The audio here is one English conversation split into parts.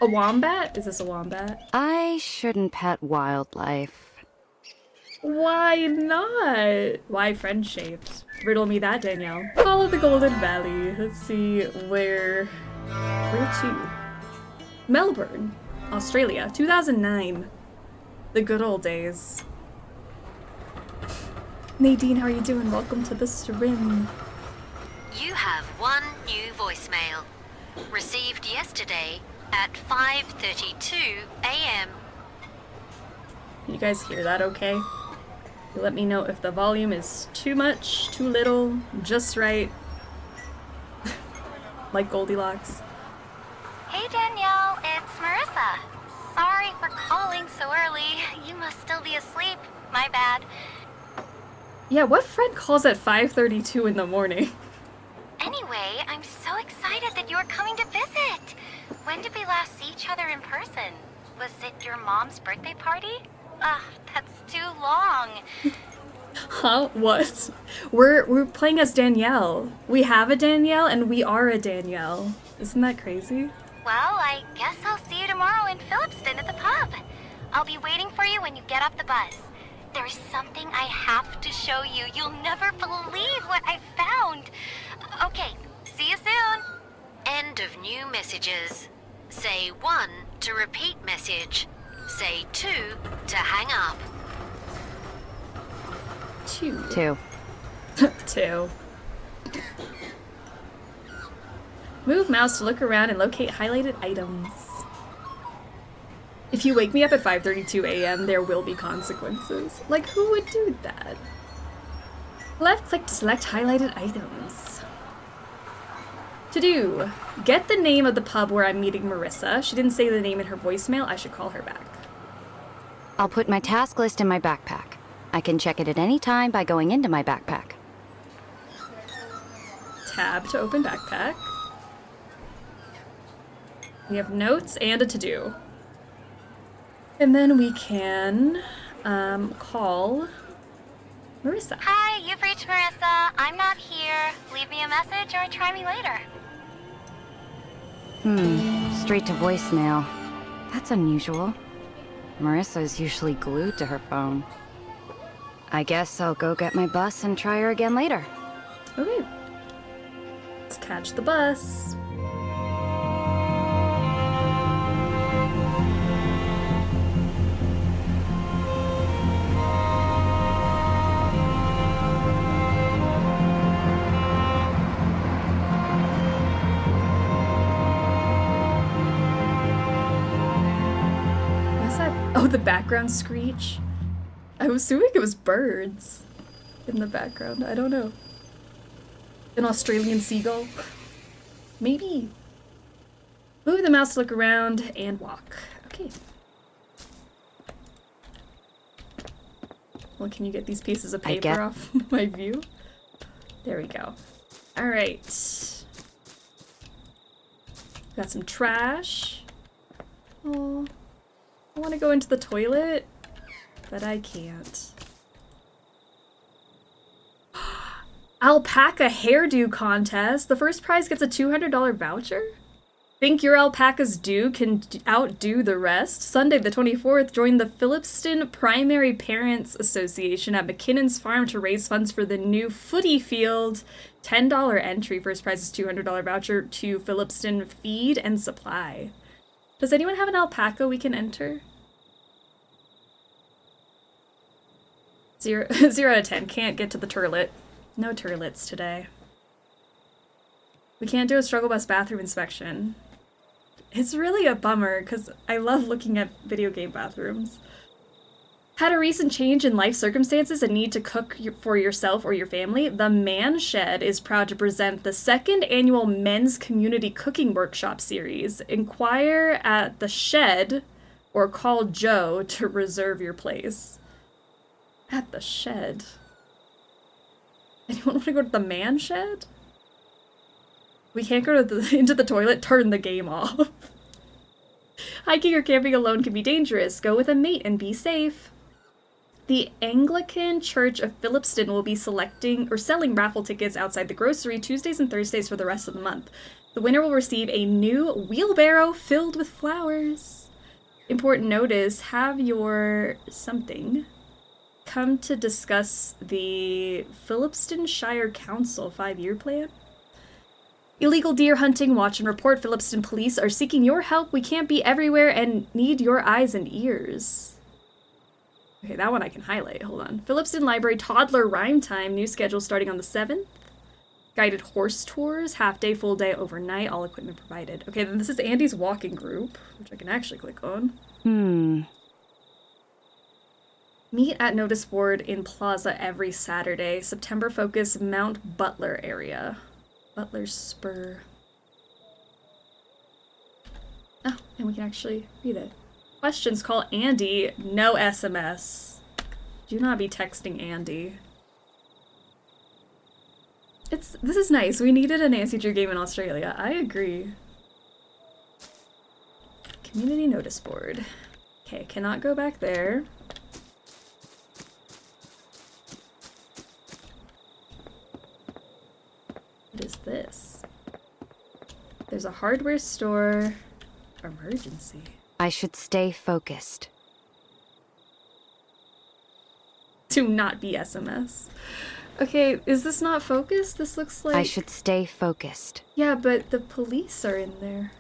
A wombat? Is this a wombat? I shouldn't pet wildlife. Why not? Why friend-shaped? Riddle me that, Danielle. Follow the Golden Valley. Let's see where to. Melbourne, Australia, 2009. The good old days. Nadine, how are you doing? Welcome to the stream. You have one new voicemail. Received yesterday at 5:32 a.m. Can you guys hear that okay? You let me know if the volume is too much, too little, just right. Like Goldilocks. Hey Danielle, it's Marissa. Sorry for calling so early. You must still be asleep. My bad. Yeah, what friend calls at 5:32 in the morning? Anyway, I'm so excited that you're coming to visit. When did we last see each other in person? Was it your mom's birthday party? That's too long. Huh? What? We're playing as Danielle. We have a Danielle and we are a Danielle. Isn't that crazy? Well, I guess I'll see you tomorrow in Phillipston at the pub. I'll be waiting for you when you get off the bus. There's something I have to show you. You'll never believe what I found. Okay, see you soon. End of new messages. Say 1 to repeat message. Say 2 to hang up. Two. Two. Move mouse to look around and locate highlighted items. If you wake me up at 5:32 a.m., there will be consequences. Like, who would do that? Left click to select highlighted items. To do. Get the name of the pub where I'm meeting Marissa. She didn't say the name in her voicemail. I should call her back. I'll put my task list in my backpack. I can check it at any time by going into my backpack. Tab to open backpack. We have notes and a to-do. And then we can call Marissa. Hi, you've reached Marissa. I'm not here. Leave me a message or try me later. Straight to voicemail. That's unusual. Marissa's usually glued to her phone. I guess I'll go get my bus and try her again later. Okay. Let's catch the bus. What's that? Oh, the background screech? I was assuming it was birds in the background. I don't know. An Australian seagull? Maybe. Move the mouse to look around and walk. Okay. Well, can you get these pieces of paper off my view? There we go. All right. Got some trash. Oh, I want to go into the toilet, but I can't. Alpaca hairdo contest. The first prize gets a $200 voucher? Think your alpaca's do can outdo the rest? Sunday the 24th, join the Phillipston Primary Parents Association at McKinnon's Farm to raise funds for the new footy field. $10 entry. First prize is $200 voucher to Phillipston Feed and Supply. Does anyone have an alpaca we can enter? 0 out of 10. Can't get to the turlet. No turlets today. We can't do a struggle bus bathroom inspection. It's really a bummer because I love looking at video game bathrooms. Had a recent change in life circumstances and need to cook for yourself or your family? The Man Shed is proud to present the second annual Men's Community Cooking Workshop Series. Inquire at the Shed or call Joe to reserve your place. At the Shed. Anyone want to go to the Man Shed? We can't go to into the toilet. Turn the game off. Hiking or camping alone can be dangerous. Go with a mate and be safe. The Anglican Church of Phillipston will be selling raffle tickets outside the grocery Tuesdays and Thursdays for the rest of the month. The winner will receive a new wheelbarrow filled with flowers. Important notice, have your something come to discuss the Phillipston Shire Council 5-year plan. Illegal deer hunting, watch and report. Phillipston police are seeking your help. We can't be everywhere and need your eyes and ears. Okay, that one I can highlight. Hold on. Phillipston Library Toddler Rhyme Time. New schedule starting on the 7th. Guided horse tours. Half day, full day, overnight. All equipment provided. Okay, then this is Andy's walking group, which I can actually click on. Meet at notice board in Plaza every Saturday. September focus, Mount Butler area. Butler Spur. Oh, and we can actually read it. Questions, call Andy. No SMS. Do not be texting Andy. This is nice. We needed a Nancy Drew game in Australia. I agree. Community notice board. Okay, cannot go back there. What is this? There's a hardware store. Emergency. I should stay focused. To not be SMS. Okay, is this not focused? This looks like... I should stay focused. Yeah, but the police are in there.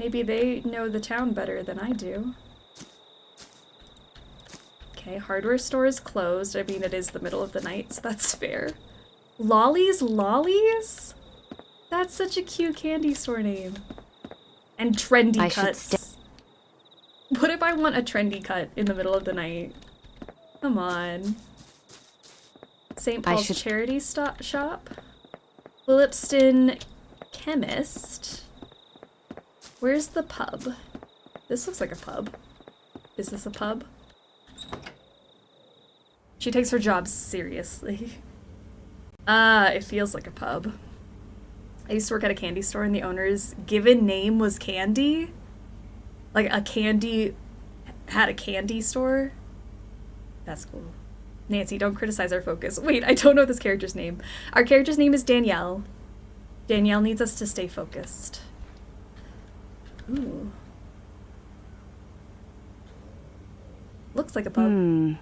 Maybe they know the town better than I do. Okay, hardware store is closed. I mean, it is the middle of the night, so that's fair. Lollies? Lollies? That's such a cute candy store name. And trendy cuts. What if I want a trendy cut in the middle of the night? Come on. St. Paul's Charity Shop. Phillipston Chemist. Where's the pub? This looks like a pub. Is this a pub? She takes her job seriously. It feels like a pub. I used to work at a candy store and the owner's given name was Candy. Like a candy had a candy store. That's cool. Nancy, don't criticize our focus. Wait, I don't know this character's name. Our character's name is Danielle. Danielle needs us to stay focused. Ooh. Looks like a pub.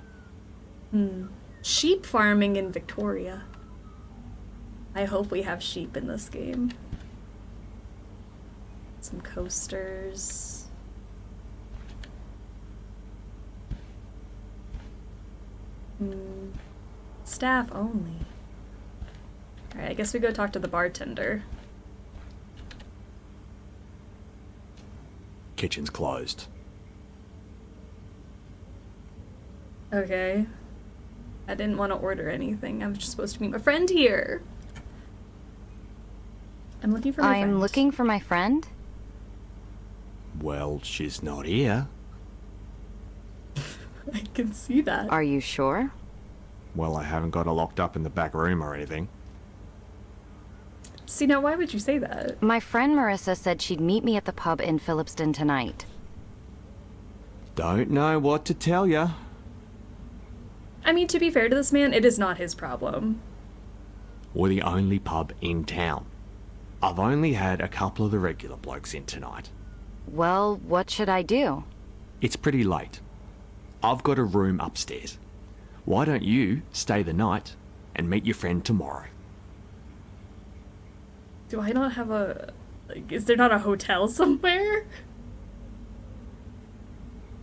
Sheep farming in Victoria. I hope we have sheep in this game. Some coasters. Staff only. Alright, I guess we go talk to the bartender. Kitchen's closed. Okay. I didn't want to order anything. I'm just supposed to meet my friend here. I'm looking for my friend. I'm looking for my friend? Well, she's not here. I can see that. Are you sure? Well, I haven't got her locked up in the back room or anything. See, now why would you say that? My friend Marissa said she'd meet me at the pub in Phillipston tonight. Don't know what to tell ya. I mean, to be fair to this man, it is not his problem. We're the only pub in town. I've only had a couple of the regular blokes in tonight. Well, what should I do? It's pretty late. I've got a room upstairs. Why don't you stay the night and meet your friend tomorrow? Do I not have a... Like, is there not a hotel somewhere?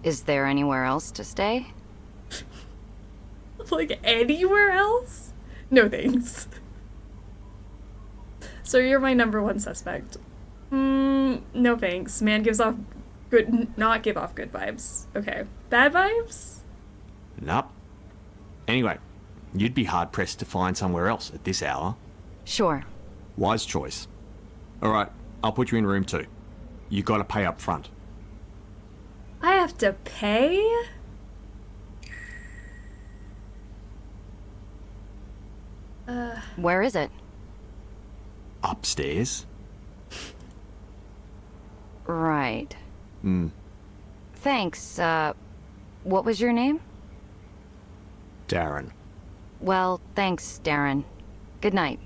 Is there anywhere else to stay? Like, anywhere else? No thanks. So you're my number one suspect. No thanks. Man gives off good... Not give off good vibes. Okay. Bad vibes? Nope. Anyway, you'd be hard-pressed to find somewhere else at this hour. Sure. Wise choice. Alright, I'll put you in room 2. You gotta pay up front. I have to pay? Where is it? Upstairs? Right. Thanks, what was your name? Darren. Well, thanks, Darren. Good night.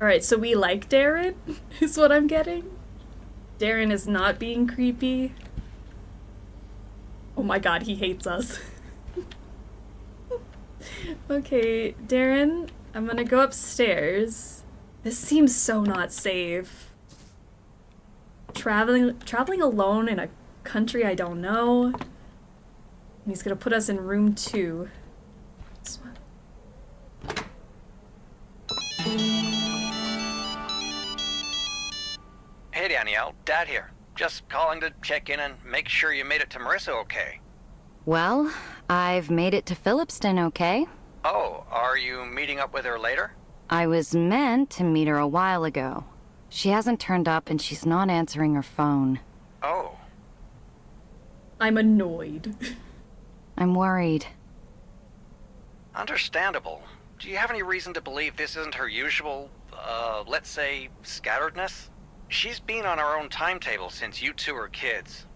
Alright, so we like Darren, is what I'm getting. Darren is not being creepy. Oh my god, he hates us. Okay, Darren, I'm gonna go upstairs. This seems so not safe. Traveling alone in a country I don't know. And he's gonna put us in room 2. This one. Hey Danielle, Dad here. Just calling to check in and make sure you made it to Marissa okay. Well, I've made it to Phillipston, okay? Oh, are you meeting up with her later? I was meant to meet her a while ago. She hasn't turned up and she's not answering her phone. Oh. I'm annoyed. I'm worried. Understandable. Do you have any reason to believe this isn't her usual, let's say, scatteredness? She's been on her own timetable since you two were kids.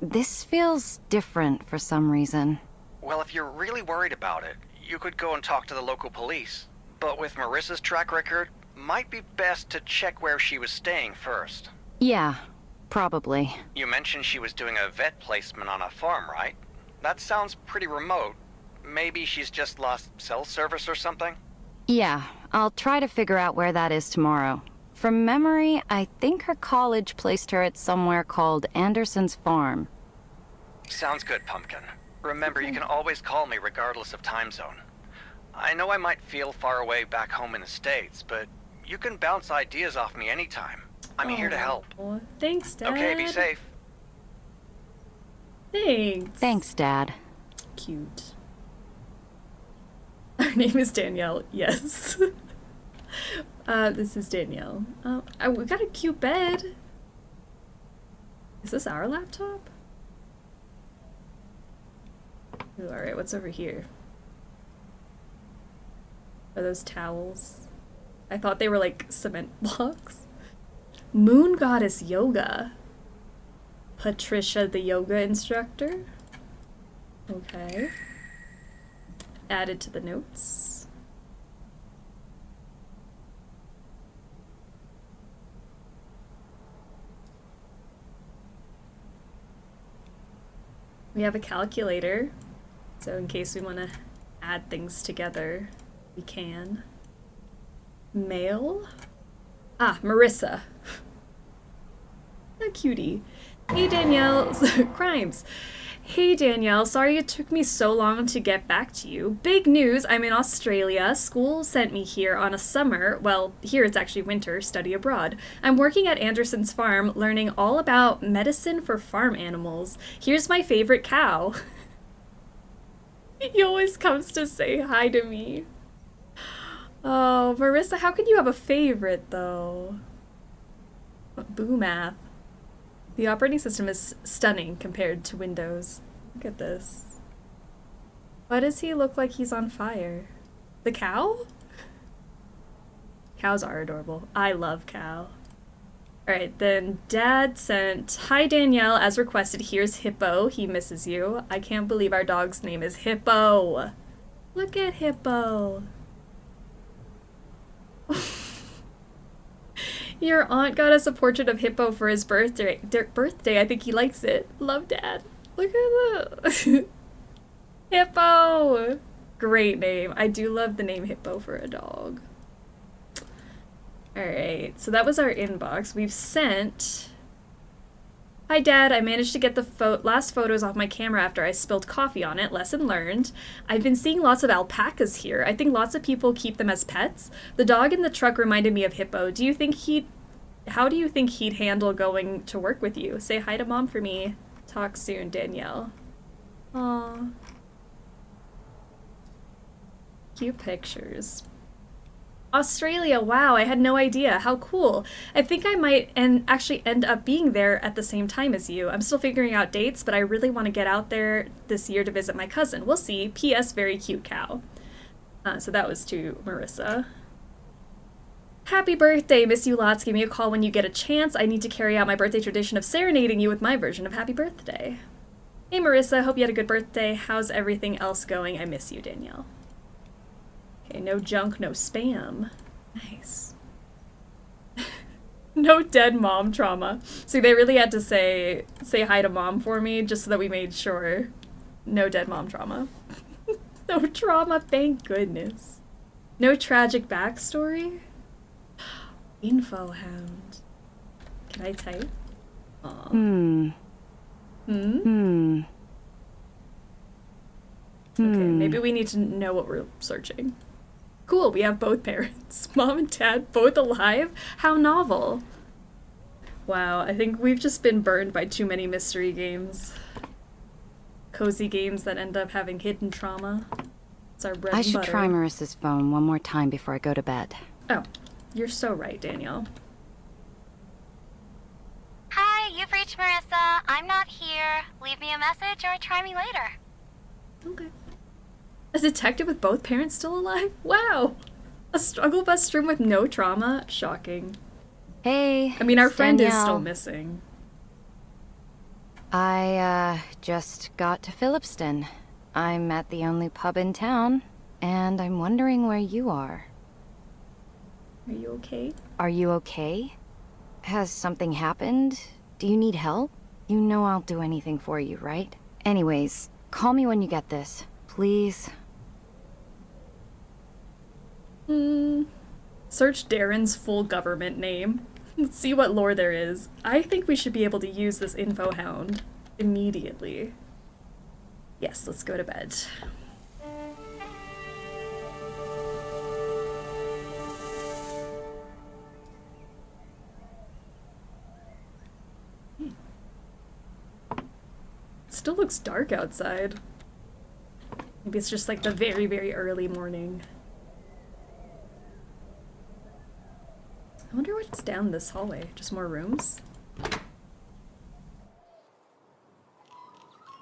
This feels different for some reason. Well, if you're really worried about it, you could go and talk to the local police. But with Marissa's track record, might be best to check where she was staying first. Yeah, probably. You mentioned she was doing a vet placement on a farm, right? That sounds pretty remote. Maybe she's just lost cell service or something? Yeah, I'll try to figure out where that is tomorrow. From memory, I think her college placed her at somewhere called Anderson's Farm. Sounds good, Pumpkin. Remember, you can always call me regardless of time zone. I know I might feel far away back home in the States, but you can bounce ideas off me anytime. I'm here to help. Oh, thanks, Dad. Okay, be safe. Thanks. Thanks, Dad. Cute. Her name is Danielle. Yes. This is Danielle. We got a cute bed. Is this our laptop? Ooh, alright, what's over here? Are those towels? I thought they were like cement blocks. Moon Goddess Yoga. Patricia, the yoga instructor. Okay. Added to the notes. We have a calculator, so in case we want to add things together, we can. Mail? Ah, Marissa. A cutie. Hey Danielle, crimes. Hey Danielle, sorry it took me so long to get back to you. Big news, I'm in Australia. School sent me here on a summer, well, here it's actually winter, study abroad. I'm working at Anderson's farm, learning all about medicine for farm animals. Here's my favorite cow. He always comes to say hi to me. Oh, Marissa, how can you have a favorite, though? Boo math. The operating system is stunning compared to Windows. Look at this. Why does he look like he's on fire? The cow? Cows are adorable. I love cow. Alright, then Dad sent, "Hi Danielle, as requested, here's Hippo. He misses you. I can't believe our dog's name is Hippo. Look at Hippo." Your aunt got us a portrait of Hippo for his birthday. I think he likes it. Love, Dad. Look at that. Hippo! Great name. I do love the name Hippo for a dog. Alright, so that was our inbox. We've sent... Hi, Dad. I managed to get the last photos off my camera after I spilled coffee on it. Lesson learned. I've been seeing lots of alpacas here. I think lots of people keep them as pets. The dog in the truck reminded me of Hippo. How do you think he'd handle going to work with you? Say hi to Mom for me. Talk soon, Danielle. Aww. Cute pictures. Australia, wow, I had no idea. How cool. I think I might actually end up being there at the same time as you. I'm still figuring out dates, but I really want to get out there this year to visit my cousin. We'll see. P.S. Very cute cow. So that was to Marissa. Happy birthday. Miss you lots. Give me a call when you get a chance. I need to carry out my birthday tradition of serenading you with my version of happy birthday. Hey Marissa, hope you had a good birthday. How's everything else going? I miss you, Danielle. Okay, no junk, no spam. Nice. No dead mom trauma. See, they really had to say hi to mom for me just so that we made sure. No dead mom trauma. No trauma, thank goodness. No tragic backstory? Info hound. Can I type? Aw. Okay, maybe we need to know what we're searching. Cool, we have both parents. Mom and dad both alive? How novel. Wow, I think we've just been burned by too many mystery games. Cozy games that end up having hidden trauma. It's our bread and butter. I should try Marissa's phone one more time before I go to bed. Oh, you're so right, Danielle. Hi, you've reached Marissa. I'm not here. Leave me a message or try me later. Okay. A detective with both parents still alive? Wow! A struggle bus stream with no trauma? Shocking. Hey, I mean, our it's friend is Danielle. still missing. I, just got to Phillipston. I'm at the only pub in town, and I'm wondering where you are. Are you okay? Are you okay? Has something happened? Do you need help? You know I'll do anything for you, right? Anyways, call me when you get this, please. Search Darren's full government name. Let's see what lore there is. I think we should be able to use this info hound immediately. Yes, let's go to bed. It still looks dark outside. Maybe it's just like the very, very early morning. I wonder what's down this hallway. Just more rooms?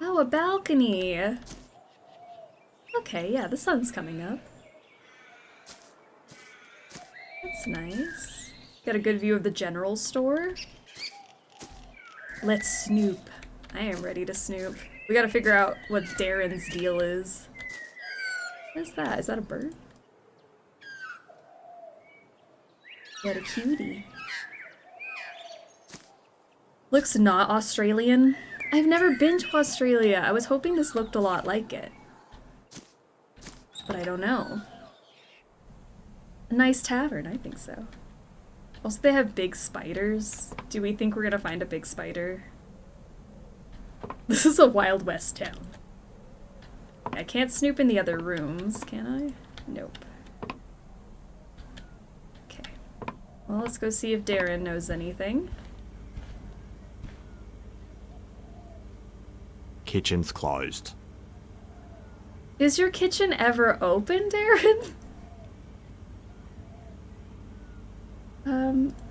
Oh, a balcony! Okay, yeah, the sun's coming up. That's nice. Got a good view of the general store. Let's snoop. I am ready to snoop. We gotta figure out what Darren's deal is. What is that? Is that a bird? What a cutie. Looks not Australian. I've never been to Australia. I was hoping this looked a lot like it. But I don't know. A nice tavern, I think so. Also, they have big spiders. Do we think we're gonna find a big spider? This is a Wild West town. I can't snoop in the other rooms, can I? Nope. Okay. Well, let's go see if Darren knows anything. Kitchen's closed. Is your kitchen ever open, Darren?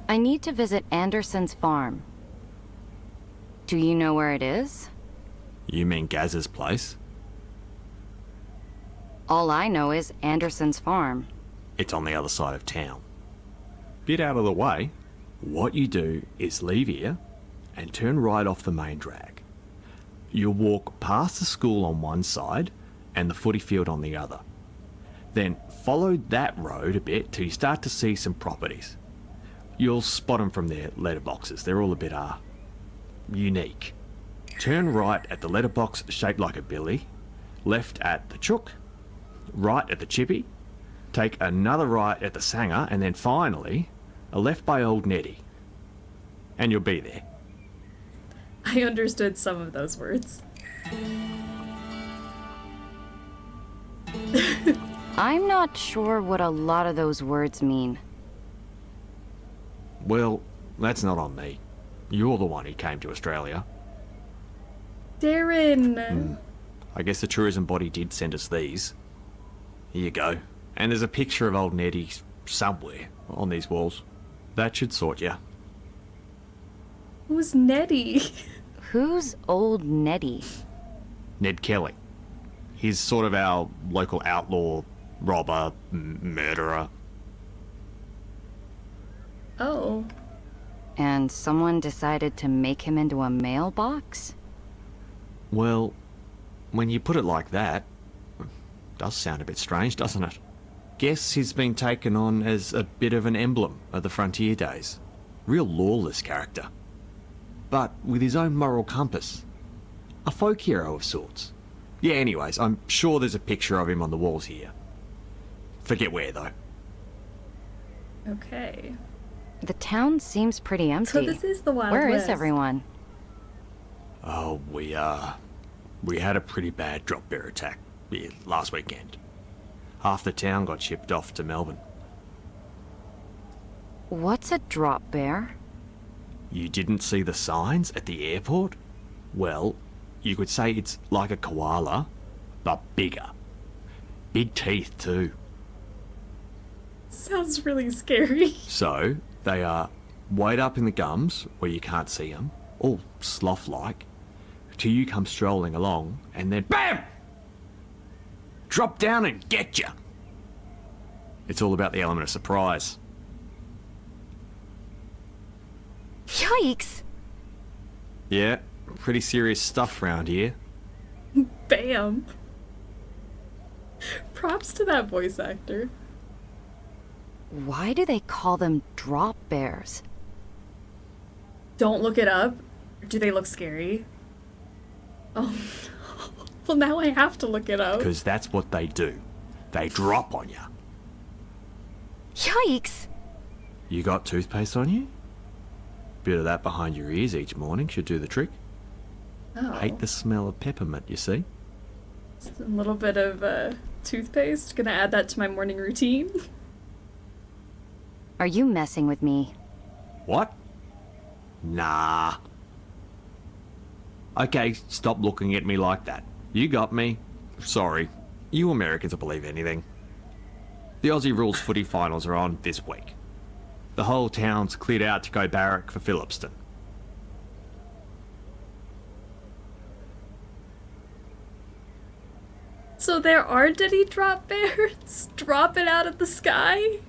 I need to visit Anderson's farm. Do you know where it is? You mean Gaz's place? All I know is Anderson's farm. It's on the other side of town. Bit out of the way. What you do is leave here and turn right off the main drag. You'll walk past the school on one side and the footy field on the other. Then follow that road a bit till you start to see some properties. You'll spot them from their letterboxes. They're all a bit, unique. Turn right at the letterbox shaped like a billy, left at the chook, right at the chippy, take another right at the sanger, and then finally, a left by old Nettie. And you'll be there. I understood some of those words. I'm not sure what a lot of those words mean. Well, that's not on me. You're the one who came to Australia. Darren! I guess the tourism body did send us these. Here you go. And there's a picture of old Nettie somewhere on these walls. That should sort you. Who's Nettie? Who's old Nettie? Ned Kelly. He's sort of our local outlaw, robber, murderer. Oh. And someone decided to make him into a mailbox? Well, when you put it like that, does sound a bit strange, doesn't it? Guess he's been taken on as a bit of an emblem of the frontier days. Real lawless character. But with his own moral compass. A folk hero of sorts. Yeah, anyways, I'm sure there's a picture of him on the walls here. Forget where, though. Okay. The town seems pretty empty. So this is the Wild Where West. is everyone? Oh, we had a pretty bad drop bear attack last weekend. Half the town got shipped off to Melbourne. What's a drop bear? You didn't see the signs at the airport? Well, you could say it's like a koala, but bigger. Big teeth, too. Sounds really scary. So, they are wide up in the gums, where you can't see them, all sloth-like, till you come strolling along, and then BAM! Drop down and get you. It's all about the element of surprise. Yikes! Yeah, pretty serious stuff round here. Bam. Props to that voice actor. Why do they call them drop bears? Don't look it up. Do they look scary? Oh no. Well, now I have to look it up. Because that's what they do. They drop on you. Yikes! You got toothpaste on you? Bit of that behind your ears each morning should do the trick. Oh. Hate the smell of peppermint, you see? Just a little bit of toothpaste. Gonna add that to my morning routine. Are you messing with me? What? Nah. Okay, stop looking at me like that. You got me. Sorry. You Americans will believe anything. The Aussie Rules footy finals are on this week. The whole town's cleared out to go barrack for Phillipston. So there aren't any drop bears dropping out of the sky?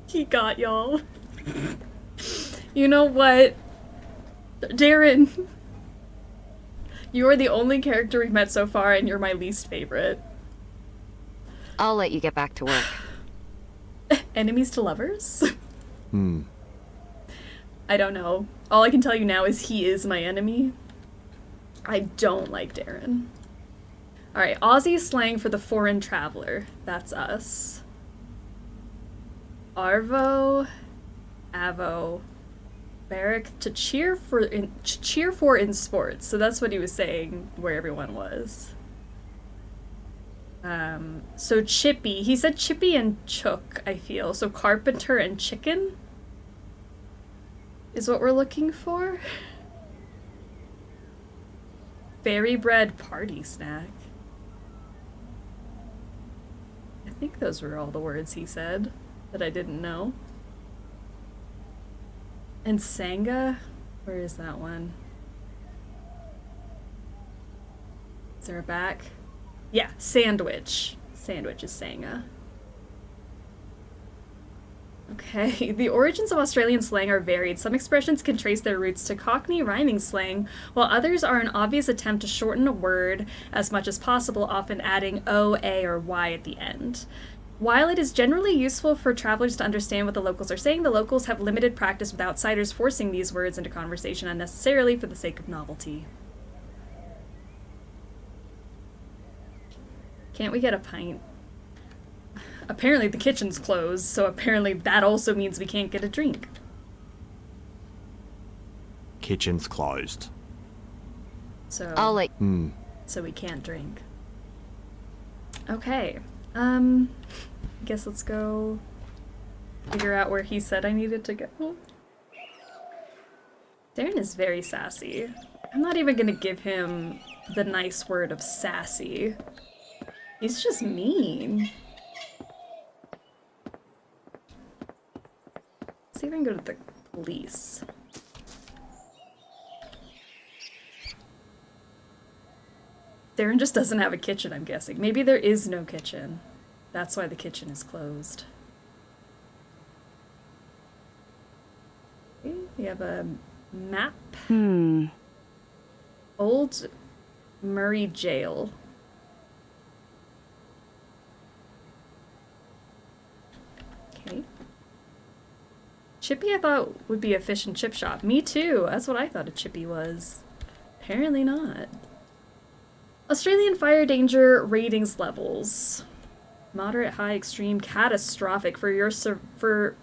He got y'all. You know what? Darren, you are the only character we've met so far, and you're my least favorite. I'll let you get back to work. Enemies to lovers? Hmm. I don't know. All I can tell you now is he is my enemy. I don't like Darren. Alright, Aussie slang for the foreign traveler. That's us. Arvo, Avo, barrack to cheer for in sports. So that's what he was saying where everyone was. So Chippy, he said Chippy and Chook, I feel. So carpenter and chicken is what we're looking for. Berry bread party snack. I think those were all the words he said that I didn't know. And Sanga? Where is that one? Is there a back? Yeah, sandwich. Sandwich is Sanga. Okay, the origins of Australian slang are varied. Some expressions can trace their roots to Cockney rhyming slang, while others are an obvious attempt to shorten a word as much as possible, often adding O, A, or Y at the end. While it is generally useful for travelers to understand what the locals are saying, the locals have limited practice with outsiders forcing these words into conversation unnecessarily for the sake of novelty. Can't we get a pint? Apparently the kitchen's closed, so apparently that also means we can't get a drink. Kitchen's closed. So I'll let... so we can't drink. Okay. I guess let's go figure out where he said I needed to go. Darren is very sassy. I'm not even gonna give him the nice word of sassy. He's just mean. Let's see if I can go to the police. Darren just doesn't have a kitchen, I'm guessing. Maybe there is no kitchen. That's why the kitchen is closed. Okay, we have a map. Old Murray Jail. Chippy I thought would be a fish and chip shop. Me too. That's what I thought a Chippy was. Apparently not. Australian fire danger ratings levels. Moderate, high, extreme, catastrophic. For your survival.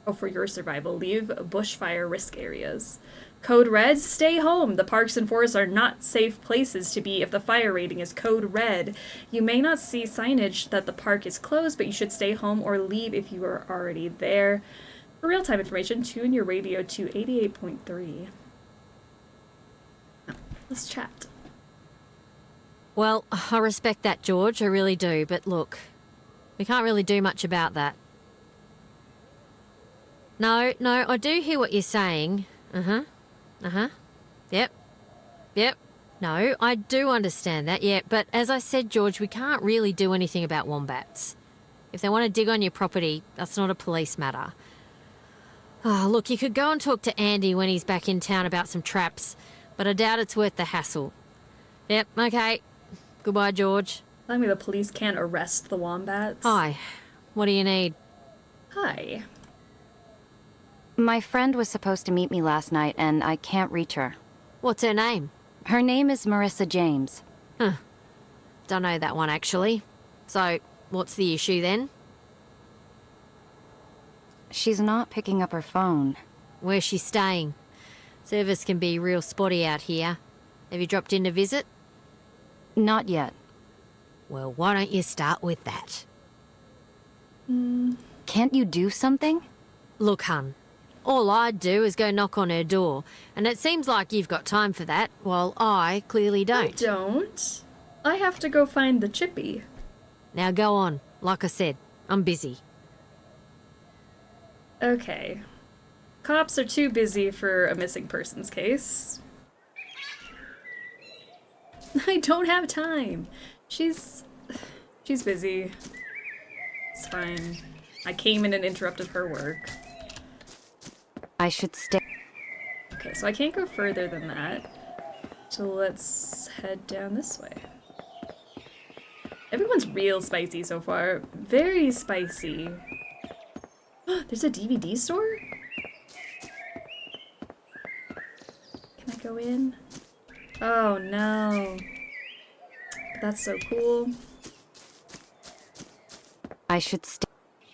Leave bushfire risk areas. Code red, stay home. The parks and forests are not safe places to be if the fire rating is code red. You may not see signage that the park is closed, but you should stay home or leave if you are already there. For real-time information, tune your radio to 88.3. Let's chat. Well, I respect that, George, I really do, but look, we can't really do much about that. No, I do hear what you're saying. Yep. No, I do understand that, yeah, but as I said, George, we can't really do anything about wombats. If they want to dig on your property, that's not a police matter. Oh, look, you could go and talk to Andy when he's back in town about some traps, but I doubt it's worth the hassle. Yep, okay. Goodbye, George. Telling me the police can't arrest the wombats? Hi. What do you need? Hi. My friend was supposed to meet me last night, and I can't reach her. What's her name? Her name is Marissa James. Don't know that one, actually. So, what's the issue then? She's not picking up her phone. Where's she staying? Service can be real spotty out here. Have you dropped in to visit? Not yet. Well, why don't you start with that? Can't you do something? Look, hun, all I'd do is go knock on her door, and it seems like you've got time for that, while I clearly I don't. don't. I have to go find the Chippy. Now go on. Like I said, I'm busy. Okay. Cops are too busy for a missing persons case. I don't have time. She's busy. It's fine. I came in and interrupted her work. I should stay. Okay, so I can't go further than that. So let's head down this way. Everyone's real spicy so far. Very spicy. There's a DVD store? Can I go in? Oh no. That's so cool. I should stay.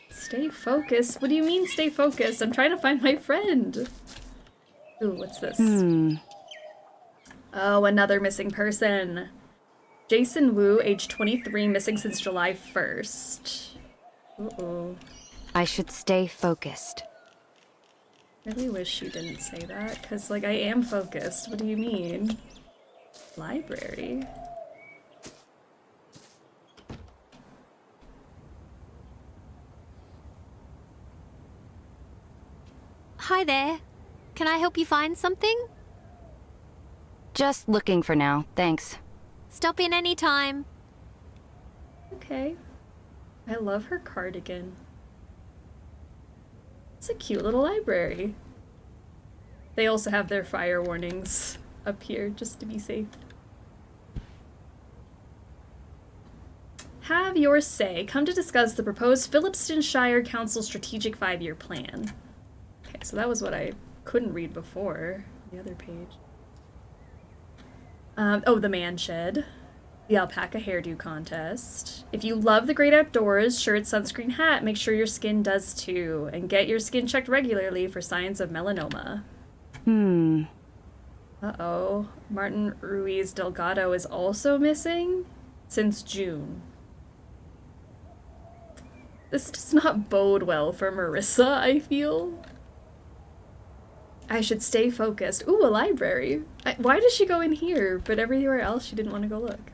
Stay focused? What do you mean stay focused? I'm trying to find my friend. Ooh, what's this? Oh, another missing person. Jason Wu, age 23, missing since July 1st. Uh-oh. I should stay focused. Really wish you didn't say that, because, like, I am focused. What do you mean? Library? Hi there. Can I help you find something? Just looking for now, thanks. Stop in any time. Okay. I love her cardigan. It's a cute little library. They also have their fire warnings up here, just to be safe. Have your say. Come to discuss the proposed Phillipston Shire Council Strategic 5-Year Plan. Okay, so that was what I couldn't read before. The other page. Oh, the man shed. The alpaca hairdo contest. If you love the great outdoors, shirt, sunscreen, hat, make sure your skin does too. And get your skin checked regularly for signs of melanoma. Uh-oh. Martin Ruiz Delgado is also missing since June. This does not bode well for Marissa, I feel. I should stay focused. Ooh, a library. Why does she go in here, but everywhere else she didn't want to go look?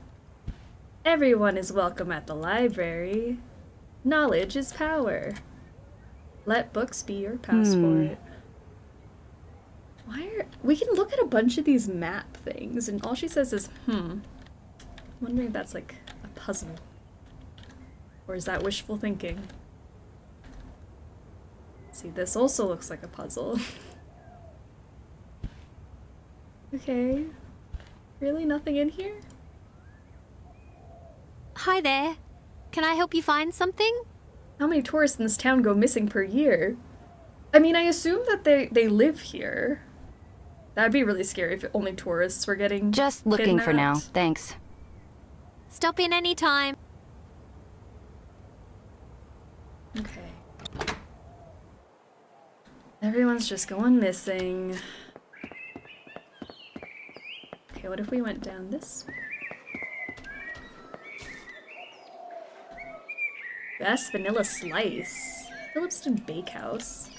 Everyone is welcome at the library. Knowledge is power. Let books be your passport. We can look at a bunch of these map things, and all she says is, I'm wondering if that's like a puzzle. Or is that wishful thinking? See, this also looks like a puzzle. Okay. Really? Nothing in here? Hi there. Can I help you find something? How many tourists in this town go missing per year? I mean, I assume that they live here. That'd be really scary if only tourists were getting Just looking for now, kidnapped. thanks. Stop in any time. Okay. Everyone's just going missing. Okay, what if we went down this way? Best vanilla slice. Phillipston Bakehouse.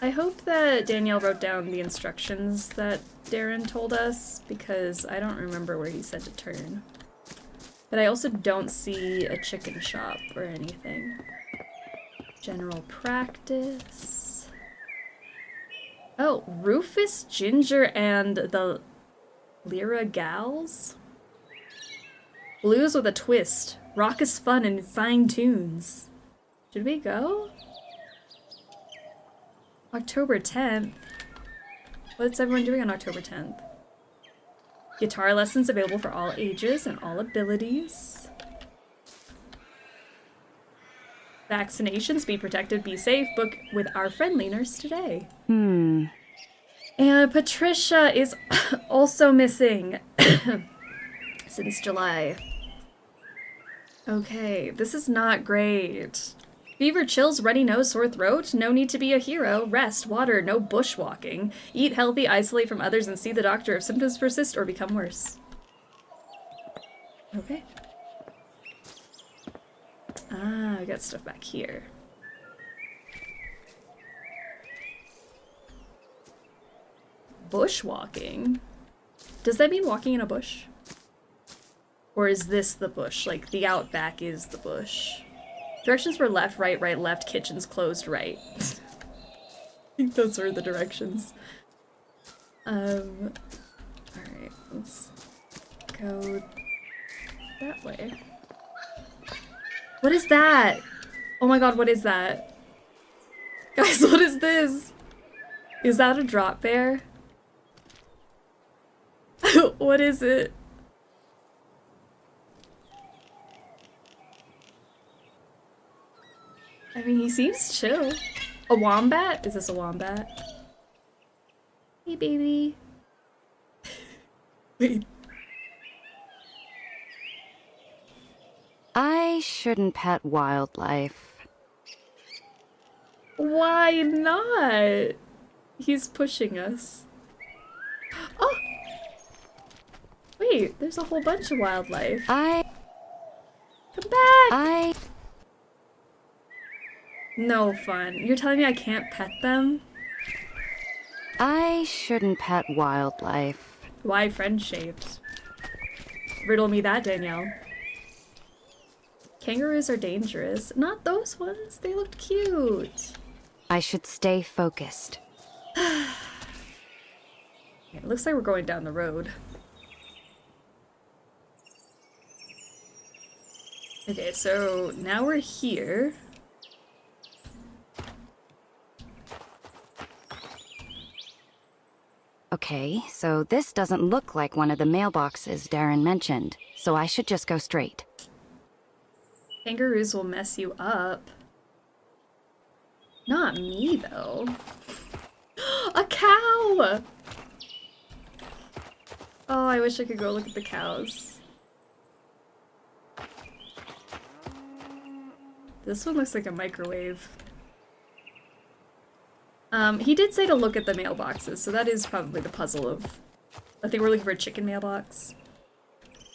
I hope that Danielle wrote down the instructions that Darren told us, because I don't remember where he said to turn. But I also don't see a chicken shop or anything. General practice. Oh, Rufus, Ginger, and the Lyra Gals? Blues with a twist. Rock is fun and fine tunes. Should we go? October 10th? What's everyone doing on October 10th? Guitar lessons available for all ages and all abilities. Vaccinations, be protected, be safe. Book with our friendly nurse today. And Patricia is also missing since July. Okay, this is not great. Fever, chills, runny nose, sore throat. No need to be a hero. Rest, water, no bushwalking. Eat healthy, isolate from others, and see the doctor if symptoms persist or become worse. Okay. Ah, I got stuff back here. Bushwalking? Does that mean walking in a bush? Or is this the bush? Like, the Outback is the bush. Directions were left, right, right, left, kitchens closed, right. I think those were the directions. Alright, let's go that way. What is that? Oh my god, what is that? Guys, what is this? Is that a drop bear? What is it? I mean, he seems chill. A wombat? Is this a wombat? Hey, baby. Wait. I shouldn't pet wildlife. Why not? He's pushing us. Oh! Wait, there's a whole bunch of wildlife. Come back! No fun. You're telling me I can't pet them? I shouldn't pet wildlife. Why friend-shaped? Riddle me that, Danielle. Kangaroos are dangerous. Not those ones. They looked cute. I should stay focused. It looks like we're going down the road. Okay, so now we're here. Okay, so this doesn't look like one of the mailboxes Darren mentioned, so I should just go straight. Kangaroos will mess you up. Not me, though. A cow! Oh, I wish I could go look at the cows. This one looks like a microwave. He did say to look at the mailboxes, so that is probably the puzzle of... I think we're looking for a chicken mailbox.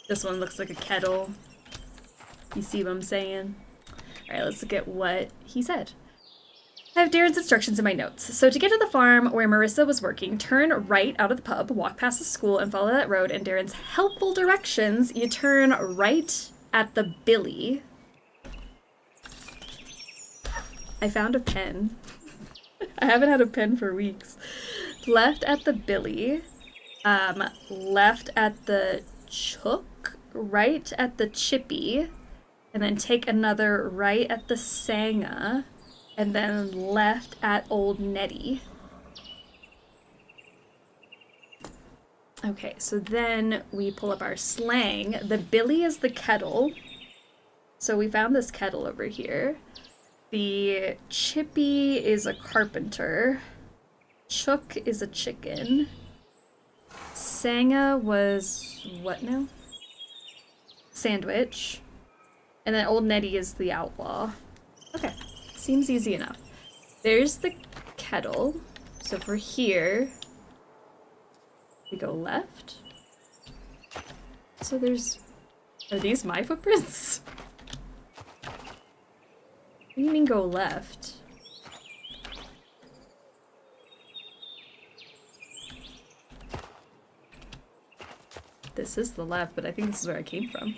This one looks like a kettle. You see what I'm saying? Alright, let's look at what he said. I have Darren's instructions in my notes. So to get to the farm where Marissa was working, turn right out of the pub, walk past the school, and follow that road. In Darren's helpful directions, you turn right at the Billy. I found a pen. I haven't had a pen for weeks. Left at the Billy. Left at the Chook. Right at the Chippy. And then take another right at the Sanga. And then left at Old Nettie. Okay, so then we pull up our slang. The Billy is the kettle. So we found this kettle over here. The Chippy is a carpenter. Chook is a chicken. Sanga was what now? Sandwich. And then Old Nettie is the outlaw. Okay, seems easy enough. There's the kettle. So if we're here, we go left. So there's... Are these my footprints? What do you mean go left? This is the left, but I think this is where I came from.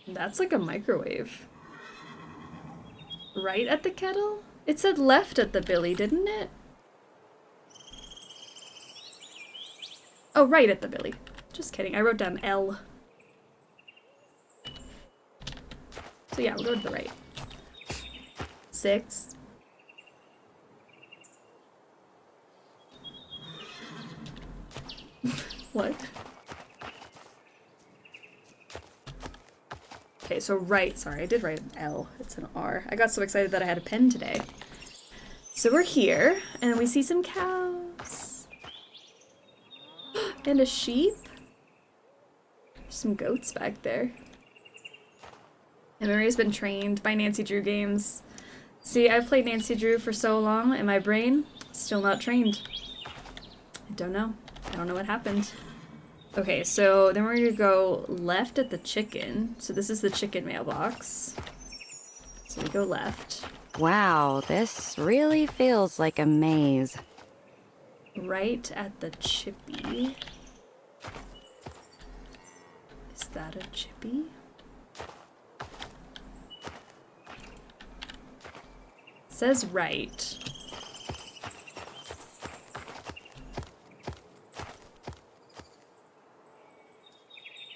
That's like a microwave. Right at the kettle? It said left at the Billy, didn't it? Oh, right at the Billy. Just kidding, I wrote down L. So yeah, we'll go to the right. 6. What? Okay, so right, sorry, I did write an L. It's an R. I got so excited that I had a pen today. So we're here, and we see some cows. And a sheep. Some goats back there. And Maria's been trained by Nancy Drew games. See, I've played Nancy Drew for so long, and my brain, still not trained. I don't know. I don't know what happened. Okay, so then we're gonna go left at the chicken. So this is the chicken mailbox. So we go left. Wow, this really feels like a maze. Right at the Chippy. Is that a Chippy? It says right.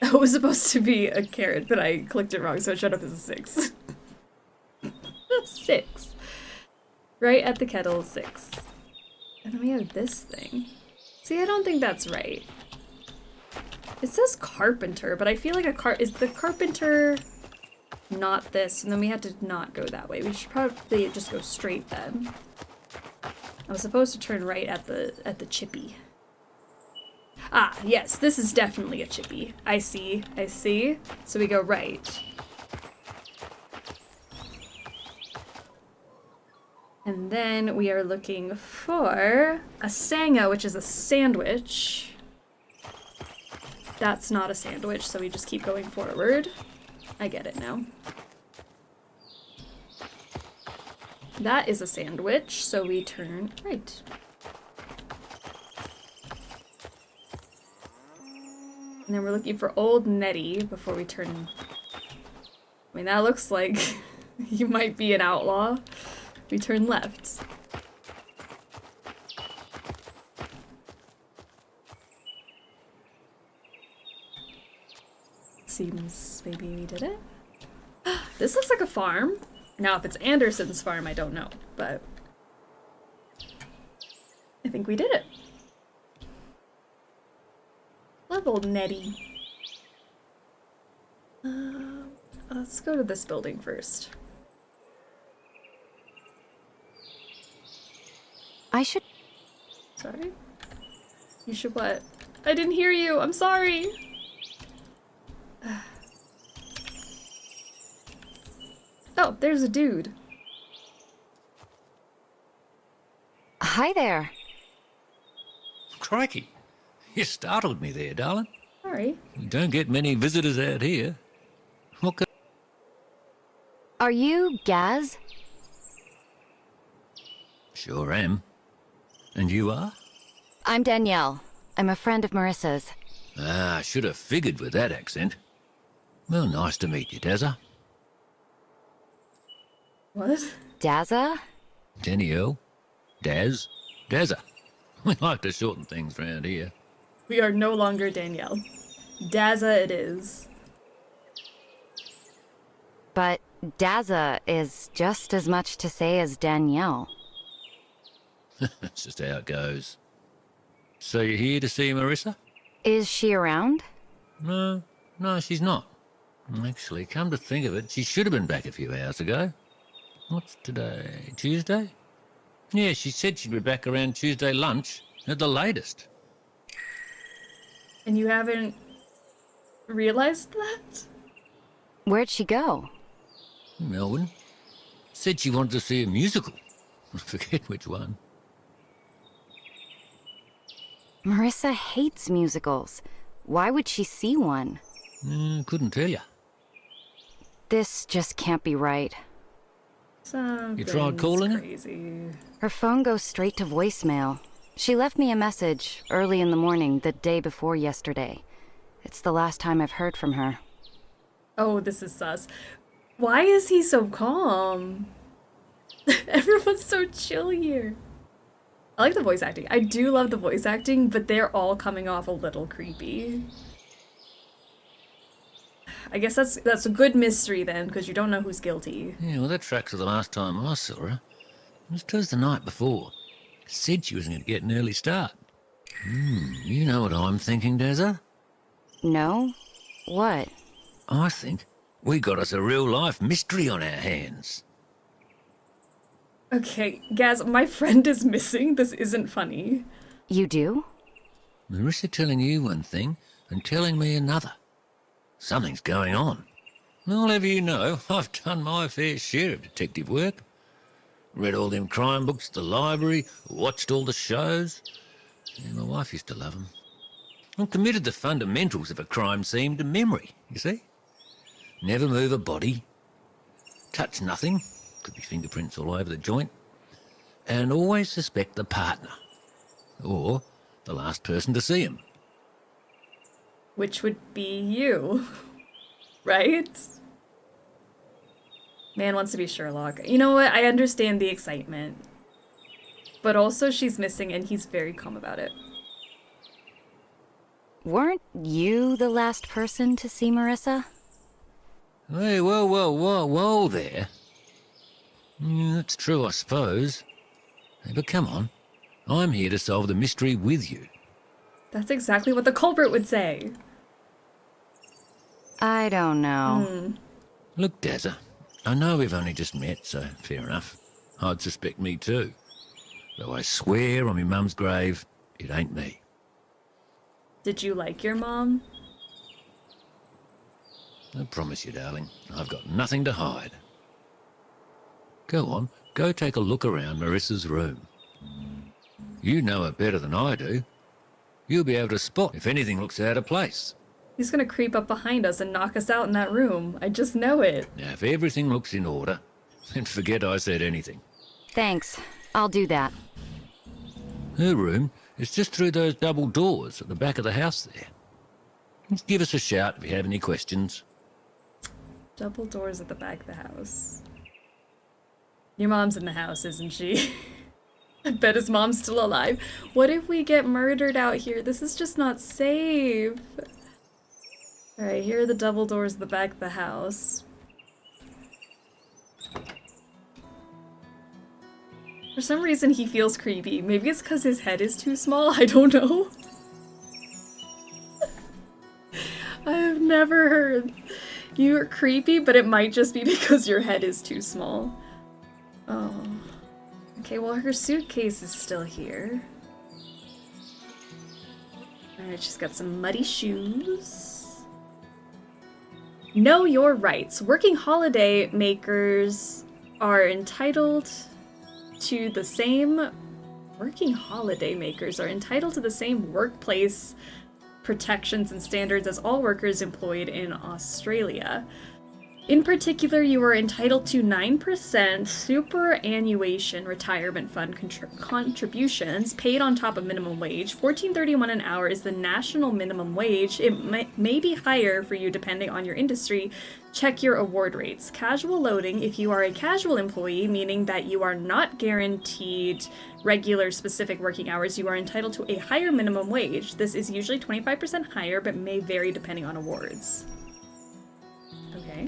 It was supposed to be a carrot, but I clicked it wrong, so it showed up as a 6. 6. Right at the kettle, 6. And then we have this thing. See, I don't think that's right. It says carpenter, but I feel like is the carpenter not this? And then we had to not go that way. We should probably just go straight then. I was supposed to turn right at the Chippy. Ah, yes, this is definitely a Chippy. I see. So we go right. And then we are looking for a Sanga, which is a sandwich. That's not a sandwich, so we just keep going forward. I get it now. That is a sandwich, so we turn right. And then we're looking for Old Nettie before we turn... I mean, that looks like you might be an outlaw. We turn left. Seems maybe we did it. This looks like a farm. Now, if it's Anderson's farm, I don't know, but I think we did it. Love Old Nettie. Let's go to this building first. I should... Sorry? You should what? I didn't hear you. I'm sorry. Oh, there's a dude. Hi there. Crikey, you startled me there, darling. Sorry. We don't get many visitors out here. What can... Are you Gaz? Sure am. And you are? I'm Danielle. I'm a friend of Marissa's. Ah, should have figured with that accent. Well, nice to meet you, Dazza. What? Dazza? Danielle. Daz. Dazza. We like to shorten things round here. We are no longer Danielle. Dazza it is. But Dazza is just as much to say as Danielle. That's just how it goes. So you're here to see Marissa? Is she around? No, she's not. Actually, come to think of it, she should have been back a few hours ago. What's today? Tuesday? Yeah, she said she'd be back around Tuesday lunch at the latest. And you haven't realized that? Where'd she go? Melbourne. Said she wanted to see a musical. I forget which one. Marissa hates musicals. Why would she see one? Couldn't tell you. This just can't be right. Something's You tried calling her? crazy. Her phone goes straight to voicemail. She left me a message early in the morning the day before yesterday. It's the last time I've heard from her. Oh, this is sus. Why is he so calm? Everyone's so chill here. I like the voice acting. I do love the voice acting, but they're all coming off a little creepy. I guess that's a good mystery then, because you don't know who's guilty. Yeah, well, that tracks to the last time I saw her. It was Tuesday night before. Said she was going to get an early start. You know what I'm thinking, Dazza? No? What? I think we got us a real-life mystery on our hands. Okay, Gaz, my friend is missing. This isn't funny. You do? Marissa telling you one thing and telling me another. Something's going on. I'll have you know, I've done my fair share of detective work. Read all them crime books at the library, watched all the shows. Yeah, my wife used to love them. I've committed the fundamentals of a crime scene to memory, you see? Never move a body. Touch nothing. Could be fingerprints all over the joint. And always suspect the partner. Or the last person to see him. Which would be you. Right? Man wants to be Sherlock. You know what? I understand the excitement. But also she's missing and he's very calm about it. Weren't you the last person to see Marissa? Hey, whoa there. That's true, I suppose. Hey, but come on. I'm here to solve the mystery with you. That's exactly what the culprit would say. I don't know. Look, Dazza, I know we've only just met, so fair enough. I'd suspect me too. Though I swear on my mum's grave, it ain't me. Did you like your mom? I promise you, darling, I've got nothing to hide. Go on, go take a look around Marissa's room. You know it better than I do. You'll be able to spot if anything looks out of place. He's gonna creep up behind us and knock us out in that room. I just know it. Now, if everything looks in order, then forget I said anything. Thanks. I'll do that. Her room is just through those double doors at the back of the house there. Just give us a shout if you have any questions. Double doors at the back of the house. Your mom's in the house, isn't she? I bet his mom's still alive. What if we get murdered out here? This is just not safe. Alright, here are the double doors at the back of the house. For some reason he feels creepy. Maybe it's because his head is too small? I don't know. I've never heard you're creepy, but it might just be because your head is too small. Oh. Okay, well her suitcase is still here. Alright, she's got some muddy shoes. Know your rights. Working holiday makers are entitled to the same... Working holiday makers are entitled to the same workplace protections and standards as all workers employed in Australia. In particular, you are entitled to 9% superannuation retirement fund contributions paid on top of minimum wage. $14.31 an hour is the national minimum wage. It may be higher for you depending on your industry. Check your award rates. Casual loading, if you are a casual employee, meaning that you are not guaranteed regular specific working hours, you are entitled to a higher minimum wage. This is usually 25% higher, but may vary depending on awards. Okay.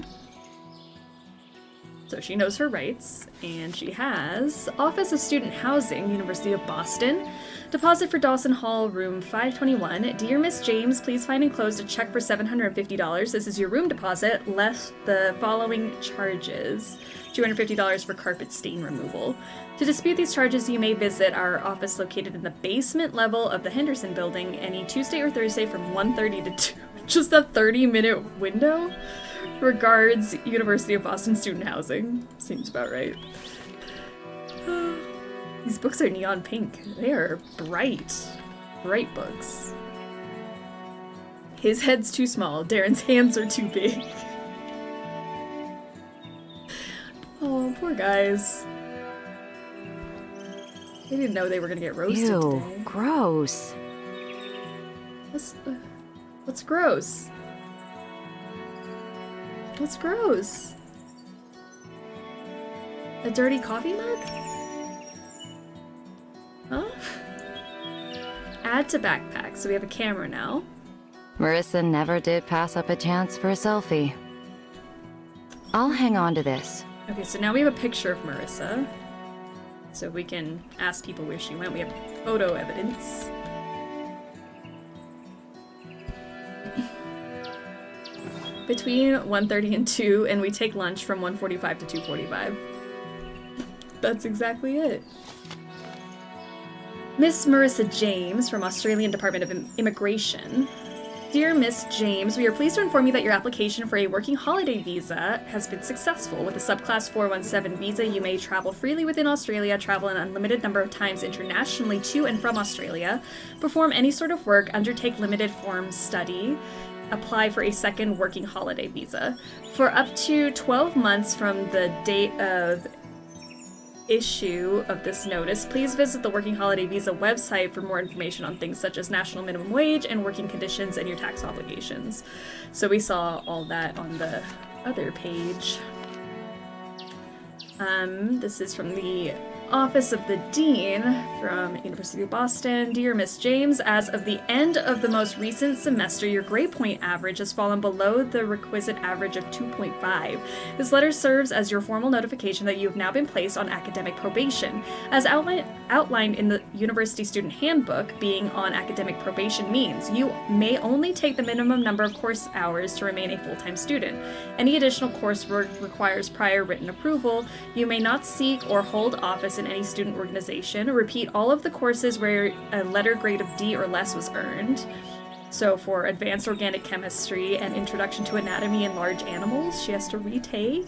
So she knows her rights, and she has Office of Student Housing, University of Boston. Deposit for Dawson Hall, room 521. Dear Miss James, please find enclosed a check for $750. This is your room deposit, less the following charges. $250 for carpet stain removal. To dispute these charges, you may visit our office located in the basement level of the Henderson building any Tuesday or Thursday from 1:30 to 2. Just a 30-minute window? Regards, University of Boston Student Housing. Seems about right. These books are neon pink. They are bright. Bright books. His head's too small. Darren's hands are too big. Oh, poor guys. They didn't know they were gonna get roasted Ew, today. gross. What's gross? What's gross? A dirty coffee mug? Huh? Add to backpack. So we have a camera now. Marissa never did pass up a chance for a selfie. I'll hang on to this. Okay, so now we have a picture of Marissa. So we can ask people where she went. We have photo evidence. Between 1:30 and 2, and we take lunch from 1:45 to 2:45. That's exactly it. Miss Marissa James from Australian Department of Immigration. Dear Miss James, we are pleased to inform you that your application for a working holiday visa has been successful. With a subclass 417 visa, you may travel freely within Australia, travel an unlimited number of times internationally to and from Australia, perform any sort of work, undertake limited form study, apply for a second working holiday visa. For up to 12 months from the date of issue of this notice, please visit the Working Holiday Visa website for more information on things such as national minimum wage and working conditions and your tax obligations. So we saw all that on the other page. This is from the Office of the Dean from University of Boston. Dear Miss James, as of the end of the most recent semester, your grade point average has fallen below the requisite average of 2.5. This letter serves as your formal notification that you have now been placed on academic probation. As outlined in the University Student Handbook, being on academic probation means you may only take the minimum number of course hours to remain a full-time student. Any additional coursework requires prior written approval. You may not seek or hold office in any student organization. Repeat all of the courses where a letter grade of D or less was earned. So for advanced organic chemistry and introduction to anatomy in large animals, she has to retake.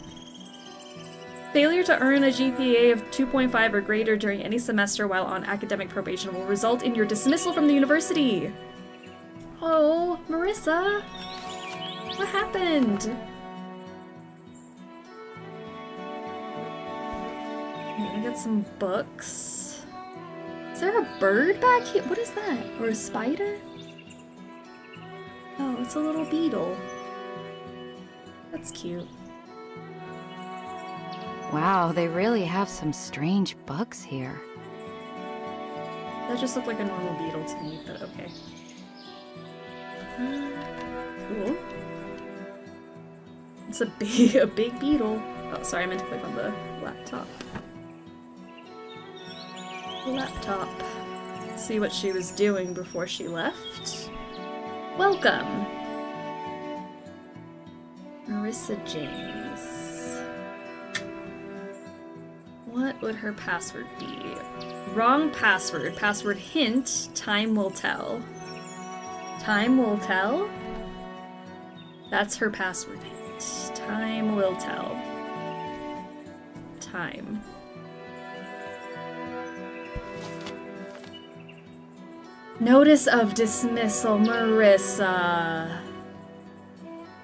Failure to earn a GPA of 2.5 or greater during any semester while on academic probation will result in your dismissal from the university. Oh, Marissa, what happened? I'm gonna get some books. Is there a bird back here? What is that? Or a spider? Oh, it's a little beetle. That's cute. Wow, they really have some strange bugs here. That just looked like a normal beetle to me, but okay. Cool. It's a big beetle. Oh, sorry, I meant to click on the laptop. Let's see what she was doing before she left. Welcome, Marissa James. What would her password be? Wrong password. Password hint. Time will tell. Time will tell? That's her password hint. Time will tell. Time. Notice of dismissal, Marissa.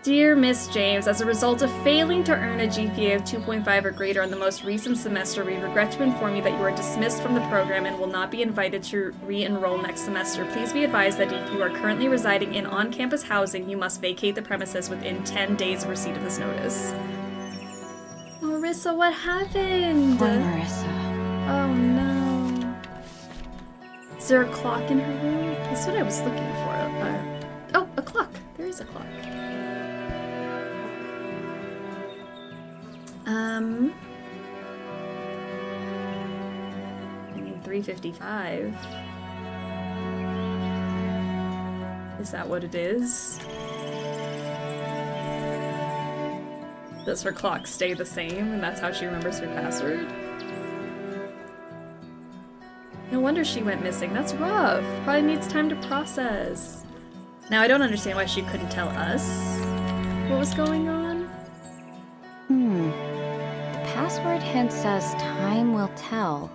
Dear Miss James, as a result of failing to earn a GPA of 2.5 or greater in the most recent semester, we regret to inform you that you are dismissed from the program and will not be invited to re-enroll next semester. Please be advised that if you are currently residing in on-campus housing, you must vacate the premises within 10 days of receipt of this notice. Marissa, what happened? Poor Marissa. Oh no. Is there a clock in her room? That's what I was looking for. Oh, a clock. There is a clock. I mean, 3:55. Is that what it is? Does her clock stay the same, and that's how she remembers her password? No wonder she went missing. That's rough. Probably needs time to process. Now, I don't understand why she couldn't tell us what was going on. The password hint says time will tell.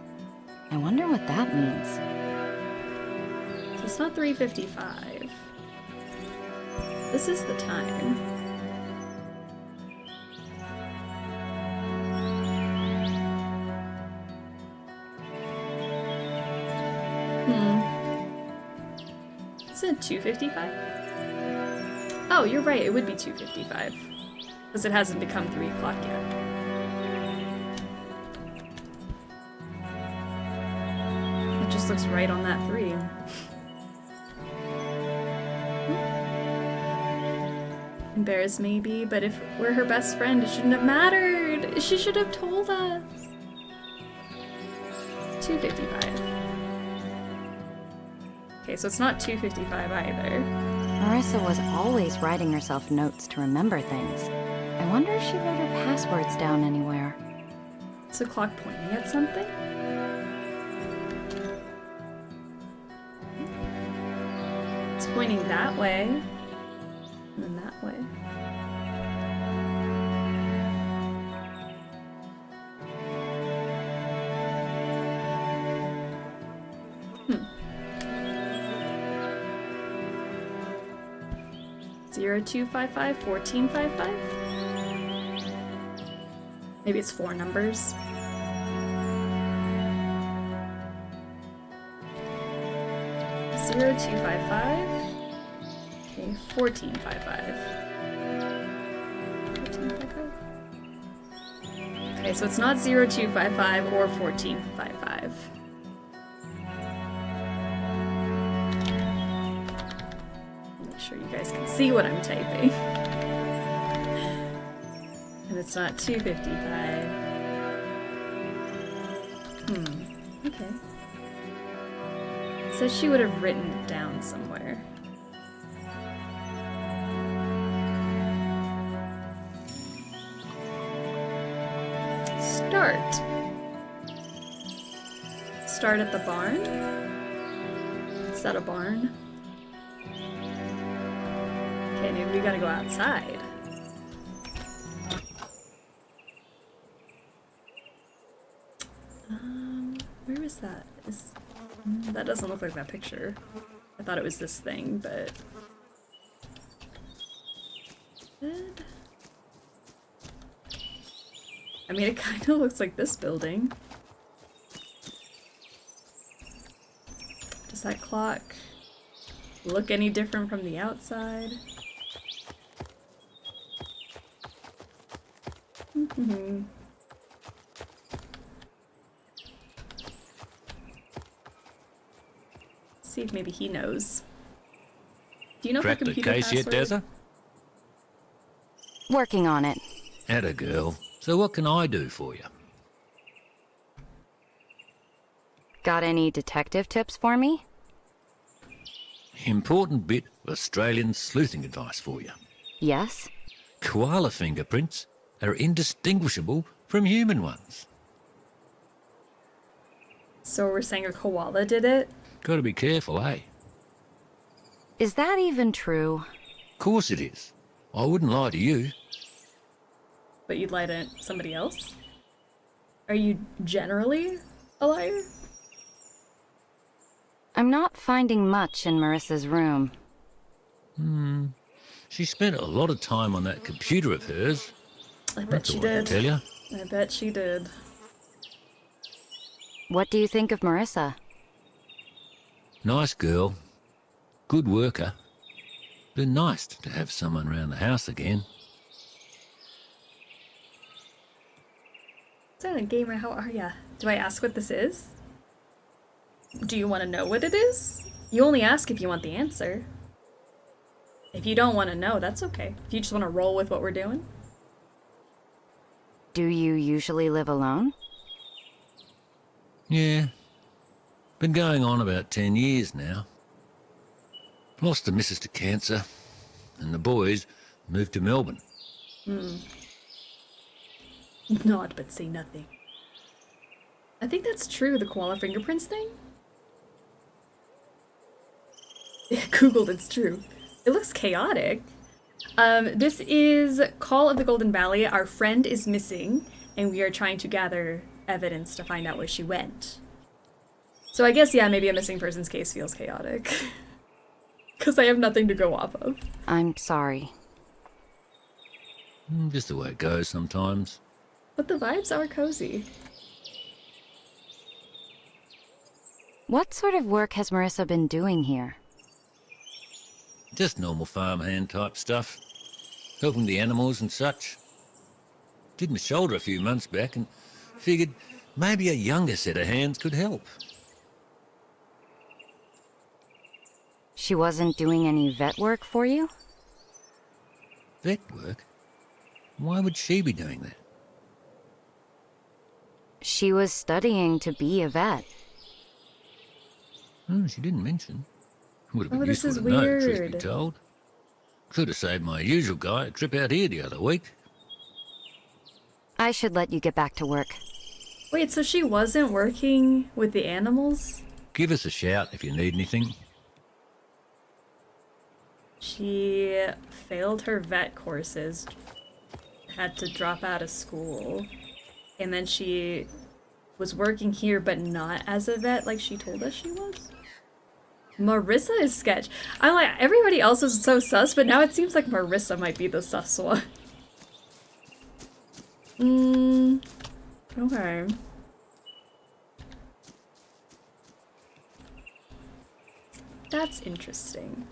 I wonder what that means. So it's not 3:55. This is the time. Is it 2:55? Oh, you're right, it would be 2:55. Because it hasn't become 3 o'clock yet. It just looks right on that 3. Embarrassed maybe, but if we're her best friend, it shouldn't have mattered. She should have told us. 2:55. Okay, so it's not 2:55 either. Marissa was always writing herself notes to remember things. I wonder if she wrote her passwords down anywhere. Is the clock pointing at something? It's pointing that way. And then that way. Hmm. 0255, 1455? Maybe it's 4 numbers. Zero 255. Okay, 1455. 1455. Okay, so it's not 0255 or 1455. Make sure you guys can see what I'm typing. And it's not 255. Okay. It says she would have written it down somewhere. Start. Start at the barn? Is that a barn? Okay, maybe we gotta go outside. Where is that? That doesn't look like that picture. I thought it was this thing, but... Good. I mean, it kind of looks like this building. Does that clock look any different from the outside? See if maybe he knows. Do you know Cracked her the computer case yet, password? Dazza? Working on it. Atta girl. So what can I do for you? Got any detective tips for me? Important bit of Australian sleuthing advice for you. Yes? Koala fingerprints are indistinguishable from human ones. So we're saying a koala did it? Gotta be careful, eh? Is that even true? Course it is. I wouldn't lie to you. But you'd lie to somebody else? Are you generally a liar? I'm not finding much in Marissa's room. She spent a lot of time on that computer of hers. I bet That's she all I can did. tell you. I bet she did. What do you think of Marissa? Nice girl. Good worker. Been nice to have someone around the house again. Silent Gamer, how are ya? Do I ask what this is? Do you want to know what it is? You only ask if you want the answer. If you don't want to know, that's okay. If you just want to roll with what we're doing. Do you usually live alone? Yeah. Been going on about 10 years now. Lost the missus to cancer, and the boys moved to Melbourne. Nod but say nothing. I think that's true, the koala fingerprints thing. Yeah, Googled, it's true. It looks chaotic. This is Call of the Golden Valley. Our friend is missing, and we are trying to gather evidence to find out where she went. So I guess, yeah, maybe a missing persons case feels chaotic. Because I have nothing to go off of. I'm sorry. Just the way it goes sometimes. But the vibes are cozy. What sort of work has Marissa been doing here? Just normal farmhand type stuff. Helping the animals and such. Did my shoulder a few months back and figured maybe a younger set of hands could help. She wasn't doing any vet work for you? Vet work? Why would she be doing that? She was studying to be a vet. Oh, she didn't mention. Would have been Oh, this useful is to know, truth be weird. told. Could have saved my usual guy a trip out here the other week. I should let you get back to work. Wait, so she wasn't working with the animals? Give us a shout if you need anything. She failed her vet courses, had to drop out of school, and then she was working here but not as a vet like she told us she was? Marissa is sketch. I'm like, everybody else is so sus, but now it seems like Marissa might be the sus one. Okay. That's interesting.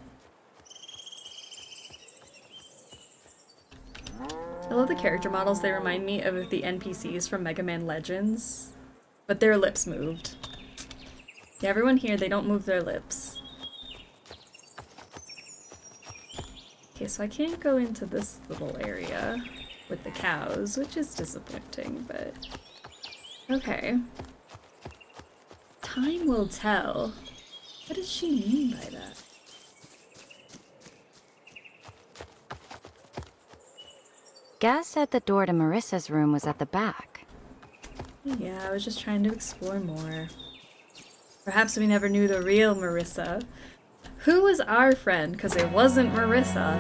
I love the character models. They remind me of the NPCs from Mega Man Legends. But their lips moved. Yeah, everyone here, they don't move their lips. Okay, so I can't go into this little area with the cows, which is disappointing, but... Okay. Time will tell. What does she mean by that? Gaz said the door to Marissa's room was at the back. Yeah, I was just trying to explore more. Perhaps we never knew the real Marissa. Who was our friend? Because it wasn't Marissa.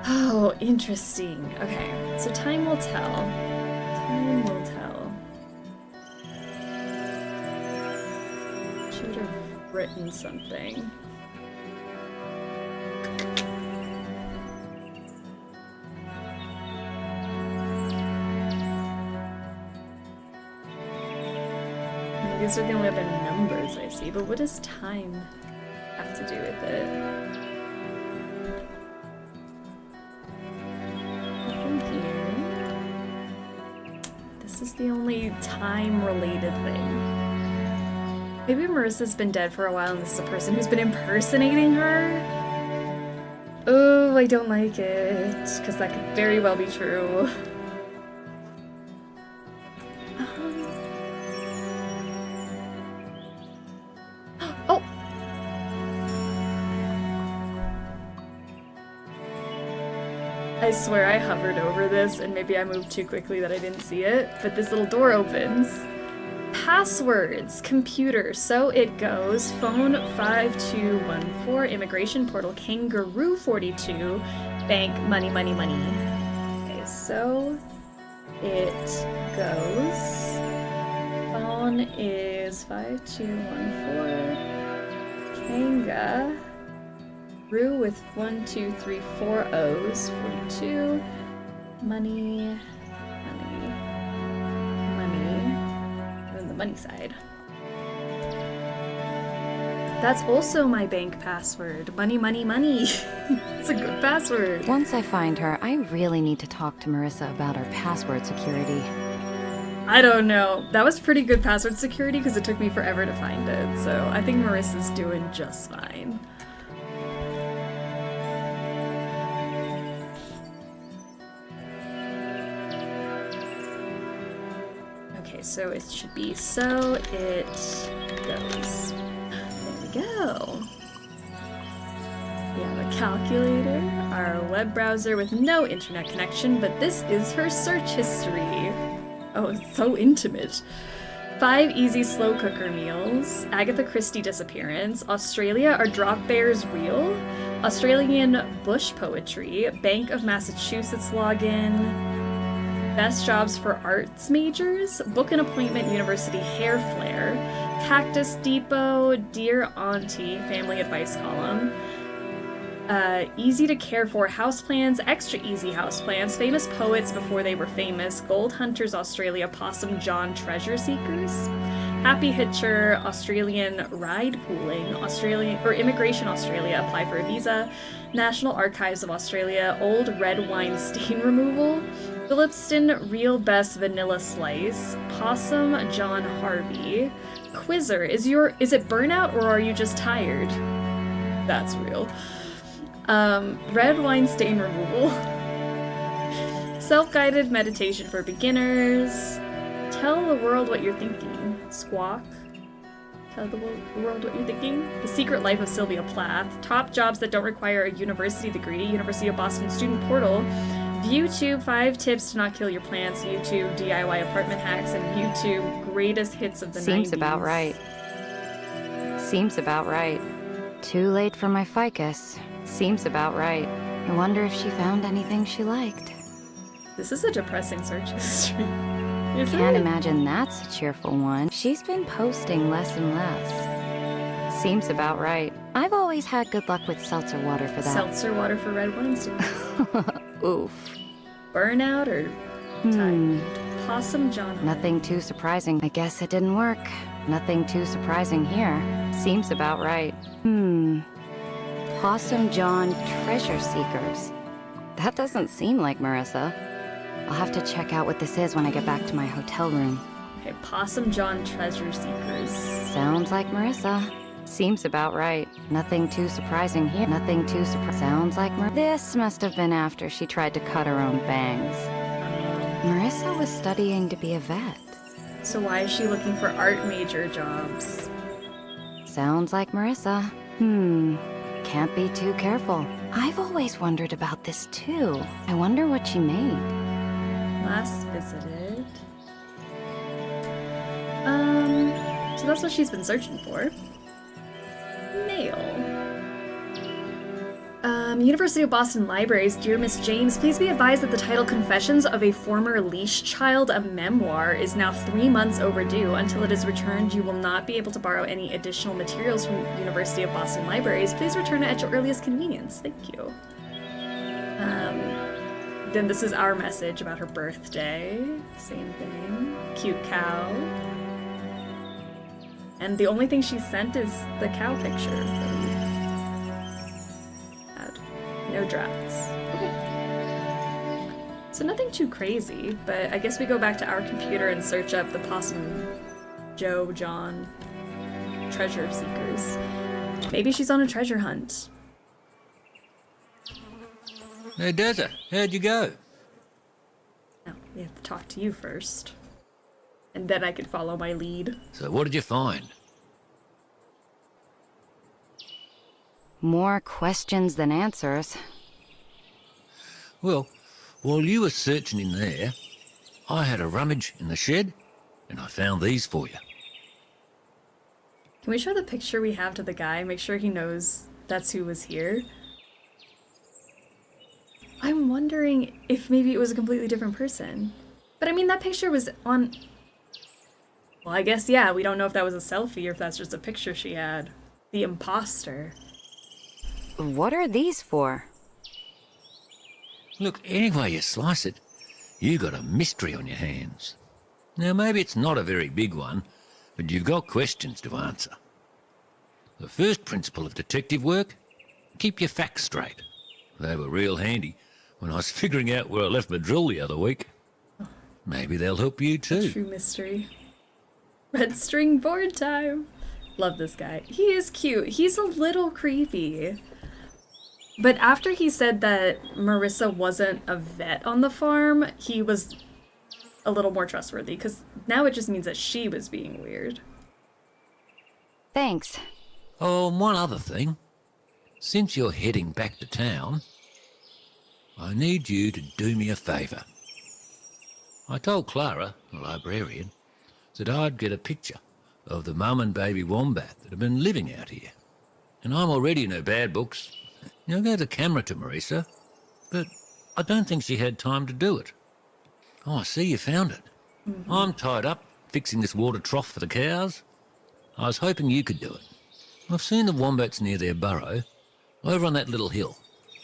Oh, interesting. Okay, so time will tell. Time will tell. Should have written something. These are the only other numbers I see, but what does time have to do with it? Nothing here. This is the only time-related thing. Maybe Marissa's been dead for a while and this is a person who's been impersonating her? Oh, I don't like it, because that could very well be true. I swear I hovered over this and maybe I moved too quickly that I didn't see it, but this little door opens. Passwords, computer, so it goes, phone 5214, immigration portal, kangaroo 42, bank, money, money, money. Okay, so it goes. Phone is 5214, Kanga. Rue with 1, 2, 3, 4 O's, 42. Money, money, money. On the money side. That's also my bank password. Money, money, money. It's a good password. Once I find her, I really need to talk to Marissa about her password security. I don't know. That was pretty good password security because it took me forever to find it. So I think Marissa's doing just fine. so it should be so it goes. There we go. We have a calculator, our web browser with no internet connection, but this is her search history. Oh, it's so intimate. 5 easy slow cooker meals, Agatha Christie disappearance, Australia, are drop bears real? Australian bush poetry, Bank of Massachusetts login, best jobs for arts majors, book an appointment university hair flare, Cactus Depot, Dear Auntie, family advice column, easy to care for houseplants, extra easy houseplants, famous poets before they were famous, Gold Hunters Australia, Possum John Treasure Seekers, Happy Hitcher, Australian ride pooling, Australian or Immigration Australia, apply for a visa, National Archives of Australia, old red wine stain removal, Phillipston real best vanilla slice, Possum John Harvey, Quizzer, is it burnout or are you just tired? That's real. Red wine stain removal, self-guided meditation for beginners, tell the world what you're thinking, Squawk, tell the world what you're thinking, The Secret Life of Sylvia Plath, top jobs that don't require a university degree, University of Boston Student Portal, YouTube 5 tips to not kill your plants, YouTube DIY apartment hacks, and YouTube greatest hits of the 90s. Seems about right. Seems about right. Too late for my ficus. Seems about right. I wonder if she found anything she liked. This is a depressing search history. Can't imagine that's a cheerful one. She's been posting less and less. Seems about right. I've always had good luck with seltzer water for that. Seltzer water for red wine stains. Oof. Burnout or tired? Possum John. Nothing too surprising. I guess it didn't work. Nothing too surprising here. Seems about right. Possum John Treasure Seekers. That doesn't seem like Marissa. I'll have to check out what this is when I get back to my hotel room. Okay, Possum John Treasure Seekers. Sounds like Marissa. Seems about right. Nothing too surprising here. Nothing too surprising. Sounds like This must have been after she tried to cut her own bangs. Marissa was studying to be a vet. So why is she looking for art major jobs? Sounds like Marissa. Can't be too careful. I've always wondered about this too. I wonder what she made. Last visited. So that's what she's been searching for. Mail. University of Boston Libraries, Dear Miss James, please be advised that the title Confessions of a Former Leash Child, a Memoir, is now 3 months overdue. Until it is returned, you will not be able to borrow any additional materials from University of Boston Libraries. Please return it at your earliest convenience. Thank you. Then this is our message about her birthday. Same thing. Cute cow. And the only thing she sent is the cow picture that we had. No drafts. Okay. So nothing too crazy, but I guess we go back to our computer and search up the Possum John Treasure Seekers. Maybe she's on a treasure hunt. Hey, Deza, how'd you go? No, we have to talk to you first. And then I can follow my lead. So what did you find? More questions than answers. Well, while you were searching in there, I had a rummage in the shed, and I found these for you. Can we show the picture we have to the guy? Make sure he knows that's who was here. I'm wondering if maybe it was a completely different person. But I mean, that picture was on... Well, I guess, yeah, we don't know if that was a selfie or if that's just a picture she had. The imposter. What are these for? Look, any way you slice it, you got a mystery on your hands. Now, maybe it's not a very big one, but you've got questions to answer. The first principle of detective work, keep your facts straight. They were real handy when I was figuring out where I left my drill the other week. Maybe they'll help you too. True mystery. Red string board time. Love this guy. He is cute. He's a little creepy. But after he said that Marissa wasn't a vet on the farm, he was a little more trustworthy, because now it just means that she was being weird. Thanks. Oh, and one other thing. Since you're heading back to town, I need you to do me a favour. I told Clara, the librarian, that I'd get a picture of the mum and baby wombat that have been living out here. And I'm already no bad books. I gave the camera to Marissa, but I don't think she had time to do it. Oh, I see you found it. I'm tied up fixing this water trough for the cows. I was hoping you could do it. I've seen the wombats near their burrow, over on that little hill,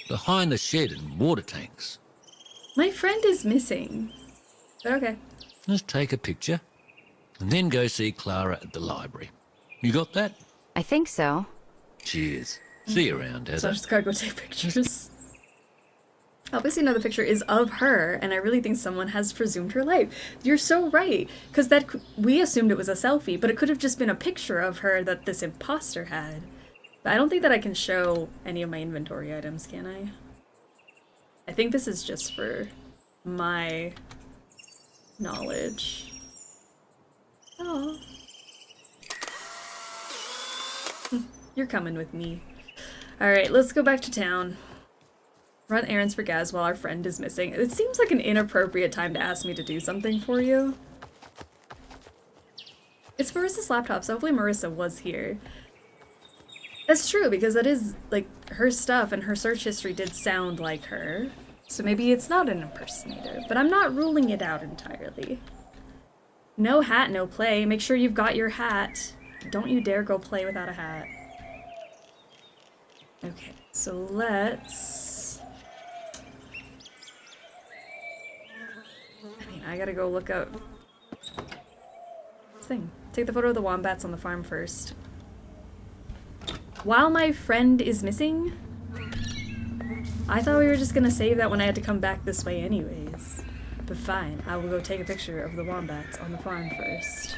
behind the shed and water tanks. My friend is missing. But okay. Just take a picture, and then go see Clara at the library. You got that? I think so. Cheers. See you around, So I Heather. just gotta go take pictures. Obviously another picture is of her, and I really think someone has presumed her life. You're so right, because we assumed it was a selfie, but it could have just been a picture of her that this imposter had. But I don't think that I can show any of my inventory items, can I? I think this is just for my knowledge. Oh. You're coming with me. Alright, let's go back to town. Run errands for Gaz while our friend is missing. It seems like an inappropriate time to ask me to do something for you. It's Marissa's laptop, so hopefully Marissa was here. That's true, because that is, like, her stuff and her search history did sound like her. So maybe it's not an impersonator, but I'm not ruling it out entirely. No hat, no play. Make sure you've got your hat. Don't you dare go play without a hat. Okay, so let's... I mean, I gotta go look up this thing. Take the photo of the wombats on the farm first. While my friend is missing? I thought we were just gonna save that when I had to come back this way anyways. But fine, I will go take a picture of the wombats on the farm first.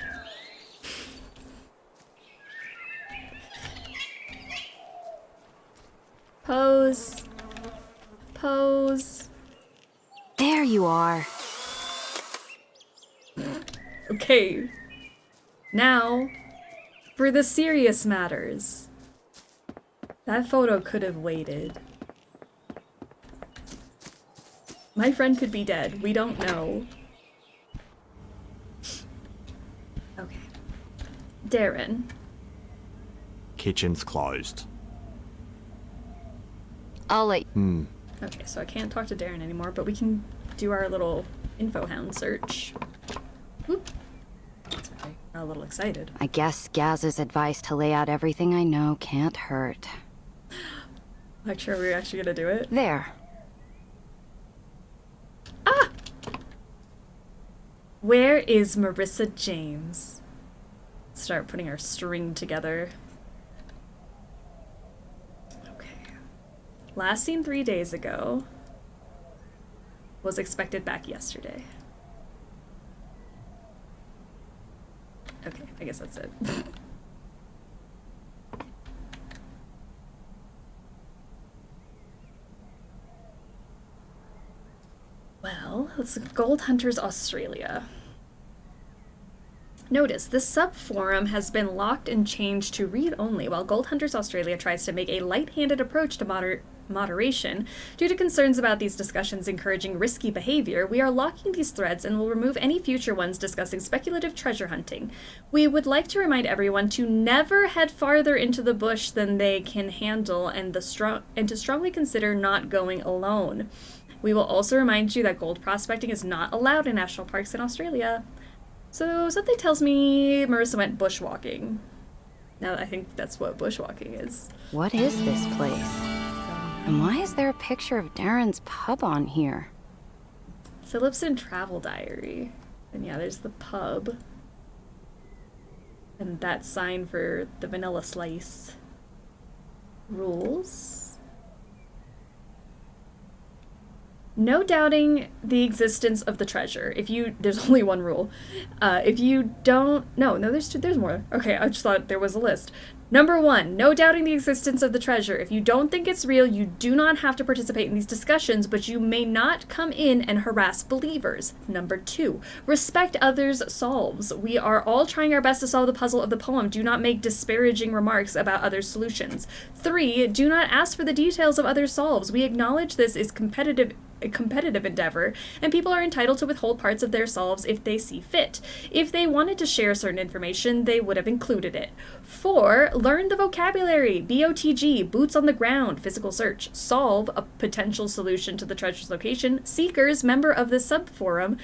Pose. Pose. There you are. Okay. Now, for the serious matters. That photo could have waited. My friend could be dead. We don't know. Okay. Darren. Kitchen's closed. I'll let Okay, so I can't talk to Darren anymore, but we can do our little info hound search. Whoop. Sorry, I'm a little excited. I guess Gaz's advice to lay out everything I know can't hurt. Like, sure we're actually gonna do it? There. Ah! Where is Marissa James? Start putting our string together. Okay. Last seen 3 days ago. Was expected back yesterday. Okay, I guess that's it. Well, let's Gold Hunters Australia. Notice, this sub-forum has been locked and changed to read-only, while Gold Hunters Australia tries to make a light-handed approach to moderation. Due to concerns about these discussions encouraging risky behavior, we are locking these threads and will remove any future ones discussing speculative treasure hunting. We would like to remind everyone to never head farther into the bush than they can handle and to strongly consider not going alone. We will also remind you that gold prospecting is not allowed in national parks in Australia. So something tells me Marissa went bushwalking. Now I think that's what bushwalking is. What is this place? And why is there a picture of Darren's pub on here? Phillipston Travel Diary. And yeah, there's the pub. And that sign for the vanilla slice. Rules. No doubting the existence of the treasure. There's only one rule. If you don't, no, there's more. Okay, I just thought there was a list. Number 1, no doubting the existence of the treasure. If you don't think it's real, you do not have to participate in these discussions, but you may not come in and harass believers. Number 2, respect others' solves. We are all trying our best to solve the puzzle of the poem. Do not make disparaging remarks about others' solutions. 3, do not ask for the details of others' solves. We acknowledge this is a competitive endeavor, and people are entitled to withhold parts of their solves if they see fit. If they wanted to share certain information, they would have included it. 4, learn the vocabulary. BOTG, boots on the ground, physical search. Solve, a potential solution to the treasure's location. Seekers, member of the subforum.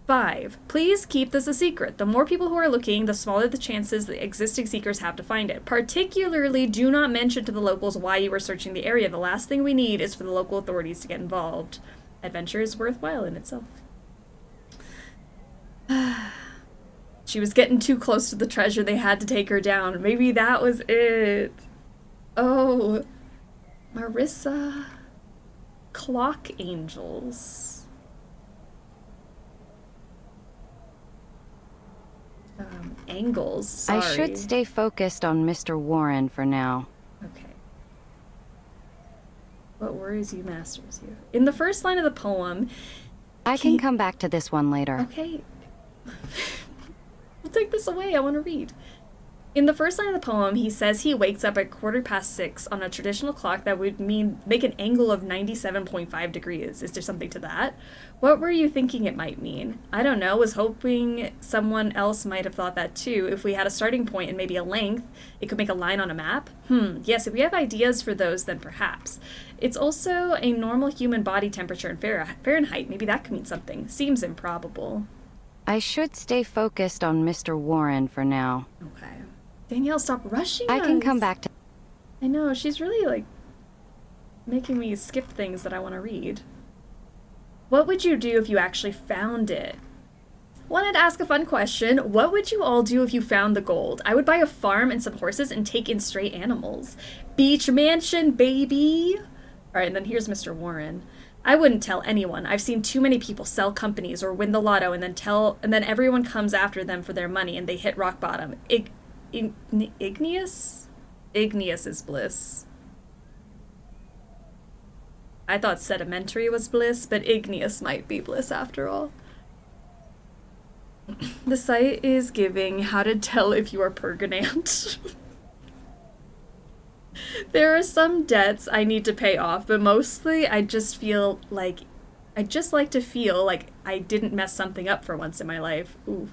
5, please keep this a secret. The more people who are looking, the smaller the chances the existing seekers have to find it. Particularly, do not mention to the locals why you are searching the area. The last thing we need is for the local authorities to get involved. Adventure is worthwhile in itself. She was getting too close to the treasure. They had to take her down. Maybe that was it. Oh, Marissa. Clock angels. Angles. Sorry. I should stay focused on Mr. Warren for now. Okay. What worries you masters you. In the first line of the poem... I can come back to this one later. Okay. I'll take this away. I want to read. In the first line of the poem, he says he wakes up at 6:15 on a traditional clock that would make an angle of 97.5 degrees. Is there something to that? What were you thinking it might mean? I don't know. Was hoping someone else might have thought that too. If we had a starting point and maybe a length, it could make a line on a map. Yes, if we have ideas for those, then perhaps. It's also a normal human body temperature in Fahrenheit. Maybe that could mean something. Seems improbable. I should stay focused on Mr. Warren for now. Okay. Danielle, stop rushing I us. can come back to... I know, she's really, making me skip things that I want to read. What would you do if you actually found it? Wanted to ask a fun question. What would you all do if you found the gold? I would buy a farm and some horses and take in stray animals. Beach mansion, baby! Alright, and then here's Mr. Warren. I wouldn't tell anyone. I've seen too many people sell companies or win the lotto and then everyone comes after them for their money and they hit rock bottom. Igneous? Igneous is bliss. I thought sedimentary was bliss, but igneous might be bliss after all. The site is giving how to tell if you are purganant. There are some debts I need to pay off, but mostly I just like to feel like I didn't mess something up for once in my life. Ooh.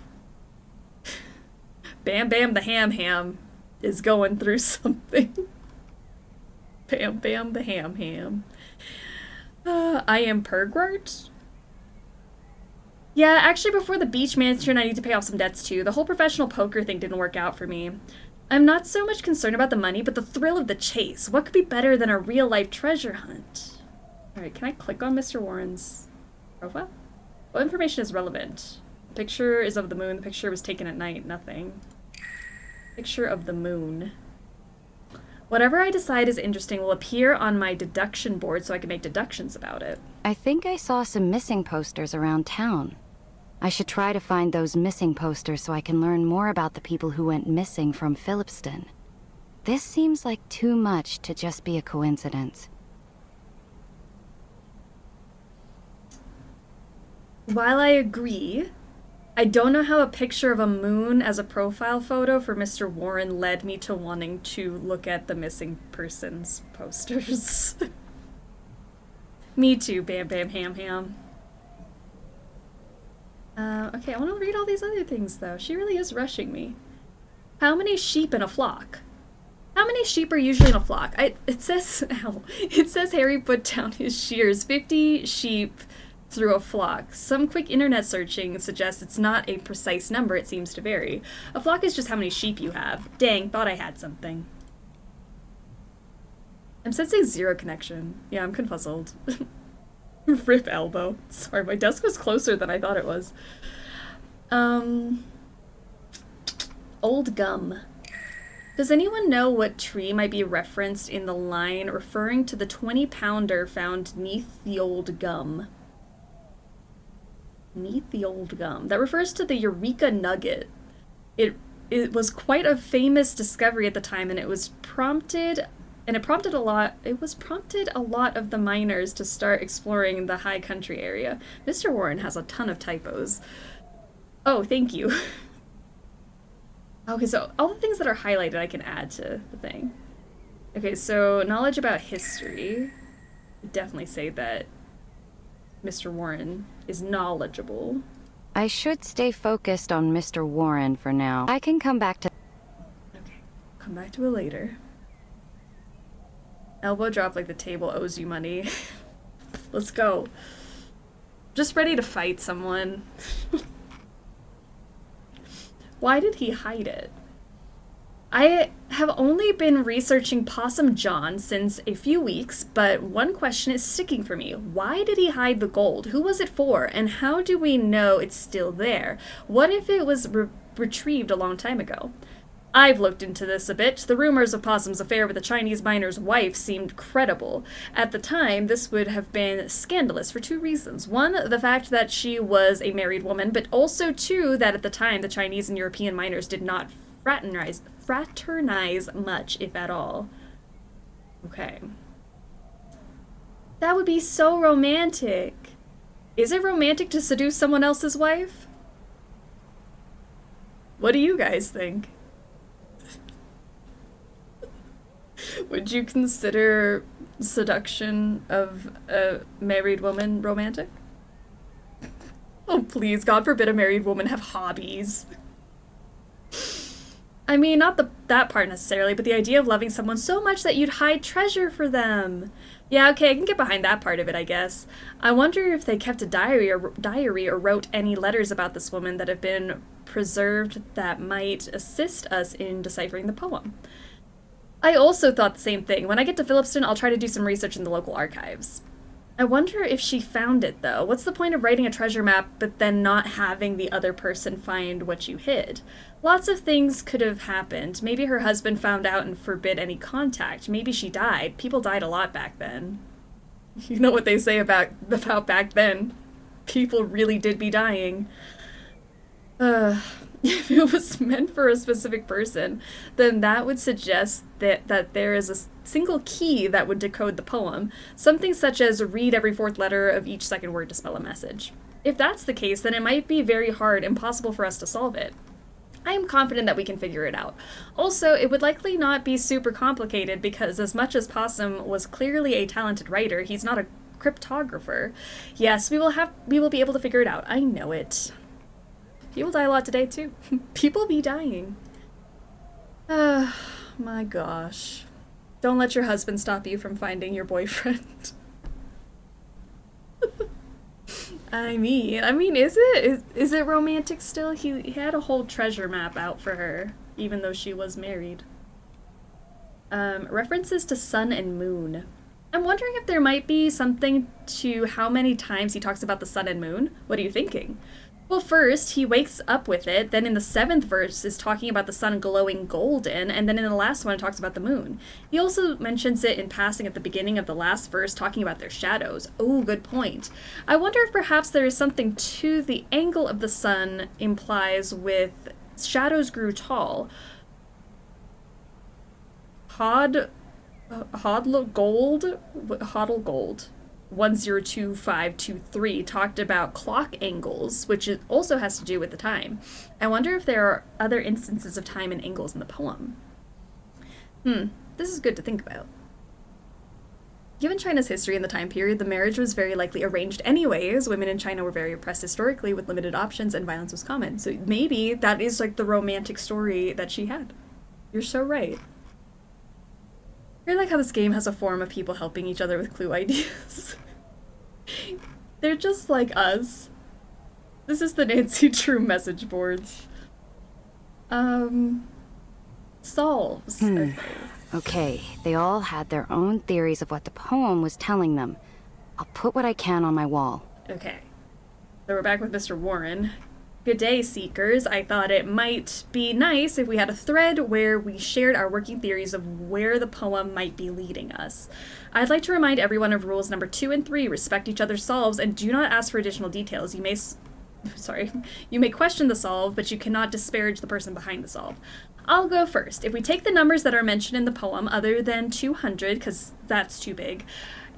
Bam Bam the Ham is going through something. Bam Bam the Ham. I am Pergwart? Yeah, actually before the beach mansion I need to pay off some debts too. The whole professional poker thing didn't work out for me. I'm not so much concerned about the money, but the thrill of the chase. What could be better than a real-life treasure hunt? Alright, can I click on Mr. Warren's profile? What information is relevant? The picture is of the moon. The picture was taken at night. Nothing. Picture of the moon. Whatever I decide is interesting will appear on my deduction board so I can make deductions about it. I think I saw some missing posters around town. I should try to find those missing posters so I can learn more about the people who went missing from Phillipston. This seems like too much to just be a coincidence. While I agree, I don't know how a picture of a moon as a profile photo for Mr. Warren led me to wanting to look at the missing persons posters. Me too, Bam Bam Ham. Okay, I want to read all these other things, though. She really is rushing me. How many sheep in a flock? How many sheep are usually in a flock? It says Harry put down his shears. 50 sheep through a flock. Some quick internet searching suggests it's not a precise number. It seems to vary. A flock is just how many sheep you have. Dang, thought I had something. I'm sensing zero connection. Yeah, I'm confuzzled. Rip elbow. Sorry, my desk was closer than I thought it was. Old gum. Does anyone know what tree might be referenced in the line referring to the 20-pounder found neath the old gum? Neath the old gum. That refers to the Eureka Nugget. It was quite a famous discovery at the time, and it prompted a lot of the miners to start exploring the high country area. Mr. Warren has a ton of typos. Oh, thank you. Okay, so all the things that are highlighted I can add to the thing. Okay, so knowledge about history. I'd definitely say that Mr. Warren is knowledgeable. I should stay focused on Mr. Warren for now. I can come back to... Okay, come back to it later. Elbow drop like the table owes you money. Let's go. Just ready to fight someone. Why did he hide it? I have only been researching Possum John since a few weeks, but one question is sticking for me. Why did he hide the gold? Who was it for? And how do we know it's still there? What if it was retrieved a long time ago? I've looked into this a bit. The rumors of Possum's affair with a Chinese miner's wife seemed credible. At the time, this would have been scandalous for two reasons. One, the fact that she was a married woman, but also two, that at the time the Chinese and European miners did not fraternize much, if at all. Okay. That would be so romantic. Is it romantic to seduce someone else's wife? What do you guys think? Would you consider seduction of a married woman romantic? Oh, please, God forbid a married woman have hobbies. I mean, not that part necessarily, but the idea of loving someone so much that you'd hide treasure for them. Yeah, okay, I can get behind that part of it, I guess. I wonder if they kept a diary or wrote any letters about this woman that have been preserved that might assist us in deciphering the poem. I also thought the same thing. When I get to Phillipston, I'll try to do some research in the local archives. I wonder if she found it, though. What's the point of writing a treasure map, but then not having the other person find what you hid? Lots of things could have happened. Maybe her husband found out and forbid any contact. Maybe she died. People died a lot back then. You know what they say about back then. People really did be dying. If it was meant for a specific person, then that would suggest that there is a single key that would decode the poem, something such as read every fourth letter of each second word to spell a message. If that's the case, then it might be very hard, impossible for us to solve it. I am confident that we can figure it out. Also, it would likely not be super complicated because as much as Possum was clearly a talented writer, he's not a cryptographer. Yes, we will be able to figure it out. I know it. People die a lot today, too. People be dying. My gosh. Don't let your husband stop you from finding your boyfriend. I mean, is it romantic still? He had a whole treasure map out for her, even though she was married. References to sun and moon. I'm wondering if there might be something to how many times he talks about the sun and moon. What are you thinking? Well, first, he wakes up with it, then in the 7th verse is talking about the sun glowing golden, and then in the last one it talks about the moon. He also mentions it in passing at the beginning of the last verse, talking about their shadows. Oh, good point. I wonder if perhaps there is something to the angle of the sun implies with shadows grew tall. Hodl Gold 102523 talked about clock angles, which also has to do with the time. I wonder if there are other instances of time and angles in the poem. This is good to think about. Given China's history in the time period, the marriage was very likely arranged anyways. Women in China were very oppressed historically with limited options and violence was common. So maybe that is like the romantic story that she had. You're so right. I really like how this game has a forum of people helping each other with clue ideas. They're just like us. This is the Nancy Drew message boards. Solves. Okay, they all had their own theories of what the poem was telling them. I'll put what I can on my wall. Okay. So we're back with Mr. Warren. Good day, Seekers. I thought it might be nice if we had a thread where we shared our working theories of where the poem might be leading us. I'd like to remind everyone of rules number 2 and 3. Respect each other's solves and do not ask for additional details. You may question the solve, but you cannot disparage the person behind the solve. I'll go first. If we take the numbers that are mentioned in the poem, other than 200, because that's too big,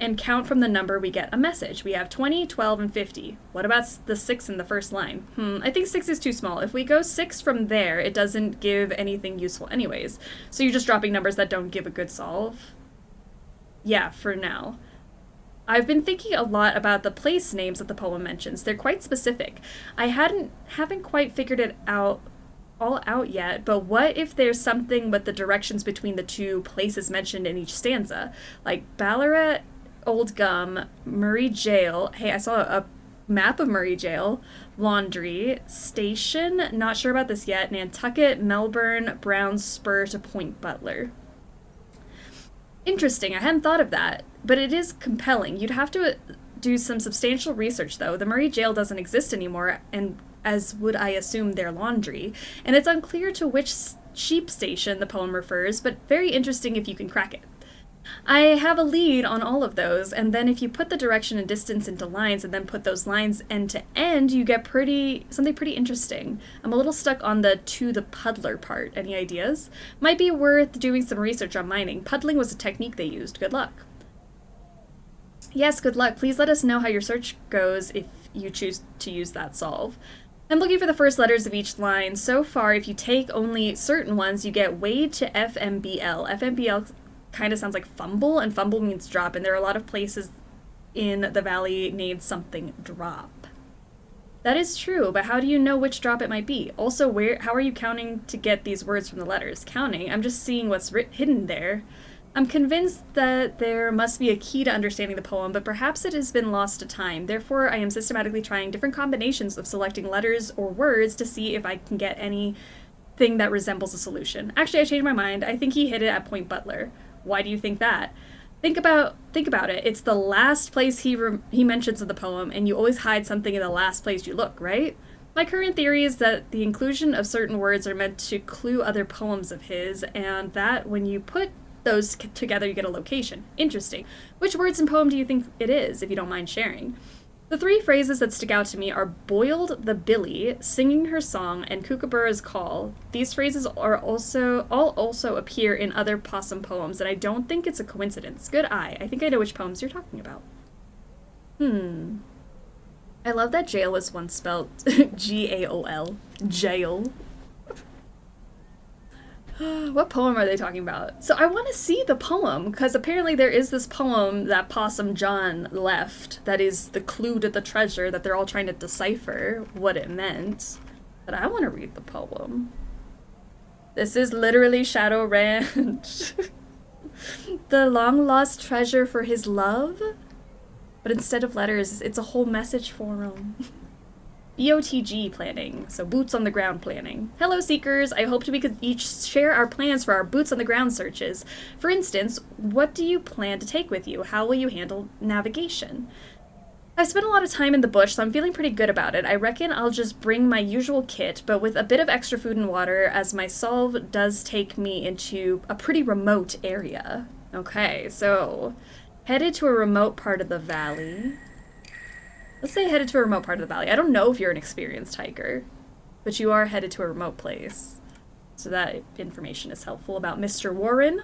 and count from the number, we get a message. We have 20, 12, and 50. What about the 6 in the first line? I think 6 is too small. If we go 6 from there, it doesn't give anything useful anyways. So you're just dropping numbers that don't give a good solve? Yeah, for now. I've been thinking a lot about the place names that the poem mentions. They're quite specific. I haven't quite figured it all out yet, but what if there's something with the directions between the two places mentioned in each stanza? Like Ballarat, Old Gum, Murray Jail. Hey, I saw a map of Murray Jail. Laundry, Station, not sure about this yet. Nantucket, Melbourne, Brown Spur to Point Butler. Interesting, I hadn't thought of that, but it is compelling. You'd have to do some substantial research, though. The Murray Jail doesn't exist anymore, and as would I assume their laundry, and it's unclear to which sheep station the poem refers, but very interesting if you can crack it. I have a lead on all of those, and then if you put the direction and distance into lines and then put those lines end to end, you get something pretty interesting. I'm a little stuck on the to the puddler part. Any ideas? Might be worth doing some research on mining. Puddling was a technique they used. Good luck. Yes, good luck. Please let us know how your search goes if you choose to use that solve. I'm looking for the first letters of each line. So far, if you take only certain ones, you get Wade to FMBL. FMBL kind of sounds like fumble, and fumble means drop, and there are a lot of places in the valley named something drop. That is true, but how do you know which drop it might be? Also, how are you counting to get these words from the letters? Counting? I'm just seeing what's hidden there. I'm convinced that there must be a key to understanding the poem, but perhaps it has been lost to time. Therefore, I am systematically trying different combinations of selecting letters or words to see if I can get anything that resembles a solution. Actually, I changed my mind. I think he hit it at Point Butler. Why do you think that? Think about it. It's the last place he mentions in the poem, and you always hide something in the last place you look, right? My current theory is that the inclusion of certain words are meant to clue other poems of his, and that when you put those together, you get a location. Interesting. Which words and poem do you think it is, if you don't mind sharing? The 3 phrases that stick out to me are boiled the billy, singing her song, and kookaburra's call. These phrases all also appear in other possum poems, and I don't think it's a coincidence. Good eye. I think I know which poems you're talking about. I love that jail was once spelled G-A-O-L. Jail. What poem are they talking about? So I want to see the poem, because apparently there is this poem that Possum John left that is the clue to the treasure that they're all trying to decipher what it meant. But I want to read the poem. This is literally Shadow Ranch. The long-lost treasure for his love? But instead of letters, it's a whole message for him. BOTG planning, so boots on the ground planning. Hello Seekers, I hoped we could each share our plans for our boots on the ground searches. For instance, what do you plan to take with you? How will you handle navigation? I've spent a lot of time in the bush, so I'm feeling pretty good about it. I reckon I'll just bring my usual kit, but with a bit of extra food and water, as my solve does take me into a pretty remote area. Okay, so headed to a remote part of the valley. Let's say headed to a remote part of the valley. I don't know if you're an experienced hiker, but you are headed to a remote place. So that information is helpful about Mr. Warren.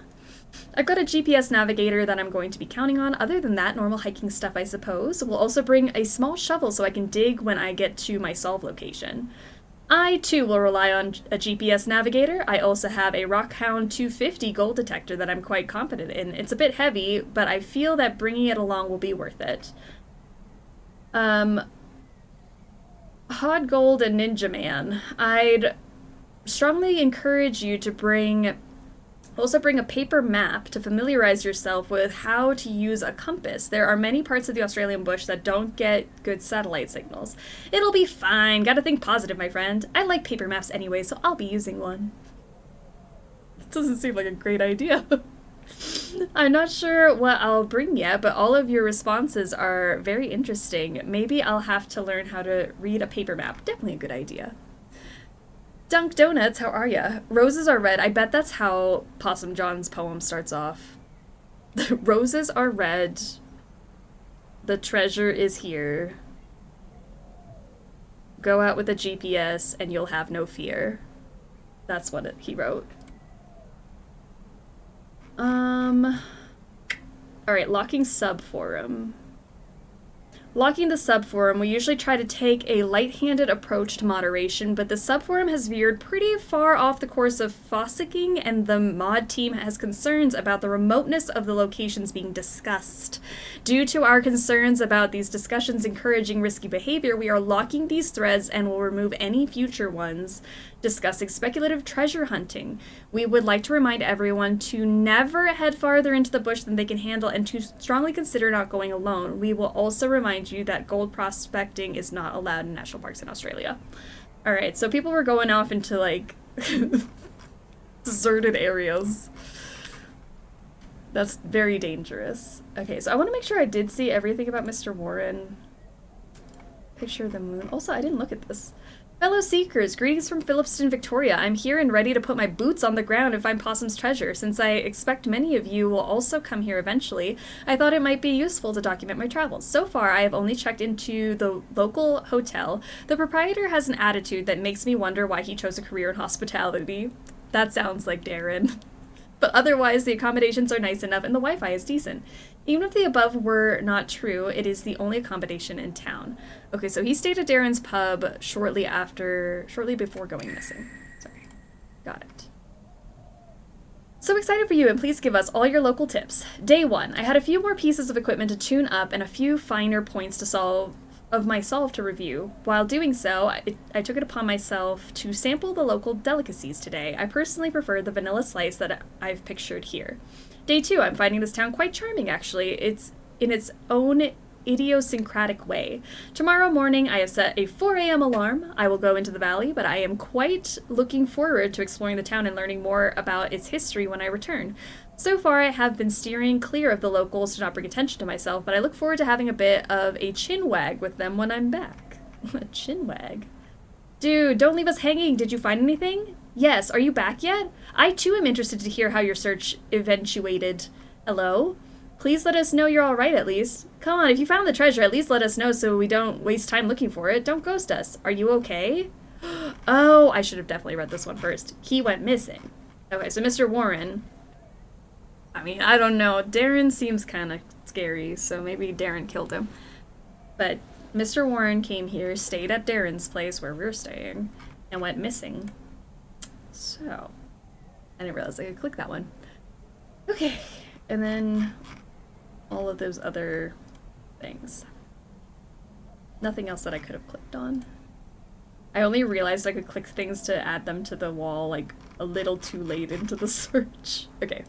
I've got a GPS navigator that I'm going to be counting on. Other than that, normal hiking stuff, I suppose. We'll also bring a small shovel so I can dig when I get to my solve location. I, too, will rely on a GPS navigator. I also have a Rockhound 250 gold detector that I'm quite confident in. It's a bit heavy, but I feel that bringing it along will be worth it. Hod Gold and Ninja Man. I'd strongly encourage you to also bring a paper map to familiarize yourself with how to use a compass. There are many parts of the Australian bush that don't get good satellite signals. It'll be fine. Gotta think positive, my friend. I like paper maps anyway, so I'll be using one. It doesn't seem like a great idea. I'm not sure what I'll bring yet, but all of your responses are very interesting. Maybe I'll have to learn how to read a paper map. Definitely a good idea. Dunk Donuts, how are ya? Roses are red. I bet that's how Possum John's poem starts off. The roses are red. The treasure is here. Go out with a GPS and you'll have no fear. That's what he wrote. Alright, locking subforum. Locking the subforum, we usually try to take a light-handed approach to moderation, but the subforum has veered pretty far off the course of fossicking, and the mod team has concerns about the remoteness of the locations being discussed. Due to our concerns about these discussions encouraging risky behavior, we are locking these threads and will remove any future ones discussing speculative treasure hunting. We would like to remind everyone to never head farther into the bush than they can handle and to strongly consider not going alone. We will also remind you that gold prospecting is not allowed in national parks in Australia. Alright, so people were going off into, like, deserted areas. That's very dangerous. Okay, so I want to make sure I did see everything about Mr. Warren. Picture of the moon. Also, I didn't look at this. Fellow Seekers, greetings from Phillipston, Victoria. I'm here and ready to put my boots on the ground and find Possum's treasure. Since I expect many of you will also come here eventually, I thought it might be useful to document my travels. So far, I have only checked into the local hotel. The proprietor has an attitude that makes me wonder why he chose a career in hospitality. That sounds like Darren. But otherwise, the accommodations are nice enough and the Wi-Fi is decent. Even if the above were not true, it is the only accommodation in town. Okay, so he stayed at Darren's pub shortly before going missing. Sorry. Got it. So excited for you, and please give us all your local tips. Day 1. I had a few more pieces of equipment to tune up and a few finer points to solve to review. While doing so, I took it upon myself to sample the local delicacies today. I personally prefer the vanilla slice that I've pictured here. Day 2, I'm finding this town quite charming, actually. It's in its own idiosyncratic way. Tomorrow morning, I have set a 4 a.m. alarm. I will go into the valley, but I am quite looking forward to exploring the town and learning more about its history when I return. So far, I have been steering clear of the locals to not bring attention to myself, but I look forward to having a bit of a chin wag with them when I'm back. A chin wag? Dude, don't leave us hanging. Did you find anything? Yes, are you back yet? I too am interested to hear how your search eventuated. Hello? Please let us know you're alright at least. Come on, if you found the treasure, at least let us know so we don't waste time looking for it. Don't ghost us. Are you okay? Oh, I should have definitely read this one first. He went missing. Okay, so Mr. Warren... I mean, I don't know. Darren seems kind of scary, so maybe Darren killed him. But Mr. Warren came here, stayed at Darren's place where we're staying, and went missing. So, I didn't realize I could click that one. Okay, and then all of those other things. Nothing else that I could have clicked on. I only realized I could click things to add them to the wall, like, a little too late into the search. Okay,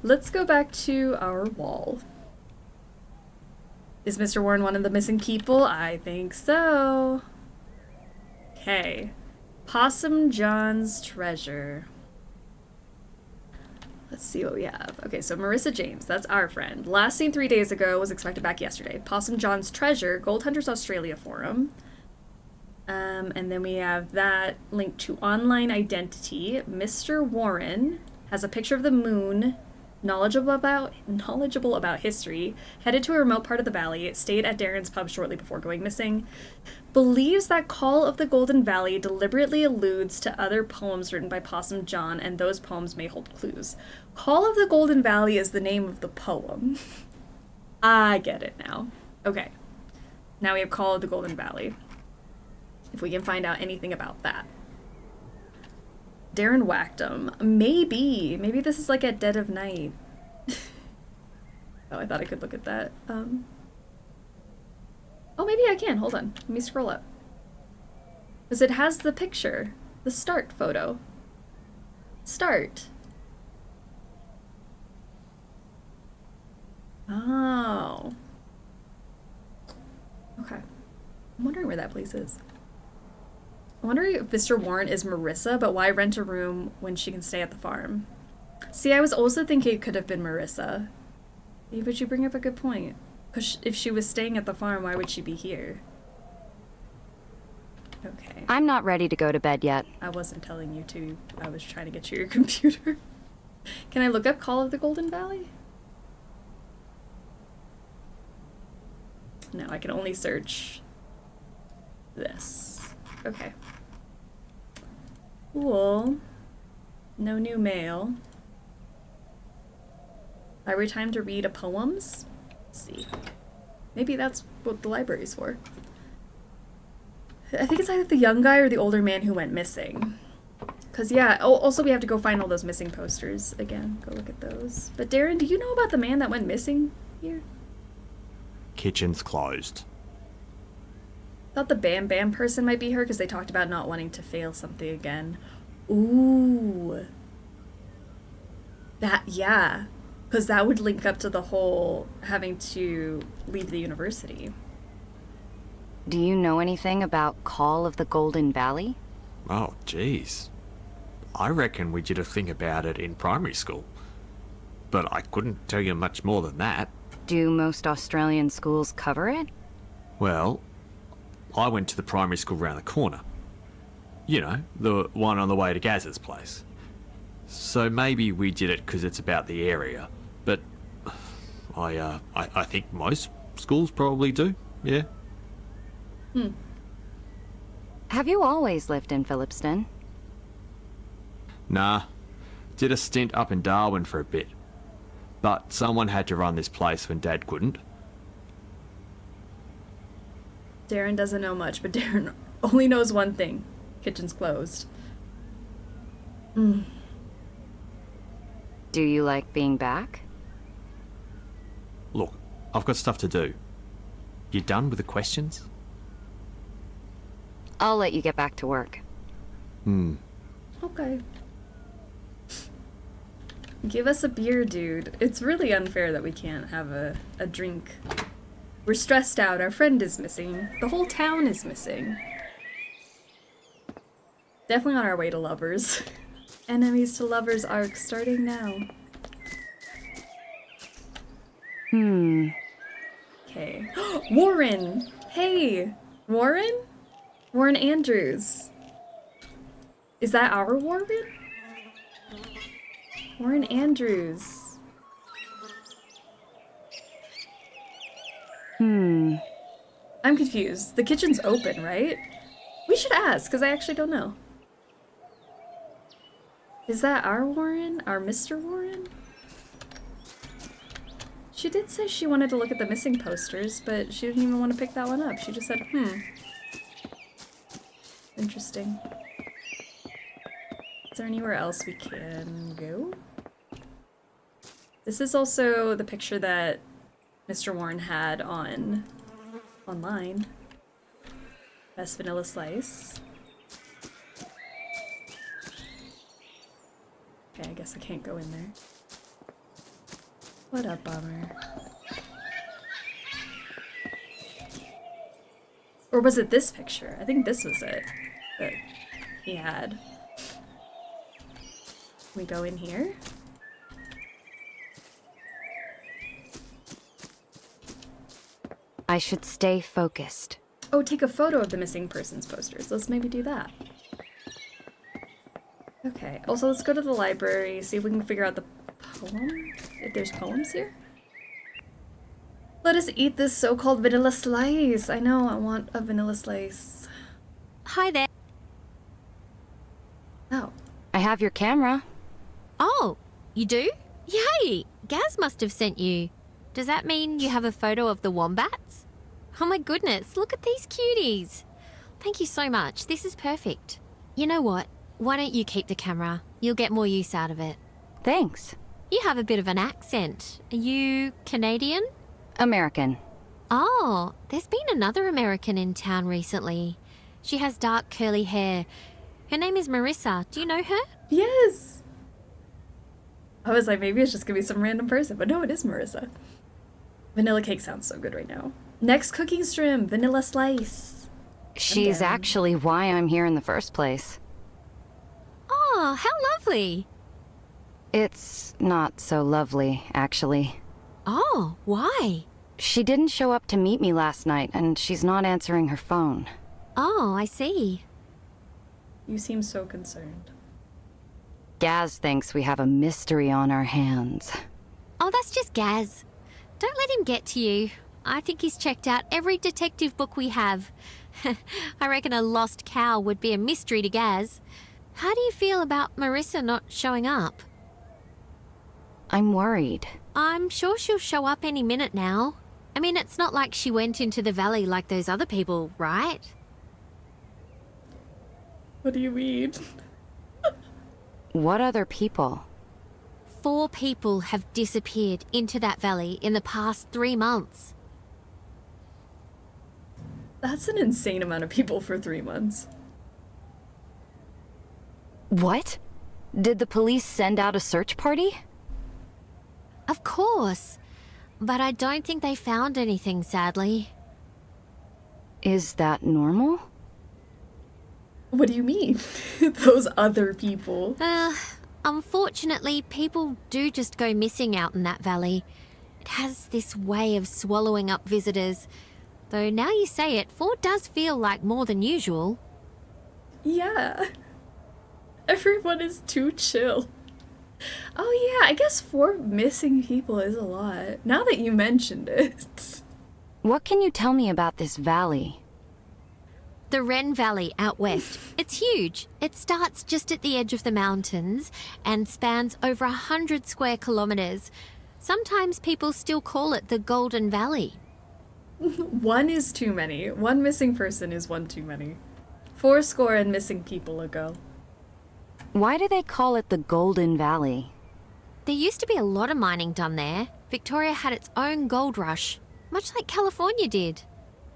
let's go back to our wall. Is Mr. Warren one of the missing people? I think so. Okay. Possum John's treasure. Let's see what we have. Okay, so Marissa James, that's our friend. Last seen 3 days ago, was expected back yesterday. Possum John's treasure, Gold Hunters Australia forum. And then we have that link to online identity. Mr. Warren has a picture of the moon, knowledgeable about history, headed to a remote part of the valley, stayed at Darren's pub shortly before going missing, believes that Call of the Golden Valley deliberately alludes to other poems written by Possum John, and those poems may hold clues. Call of the Golden Valley is the name of the poem. I get it now. Okay. Now we have Call of the Golden Valley. If we can find out anything about that. Darren whacked him. Maybe. Maybe this is like at dead of night. Oh, I thought I could look at that. Oh, maybe I can. Hold on. Let me scroll up. Because it has the picture. The start photo. Start. Oh. Okay. I'm wondering where that place is. I wonder if Mr. Warren is Marissa, but why rent a room when she can stay at the farm? See, I was also thinking it could have been Marissa. Yeah, but you bring up a good point. Because if she was staying at the farm, why would she be here? Okay. I'm not ready to go to bed yet. I wasn't telling you to. I was trying to get you your computer. Can I look up Call of the Golden Valley? No, I can only search this. Okay. Cool. No new mail. Library time to read a poems? Let's see. Maybe that's what the library's for. I think it's either the young guy or the older man who went missing. Because, yeah, also we have to go find all those missing posters again. Go look at those. But Darren, do you know about the man that went missing here? Kitchen's closed. Thought the Bam Bam person might be her because they talked about not wanting to fail something again. Ooh. Yeah. Because that would link up to the whole having to leave the university. Do you know anything about Call of the Golden Valley? Oh, jeez. I reckon we did a thing about it in primary school. But I couldn't tell you much more than that. Do most Australian schools cover it? Well, I went to the primary school round the corner. You know, the one on the way to Gaz's place. So maybe we did it because it's about the area. But I think most schools probably do, yeah. Have you always lived in Phillipston? Nah, did a stint up in Darwin for a bit. But someone had to run this place when Dad couldn't. Darren doesn't know much, but Darren only knows one thing. Kitchen's closed. Do you like being back? Look, I've got stuff to do. You done with the questions? I'll let you get back to work. Okay. Give us a beer, dude. It's really unfair that we can't have a drink. We're stressed out. Our friend is missing. The whole town is missing. Definitely on our way to lovers. Enemies to lovers arc starting now. Okay. Warren! Hey! Warren? Warren Andrews. Is that our Warren? Warren Andrews. I'm confused. The kitchen's open, right? We should ask, because I actually don't know. Is that our Warren? Our Mr. Warren? She did say she wanted to look at the missing posters, but she didn't even want to pick that one up. She just said, Interesting. Is there anywhere else we can go? This is also the picture that Mr. Warren had online. Best vanilla slice. Okay, I guess I can't go in there. What a bummer. Or was it this picture? I think this was it that he had. We go in here. I should stay focused. Oh, take a photo of the missing persons posters. Let's maybe do that. Okay. Also, let's go to the library, see if we can figure out the poem. If there's poems here. Let us eat this so-called vanilla slice. I know, I want a vanilla slice. Hi there. Oh. I have your camera. Oh, you do? Yay! Gaz must have sent you. Does that mean you have a photo of the wombats? Oh my goodness, look at these cuties. Thank you so much. This is perfect. You know what? Why don't you keep the camera? You'll get more use out of it. Thanks. You have a bit of an accent. Are you Canadian? American. Oh, there's been another American in town recently. She has dark curly hair. Her name is Marissa. Do you know her? Yes! I was like, maybe it's just gonna be some random person, but no, it is Marissa. Vanilla cake sounds so good right now. Next cooking stream, vanilla slice. She's actually why I'm here in the first place. Oh, how lovely. It's not so lovely, actually. Oh, why? She didn't show up to meet me last night, and she's not answering her phone. Oh, I see. You seem so concerned. Gaz thinks we have a mystery on our hands. Oh, that's just Gaz. Don't let him get to you. I think he's checked out every detective book we have. I reckon a lost cow would be a mystery to Gaz. How do you feel about Marissa not showing up? I'm worried. I'm sure she'll show up any minute now. I mean, it's not like she went into the valley like those other people, right? What do you mean? What other people? 4 people have disappeared into that valley in the past 3 months. That's an insane amount of people for 3 months. What? Did the police send out a search party? Of course. But I don't think they found anything, sadly. Is that normal? What do you mean? Those other people. Unfortunately, people do just go missing out in that valley. It has this way of swallowing up visitors. Though now you say it, 4 does feel like more than usual. Yeah. Everyone is too chill. Oh yeah, I guess 4 missing people is a lot. Now that you mentioned it. What can you tell me about this valley? The Wren Valley out west. It's huge. It starts just at the edge of the mountains and spans over 100 square kilometers. Sometimes people still call it the Golden Valley. 1 is too many. 1 missing person is 1 too many. 4 score and missing people ago. Why do they call it the Golden Valley? There used to be a lot of mining done there. Victoria had its own gold rush, much like California did.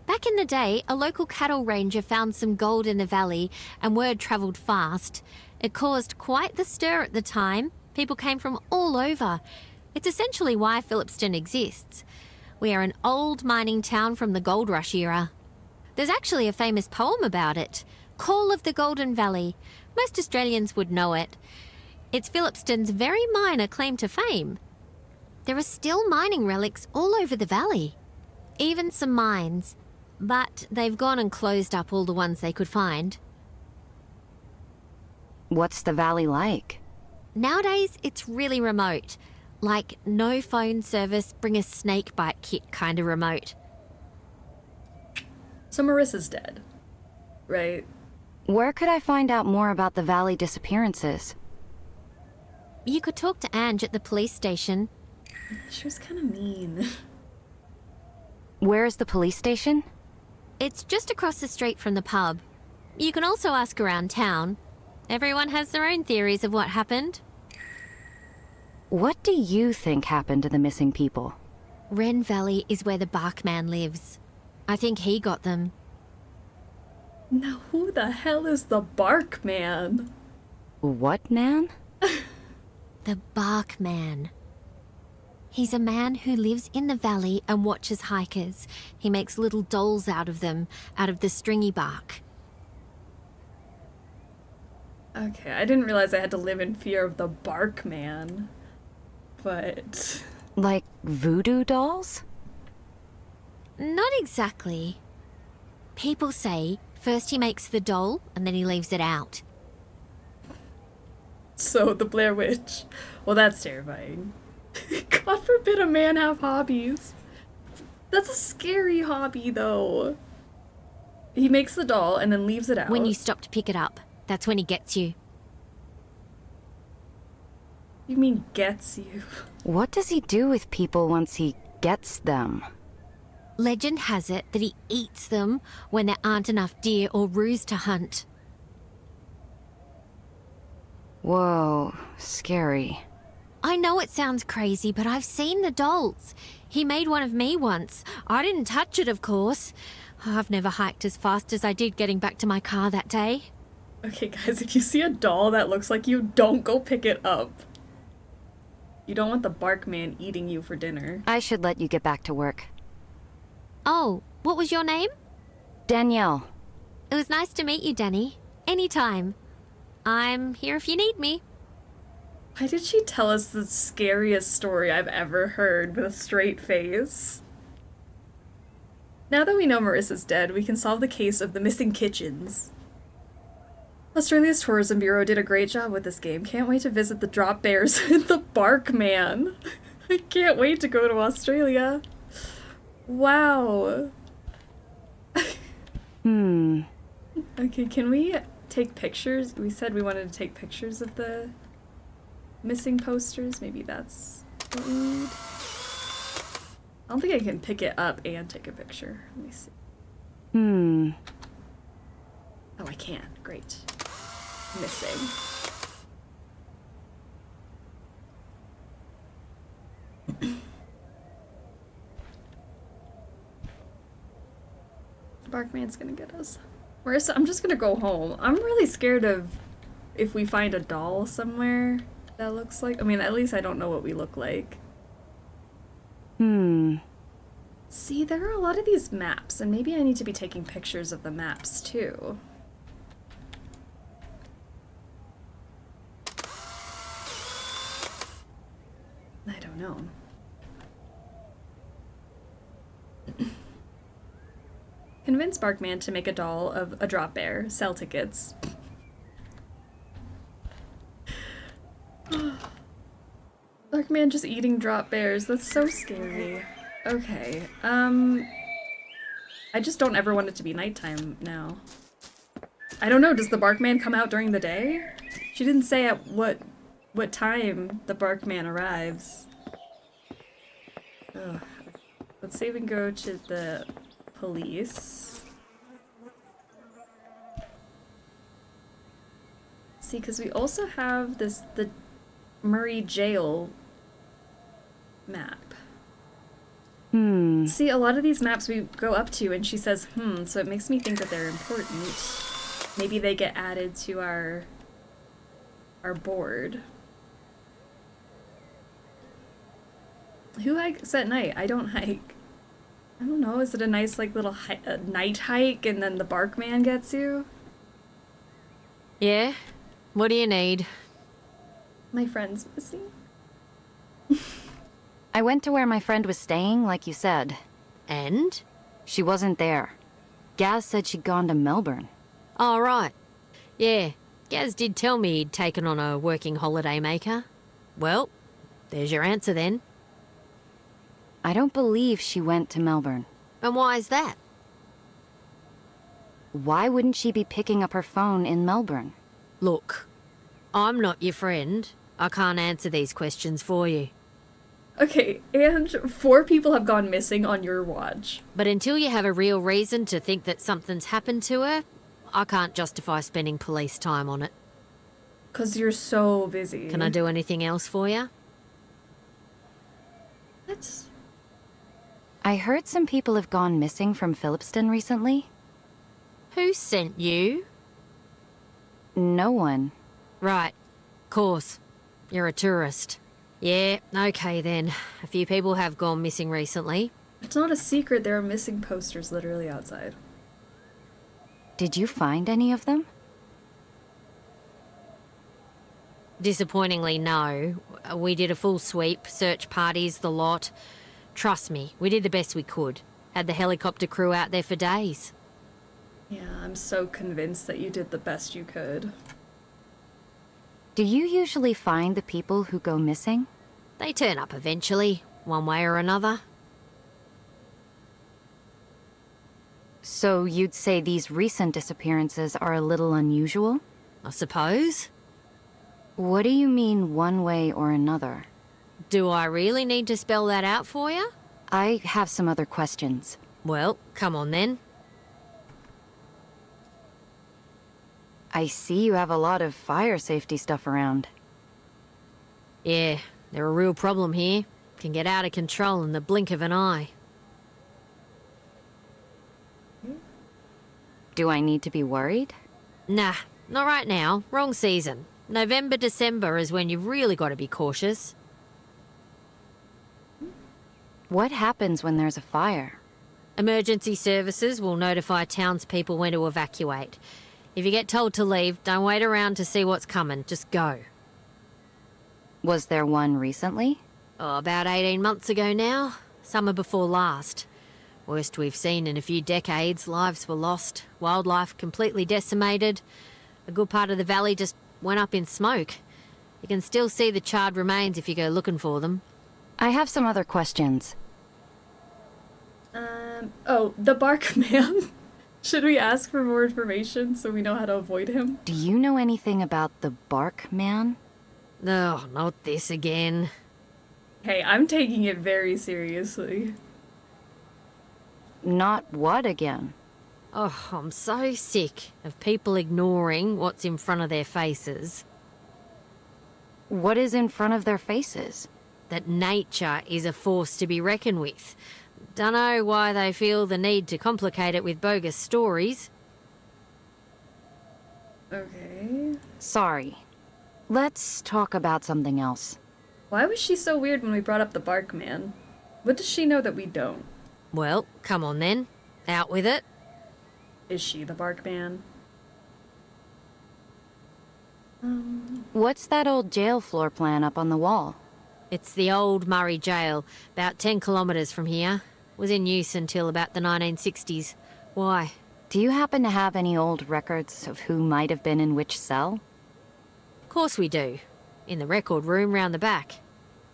Back in the day, a local cattle ranger found some gold in the valley and word travelled fast. It caused quite the stir at the time. People came from all over. It's essentially why Phillipston exists. We are an old mining town from the gold rush era. There's actually a famous poem about it, Call of the Golden Valley. Most Australians would know it. It's Phillipston's very minor claim to fame. There are still mining relics all over the valley. Even some mines. But they've gone and closed up all the ones they could find. What's the valley like? Nowadays, it's really remote. Like, no phone service, bring a snake bite kit kind of remote. So Marissa's dead, right? Where could I find out more about the valley disappearances? You could talk to Ange at the police station. She was kind of mean. Where is the police station? It's just across the street from the pub. You can also ask around town. Everyone has their own theories of what happened. What do you think happened to the missing people? Wren Valley is where the Barkman lives. I think he got them. Now who the hell is the Barkman? What man? The Barkman. He's a man who lives in the valley and watches hikers. He makes little dolls out of them, out of the stringy bark. Okay, I didn't realize I had to live in fear of the Barkman. But... Like voodoo dolls? Not exactly. People say first he makes the doll and then he leaves it out. So, the Blair Witch. Well, that's terrifying. God forbid a man have hobbies. That's a scary hobby, though. He makes the doll and then leaves it out. When you stop to pick it up, that's when he gets you. You mean gets you? What does he do with people once he gets them? Legend has it that he eats them when there aren't enough deer or roos to hunt. Whoa, scary. I know it sounds crazy, but I've seen the dolls. He made one of me once. I didn't touch it, of course. I've never hiked as fast as I did getting back to my car that day. Okay, guys, if you see a doll that looks like you, don't go pick it up. You don't want the Barkman eating you for dinner. I should let you get back to work. Oh, what was your name? Danielle. It was nice to meet you, Danny. Anytime. I'm here if you need me. Why did she tell us the scariest story I've ever heard with a straight face? Now that we know Marissa's dead, we can solve the case of the missing kitchens. Australia's Tourism Bureau did a great job with this game. Can't wait to visit the Drop Bears and the Barkman. I can't wait to go to Australia. Wow. Okay, can we take pictures? We said we wanted to take pictures of the missing posters. Maybe that's what we need. I don't think I can pick it up and take a picture. Let me see. Oh, I can. Great. Missing. Barkman's gonna get us. Marissa, I'm just gonna go home. I'm really scared of if we find a doll somewhere that looks like. I mean, at least I don't know what we look like. See, there are a lot of these maps, and maybe I need to be taking pictures of the maps too. I don't know. Convince Barkman to make a doll of a drop bear. Sell tickets. Barkman just eating drop bears. That's so scary. Okay. I just don't ever want it to be nighttime now. I don't know. Does the Barkman come out during the day? She didn't say at what time the Barkman arrives. Ugh. Let's see if we can go to the police. See, because we also have the Murray jail map. See, a lot of these maps we go up to and she says, so it makes me think that they're important. Maybe they get added to our board. Who hikes at night? I don't hike. I don't know, is it a nice like little night hike and then the Barkman gets you? Yeah? What do you need? My friend's missing. I went to where my friend was staying, like you said. And? She wasn't there. Gaz said she'd gone to Melbourne. Oh, right. Yeah, Gaz did tell me he'd taken on a working holiday maker. Well, there's your answer then. I don't believe she went to Melbourne. And why is that? Why wouldn't she be picking up her phone in Melbourne? Look, I'm not your friend. I can't answer these questions for you. Okay, and 4 people have gone missing on your watch. But until you have a real reason to think that something's happened to her, I can't justify spending police time on it. 'Cause you're so busy. Can I do anything else for you? What? I heard some people have gone missing from Phillipston recently. Who sent you? No one. Right. Course. You're a tourist. Yeah, okay then. A few people have gone missing recently. It's not a secret there are missing posters literally outside. Did you find any of them? Disappointingly, no. We did a full sweep, search parties, the lot. Trust me, we did the best we could. Had the helicopter crew out there for days. Yeah, I'm so convinced that you did the best you could. Do you usually find the people who go missing? They turn up eventually, one way or another. So you'd say these recent disappearances are a little unusual? I suppose. What do you mean one way or another? Do I really need to spell that out for you? I have some other questions. Well, come on then. I see you have a lot of fire safety stuff around. Yeah, they're a real problem here. Can get out of control in the blink of an eye. Do I need to be worried? Nah, not right now. Wrong season. November, December is when you've really got to be cautious. What happens when there's a fire? Emergency services will notify townspeople when to evacuate. If you get told to leave, don't wait around to see what's coming. Just go. Was there one recently? Oh, about 18 months ago now. Summer before last. Worst we've seen in a few decades. Lives were lost, wildlife completely decimated. A good part of the valley just went up in smoke. You can still see the charred remains if you go looking for them. I have some other questions. Oh, the Bark Man. Should we ask for more information so we know how to avoid him? Do you know anything about the Bark Man? Oh, not this again. Hey, I'm taking it very seriously. Not what again? Oh, I'm so sick of people ignoring what's in front of their faces. What is in front of their faces? That nature is a force to be reckoned with. Dunno why they feel the need to complicate it with bogus stories. Okay. Sorry. Let's talk about something else. Why was she so weird when we brought up the Bark Man? What does she know that we don't? Well, come on then. Out with it. Is she the Bark Man? What's that old jail floor plan up on the wall? It's the old Murray Jail, about 10 kilometres from here. Was in use until about the 1960s. Why? Do you happen to have any old records of who might have been in which cell? Of course we do. In the record room round the back.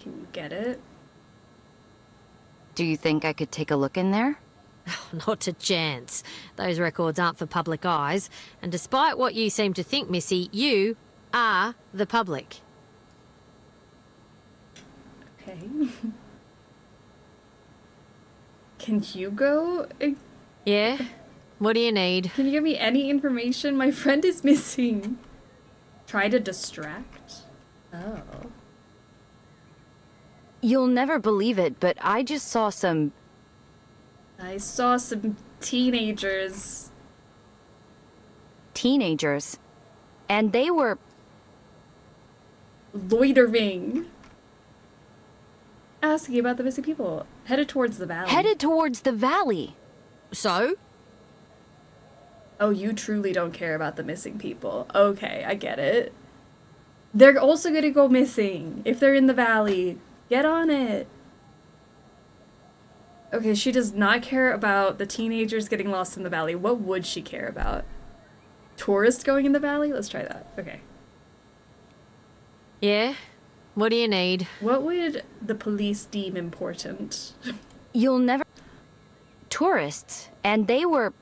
Can you get it? Do you think I could take a look in there? Not a chance. Those records aren't for public eyes. And despite what you seem to think, Missy, you are the public. Okay. Can you go? Yeah? What do you need? Can you give me any information? My friend is missing. Try to distract? Oh. You'll never believe it, but I just saw some... I saw some teenagers. Teenagers. And they were... Loitering. Asking about the missing people. Headed towards the valley. headed towards the valley. So? Oh, you truly don't care about the missing people. Okay, I get it. They're also gonna go missing if they're in the valley. Get on it. Okay, she does not care about the teenagers getting lost in the valley. What would she care about? Tourists going in the valley? Let's try that. Okay. Yeah? What do you need? What would the police deem important? You'll never... Tourists. And they were...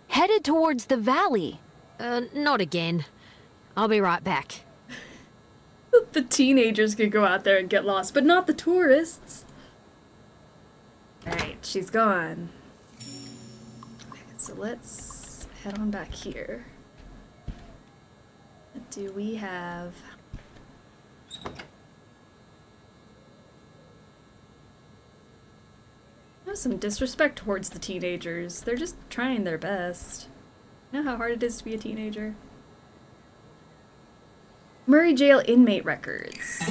headed towards the valley. Not again. I'll be right back. The teenagers could go out there and get lost, but not the tourists. Alright, she's gone. Okay, so let's head on back here. What do we have? There's some disrespect towards the teenagers. They're just trying their best. You know how hard it is to be a teenager? Murray Jail inmate records.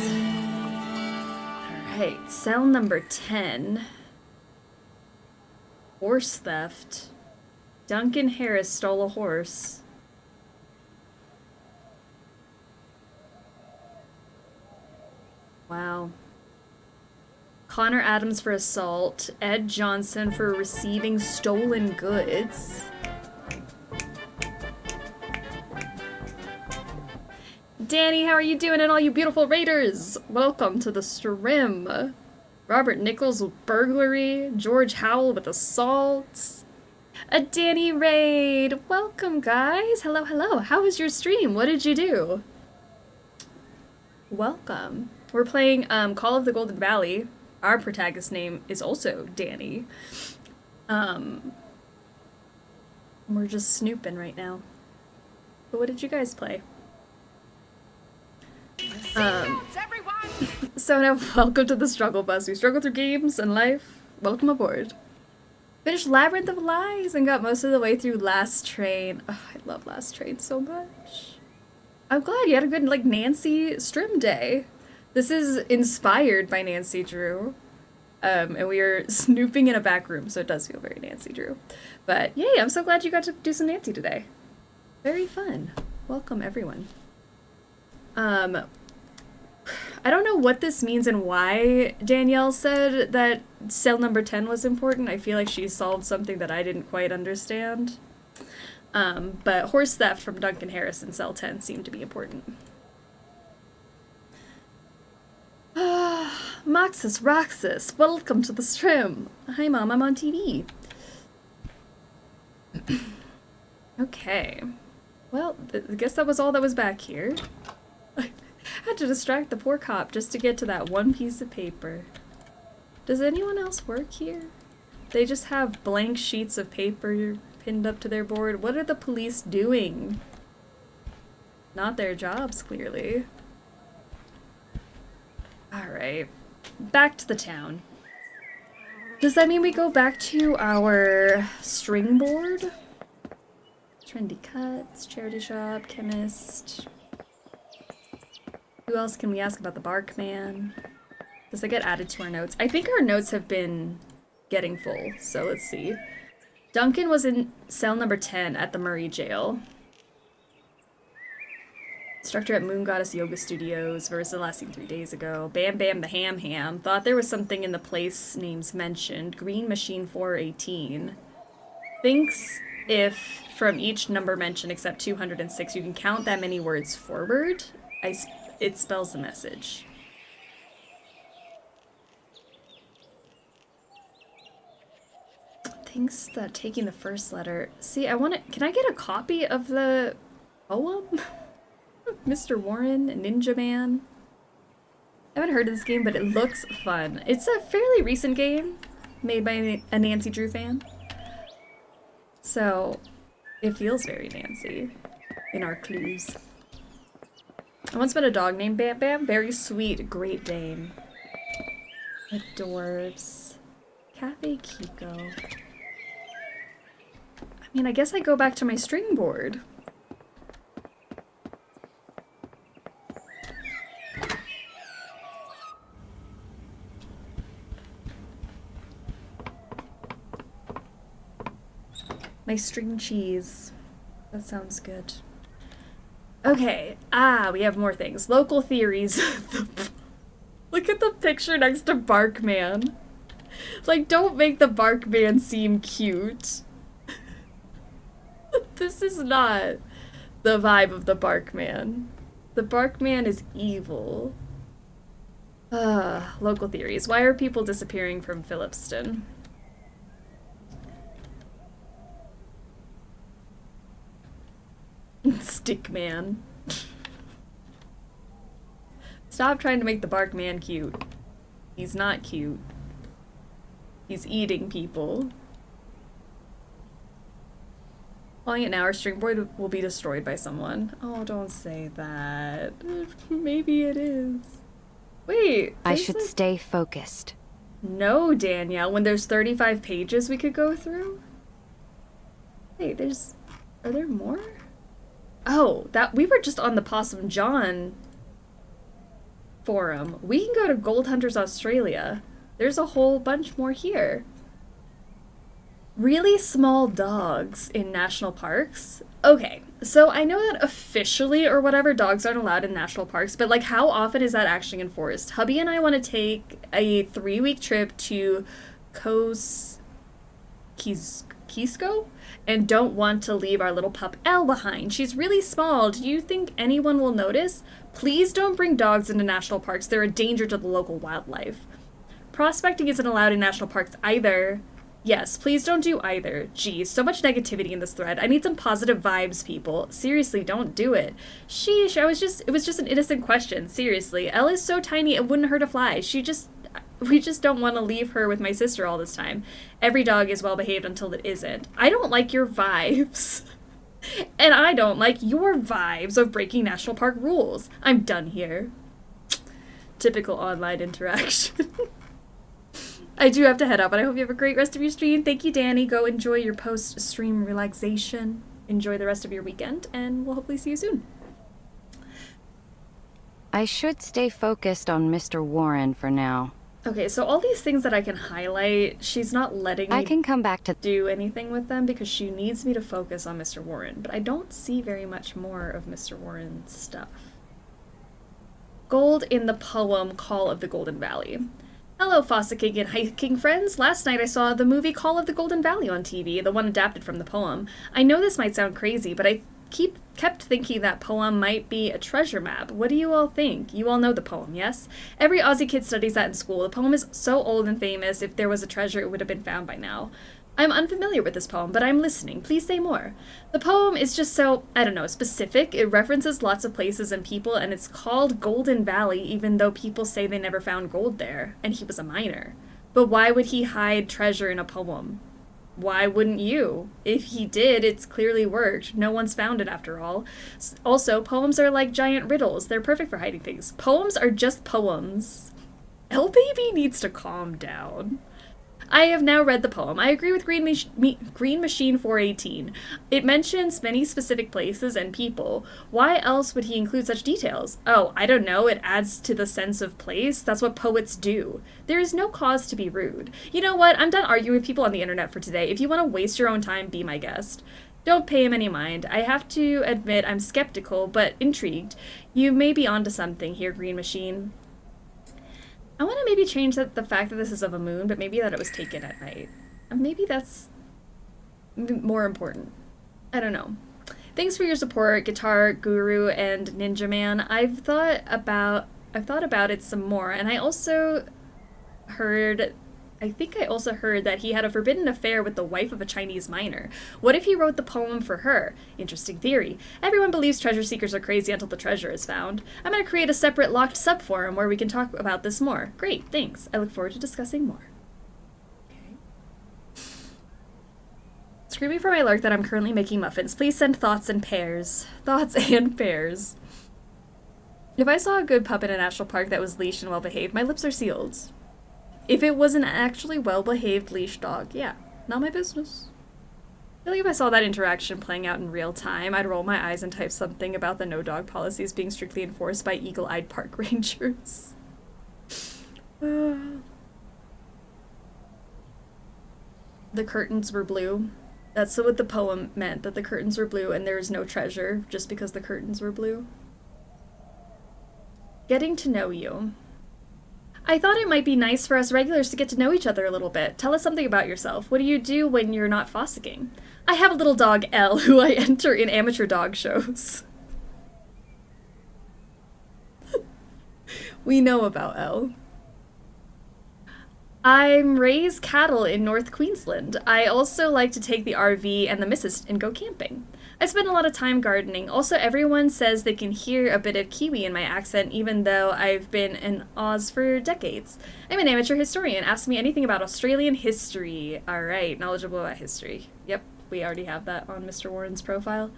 Alright, cell number 10. Horse theft. Duncan Harris stole a horse. Wow. Connor Adams for assault. Ed Johnson for receiving stolen goods. Danny, how are you doing, and all you beautiful raiders? Welcome to the stream. Robert Nichols with burglary. George Howell with assault. A Danny raid. Welcome, guys. Hello, hello. How was your stream? What did you do? Welcome. We're playing Call of the Golden Valley. Our protagonist's name is also Danny. We're just snooping right now. But what did you guys play? So now, welcome to the struggle bus. We struggle through games and life. Welcome aboard. Finished Labyrinth of Lies and got most of the way through Last Train. Oh, I love Last Train so much. I'm glad you had a good, like, Nancy stream day. This is inspired by Nancy Drew. And we are snooping in a back room, so it does feel very Nancy Drew. But yay, I'm so glad you got to do some Nancy today. Very fun. Welcome, everyone. I don't know what this means and why Danielle said that cell number 10 was important. I feel like she solved something that I didn't quite understand. But horse theft from Duncan Harris in cell 10 seemed to be important. Moxus Roxas, welcome to the stream. Hi Mom, I'm on TV. Okay. Well, I guess that was all that was back here. I had to distract the poor cop just to get to that one piece of paper. Does anyone else work here? They just have blank sheets of paper pinned up to their board. What are the police doing? Not their jobs, clearly. Alright. Back to the town. Does that mean we go back to our string board? Trendy cuts, charity shop, chemist. Who else can we ask about the Barkman? Does it get added to our notes? I think our notes have been getting full, so let's see. Duncan was in cell number 10 at the Murray jail. Instructor at Moon Goddess Yoga Studios, versus the last seen 3 days ago. Bam Bam the Ham Ham. Thought there was something in the place names mentioned. Green Machine 418. Thinks if from each number mentioned except 206 you can count that many words forward, it spells the message. Thinks that taking the first letter. See, can I get a copy of the poem? Mr. Warren, Ninja Man. I haven't heard of this game, but it looks fun. It's a fairly recent game made by a Nancy Drew fan. So, it feels very Nancy in our clues. I once met a dog named Bam Bam. Very sweet, Great Dane. The dwarves. Cafe Kiko. I mean, I guess I go back to my string board. My string cheese. That sounds good. Okay. We have more things. Local theories. Look at the picture next to Barkman. Like, don't make the Barkman seem cute. This is not the vibe of the Barkman. The Barkman is evil. Local theories. Why are people disappearing from Phillipston? Stickman. Stop trying to make the Barkman cute. He's not cute. He's eating people. Calling it now, our string board will be destroyed by someone. Oh, don't say that. Maybe it is. Wait. I should stay focused. No, Danielle. When there's 35 pages we could go through? Wait, are there more? Oh, we were just on the Possum John forum. We can go to Gold Hunters Australia. There's a whole bunch more here. Really small dogs in national parks? Okay, so I know that officially or whatever dogs aren't allowed in national parks, but like how often is that actually enforced? Hubby and I want to take a 3-week trip to Kisco and don't want to leave our little pup Elle behind. She's really small. Do you think anyone will notice? Please don't bring dogs into national parks. They're a danger to the local wildlife. Prospecting isn't allowed in national parks either. Yes, please don't do either. Geez, so much negativity in this thread. I need some positive vibes, people. Seriously, don't do it. Sheesh, it was just an innocent question. Seriously, Elle is so tiny it wouldn't hurt a fly. We just don't want to leave her with my sister all this time. Every dog is well behaved until it isn't. I don't like your vibes. And I don't like your vibes of breaking national park rules. I'm done here. Typical online interaction. I do have to head out, but I hope you have a great rest of your stream. Thank you, Danny. Go enjoy your post-stream relaxation. Enjoy the rest of your weekend, and we'll hopefully see you soon. I should stay focused on Mr. Warren for now. Okay, so all these things that I can highlight, she's not letting me I can come back to do anything with them because she needs me to focus on Mr. Warren, but I don't see very much more of Mr. Warren's stuff. Gold in the poem Call of the Golden Valley. Hello, fossicking and hiking friends. Last night I saw the movie Call of the Golden Valley on TV, the one adapted from the poem. I know this might sound crazy, but I kept thinking that poem might be a treasure map. What do you all think? You all know the poem, yes? Every Aussie kid studies that in school. The poem is so old and famous, if there was a treasure, it would have been found by now. I'm unfamiliar with this poem, but I'm listening. Please say more. The poem is just so, I don't know, specific. It references lots of places and people, and it's called Golden Valley, even though people say they never found gold there, and he was a miner. But why would he hide treasure in a poem? Why wouldn't you? If he did, it's clearly worked. No one's found it after all. Also, poems are like giant riddles. They're perfect for hiding things. Poems are just poems. L-Baby needs to calm down. I have now read the poem. I agree with Green Machine 418. It mentions many specific places and people. Why else would he include such details? Oh, I don't know. It adds to the sense of place. That's what poets do. There is no cause to be rude. You know what? I'm done arguing with people on the internet for today. If you want to waste your own time, be my guest. Don't pay him any mind. I have to admit I'm skeptical, but intrigued. You may be onto something here, Green Machine. I want to maybe change the fact that this is of a moon, but maybe that it was taken at night. Maybe that's more important. I don't know. Thanks for your support, Guitar Guru and Ninja Man. I've thought about it some more, and I think I also heard that he had a forbidden affair with the wife of a Chinese miner. What if he wrote the poem for her? Interesting theory. Everyone believes treasure seekers are crazy until the treasure is found. I'm going to create a separate locked subforum where we can talk about this more. Great, thanks. I look forward to discussing more. Okay. Screaming for my lurk that I'm currently making muffins. Please send thoughts and pairs. Thoughts and pairs. If I saw a good pup in a national park that was leashed and well behaved, my lips are sealed. If it was an actually well-behaved leash dog, yeah, not my business. I feel like if I saw that interaction playing out in real time, I'd roll my eyes and type something about the no-dog policies being strictly enforced by eagle-eyed park rangers. The curtains were blue. That's what the poem meant, that the curtains were blue and there was no treasure just because the curtains were blue. Getting to know you. I thought it might be nice for us regulars to get to know each other a little bit. Tell us something about yourself. What do you do when you're not fossicking? I have a little dog, Elle, who I enter in amateur dog shows. We know about Elle. I'm raised cattle in North Queensland. I also like to take the RV and the missus and go camping. I spend a lot of time gardening. Also, everyone says they can hear a bit of Kiwi in my accent, even though I've been in Oz for decades. I'm an amateur historian. Ask me anything about Australian history. Alright, knowledgeable about history. Yep, we already have that on Mr. Warren's profile.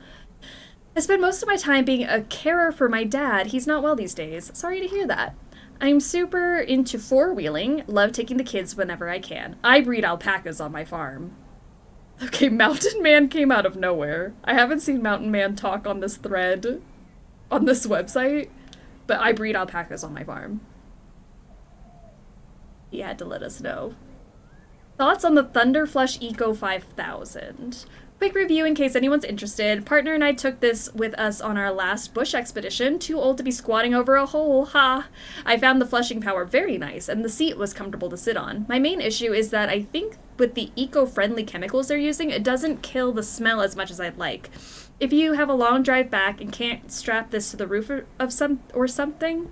I spend most of my time being a carer for my dad. He's not well these days. Sorry to hear that. I'm super into four-wheeling. Love taking the kids whenever I can. I breed alpacas on my farm. Okay, Mountain Man came out of nowhere. I haven't seen Mountain Man talk on this thread, on this website, but I breed alpacas on my farm. He had to let us know. Thoughts on the Thunderflush Eco 5000. Quick review in case anyone's interested. Partner and I took this with us on our last bush expedition. Too old to be squatting over a hole, ha! I found the flushing power very nice, and the seat was comfortable to sit on. My main issue is that I think with the eco-friendly chemicals they're using, it doesn't kill the smell as much as I'd like. If you have a long drive back and can't strap this to the roof of something,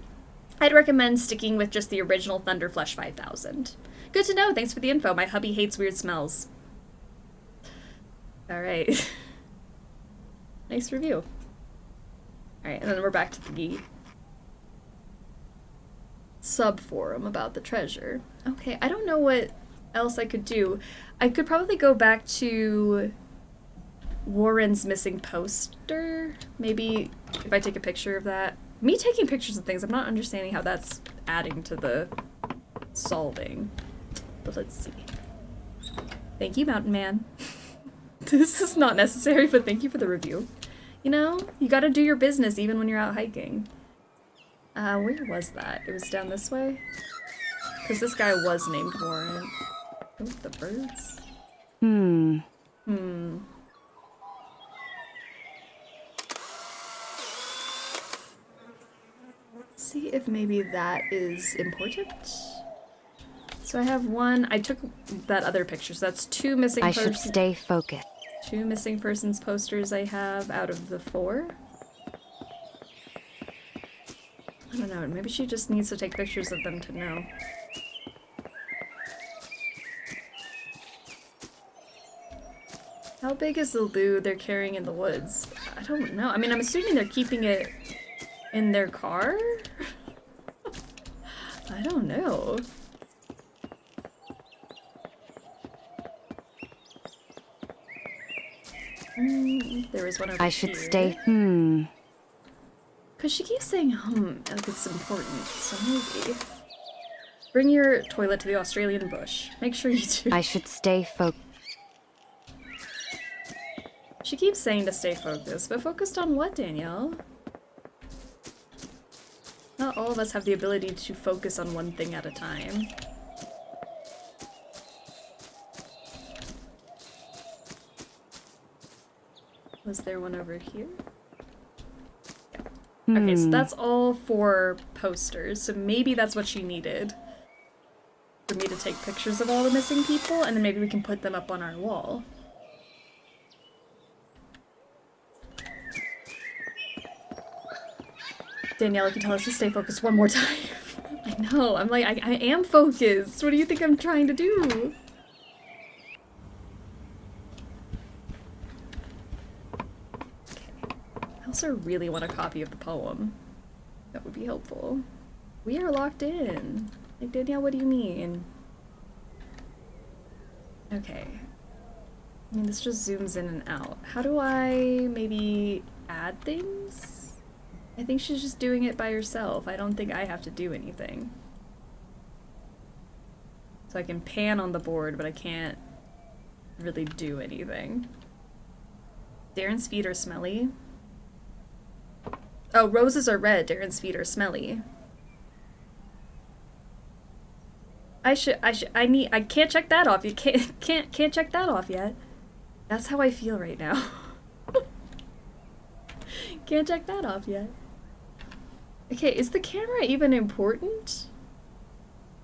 I'd recommend sticking with just the original Thunderflush 5000. Good to know, thanks for the info. My hubby hates weird smells. Alright. Nice review. Alright, and then we're back to the sub-forum about the treasure. Okay, I don't know what else I could do. I could probably go back to Warren's missing poster. Maybe if I take a picture of that. Me taking pictures of things, I'm not understanding how that's adding to the solving. But let's see. Thank you, Mountain Man. This is not necessary, but thank you for the review. You know, you gotta do your business even when you're out hiking. Where was that? It was down this way? Because this guy was named Warren. Oh, the birds. see if maybe that is important. So I have one. I took that other picture, so that's two missing I should stay focused. 2 missing persons posters I have out of the 4. I don't know, maybe she just needs to take pictures of them to know. How big is the loot they're carrying in the woods? I don't know. I mean, I'm assuming they're keeping it in their car? I don't know. There was one over I should here. stay. Because she keeps saying like it's important, so maybe. Bring your toilet to the Australian bush. Make sure you do. I should stay focused. She keeps saying to stay focused, but focused on what, Danielle? Not all of us have the ability to focus on one thing at a time. Was there one over here? Yeah. Okay, so that's all 4 posters, so maybe that's what she needed. For me to take pictures of all the missing people, and then maybe we can put them up on our wall. Danielle, if you tell us to stay focused one more time. I know, I'm like, I am focused. What do you think I'm trying to do? I also really want a copy of the poem. That would be helpful. We are locked in. Like, Danielle, what do you mean? Okay. I mean, this just zooms in and out. How do I maybe add things? I think she's just doing it by herself. I don't think I have to do anything. So I can pan on the board, but I can't really do anything. Darren's feet are smelly. Oh, roses are red. Darren's feet are smelly. I can't check that off. You can't check that off yet. That's how I feel right now. Can't check that off yet. Okay, is the camera even important?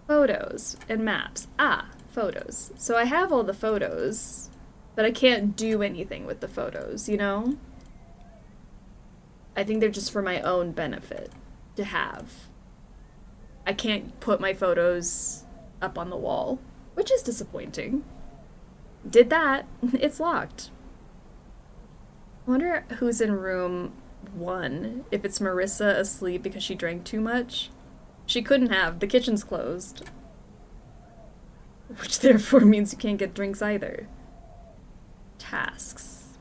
Photos and maps. Ah, photos. So I have all the photos, but I can't do anything with the photos, you know? I think they're just for my own benefit to have. I can't put my photos up on the wall, which is disappointing. Did that. It's locked. I wonder who's in room 1. If it's Marissa asleep because she drank too much. She couldn't have. The kitchen's closed. Which therefore means you can't get drinks either. Tasks.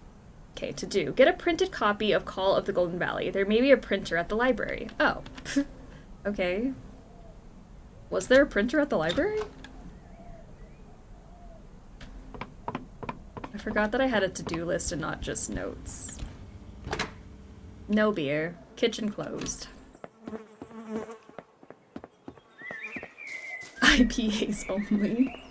Okay, to do. Get a printed copy of Call of the Golden Valley. There may be a printer at the library. Oh. Okay. Was there a printer at the library? I forgot that I had a to-do list and not just notes. No beer. Kitchen closed. IPAs only.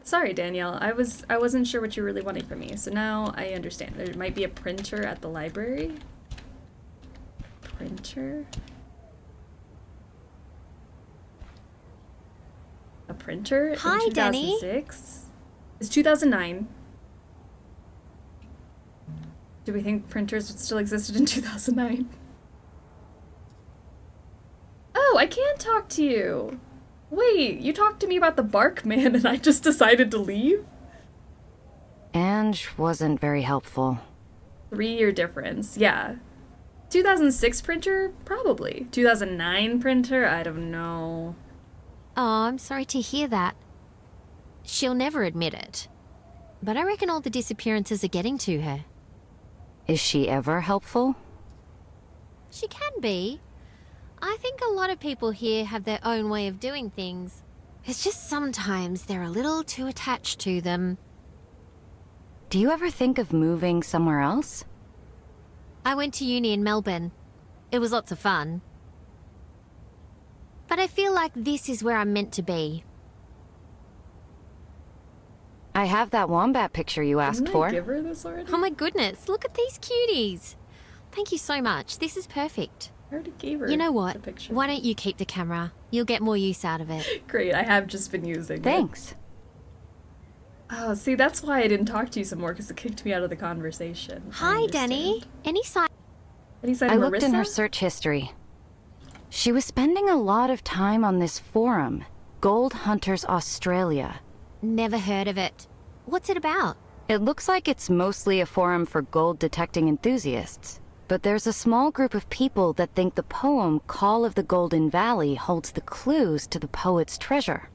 Sorry, Danielle. I wasn't sure what you really wanted from me, so now I understand. There might be a printer at the library. Printer? A printer Hi, in 2006? It's 2009. Do we think printers still existed in 2009? Oh, I can talk to you! Wait, you talked to me about the bark man and I just decided to leave? Ange wasn't very helpful. 3-year difference, yeah. 2006 printer? Probably. 2009 printer? I don't know. Oh, I'm sorry to hear that. She'll never admit it. But I reckon all the disappearances are getting to her. Is she ever helpful? She can be. I think a lot of people here have their own way of doing things. It's just sometimes they're a little too attached to them. Do you ever think of moving somewhere else? I went to uni in Melbourne. It was lots of fun. But I feel like this is where I'm meant to be. I have that wombat picture you asked Didn't I for. give her this already? Oh my goodness, look at these cuties. Thank you so much. This is perfect. I already gave her You know the what? picture. Why don't you keep the camera? You'll get more use out of it. Great, I have just been using it. Thanks. Oh, see, that's why I didn't talk to you some more, because it kicked me out of the conversation. Hi, Danny. Any sign? Any sign I of looked in her Marissa? search history. She was spending a lot of time on this forum, Gold Hunters Australia. Never heard of it. What's it about? It looks like it's mostly a forum for gold detecting enthusiasts. But there's a small group of people that think the poem Call of the Golden Valley holds the clues to the poet's treasure.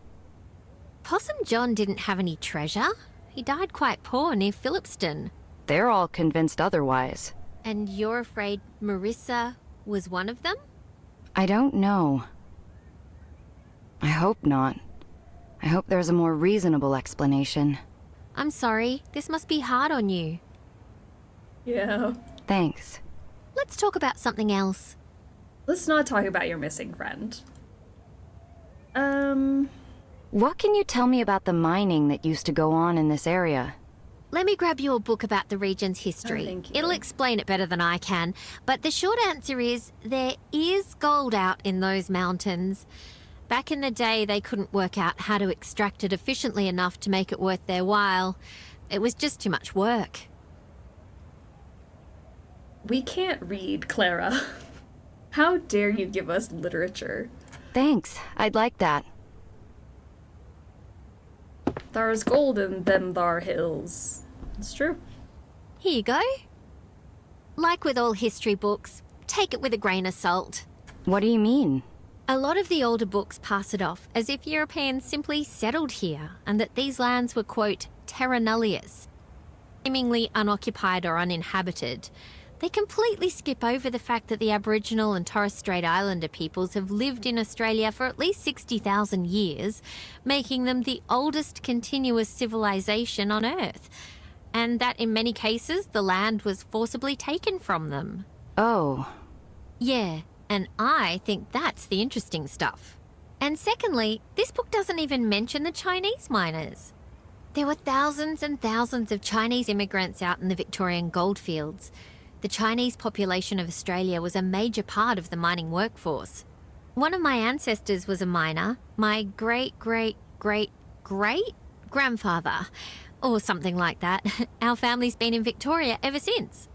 Possum John didn't have any treasure. He died quite poor near Phillipston. They're all convinced otherwise. And you're afraid Marissa was one of them? I don't know. I hope not. I hope there's a more reasonable explanation. I'm sorry. This must be hard on you. Yeah. Thanks. Let's talk about something else. Let's not talk about your missing friend. What can you tell me about the mining that used to go on in this area? Let me grab you a book about the region's history. Oh, thank you. It'll explain it better than I can. But the short answer is there is gold out in those mountains. Back in the day, they couldn't work out how to extract it efficiently enough to make it worth their while. It was just too much work. We can't read, Clara. How dare you give us literature? Thanks, I'd like that. Thar's gold in them thar hills. It's true. Here you go. Like with all history books, take it with a grain of salt. What do you mean? A lot of the older books pass it off as if Europeans simply settled here and that these lands were, quote, terra nullius, seemingly unoccupied or uninhabited. They completely skip over the fact that the Aboriginal and Torres Strait Islander peoples have lived in Australia for at least 60,000 years, making them the oldest continuous civilization on Earth, and that in many cases the land was forcibly taken from them. Oh, Yeah, and I think that's the interesting stuff. And secondly, this book doesn't even mention the Chinese miners. There were thousands and thousands of Chinese immigrants out in the Victorian goldfields. The Chinese population of Australia was a major part of the mining workforce. One of my ancestors was a miner, my great-great-great-great-grandfather, or something like that. Our family's been in Victoria ever since.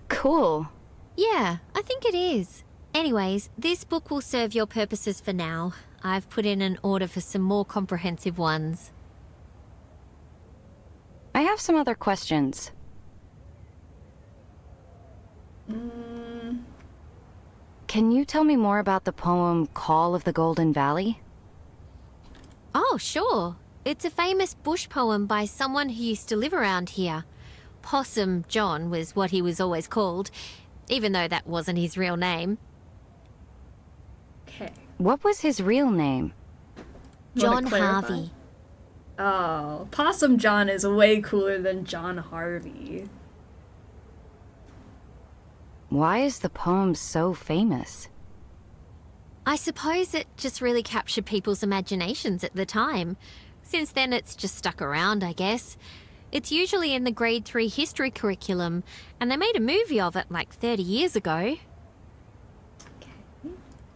cool. Yeah, I think it is. Anyways, this book will serve your purposes for now. I've put in an order for some more comprehensive ones. I have some other questions. Can you tell me more about the poem Call of the Golden Valley? Oh, sure. It's a famous bush poem by someone who used to live around here. Possum John was what he was always called, even though that wasn't his real name. Okay. What was his real name? John Wanna clarify? Harvey. Oh, Possum John is way cooler than John Harvey. Why is the poem so famous? I suppose it just really captured people's imaginations at the time. Since then, it's just stuck around, I guess. It's usually in the grade 3 history curriculum, and they made a movie of it like 30 years ago.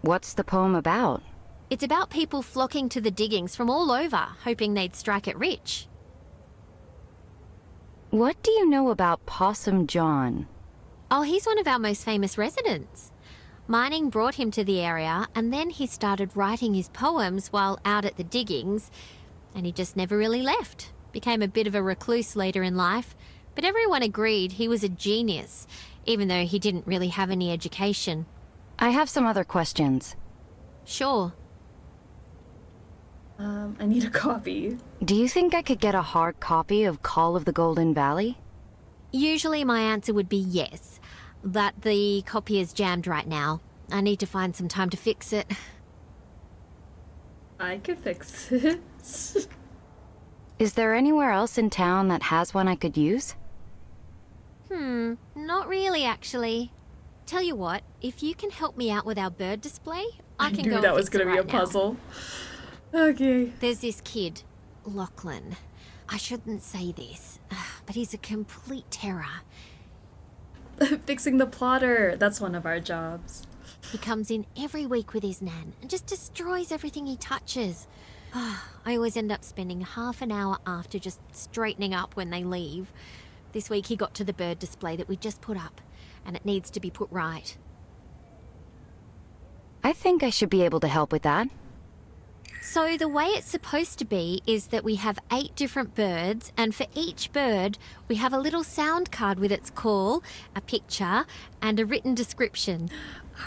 What's the poem about? It's about people flocking to the diggings from all over, hoping they'd strike it rich. What do you know about Possum John? Oh, he's one of our most famous residents. Mining brought him to the area, and then he started writing his poems while out at the diggings, and he just never really left. Became a bit of a recluse later in life, but everyone agreed he was a genius, even though he didn't really have any education. I have some other questions. Sure. I need a copy. Do you think I could get a hard copy of Call of the Golden Valley? Usually my answer would be yes, but the copy is jammed right now. I need to find some time to fix it. I could fix it. Is there anywhere else in town that has one I could use? Not really, actually. Tell you what, if you can help me out with our bird display, I can knew go that and was fix gonna it be a right now. puzzle. Okay. There's this kid, Lachlan. I shouldn't say this, but he's a complete terror. Fixing the plotter. That's one of our jobs. He comes in every week with his nan and just destroys everything he touches. I always end up spending half an hour after just straightening up when they leave. This week he got to the bird display that we just put up, and it needs to be put right. I think I should be able to help with that. So the way it's supposed to be is that we have 8 different birds, and for each bird we have a little sound card with its call, a picture, and a written description.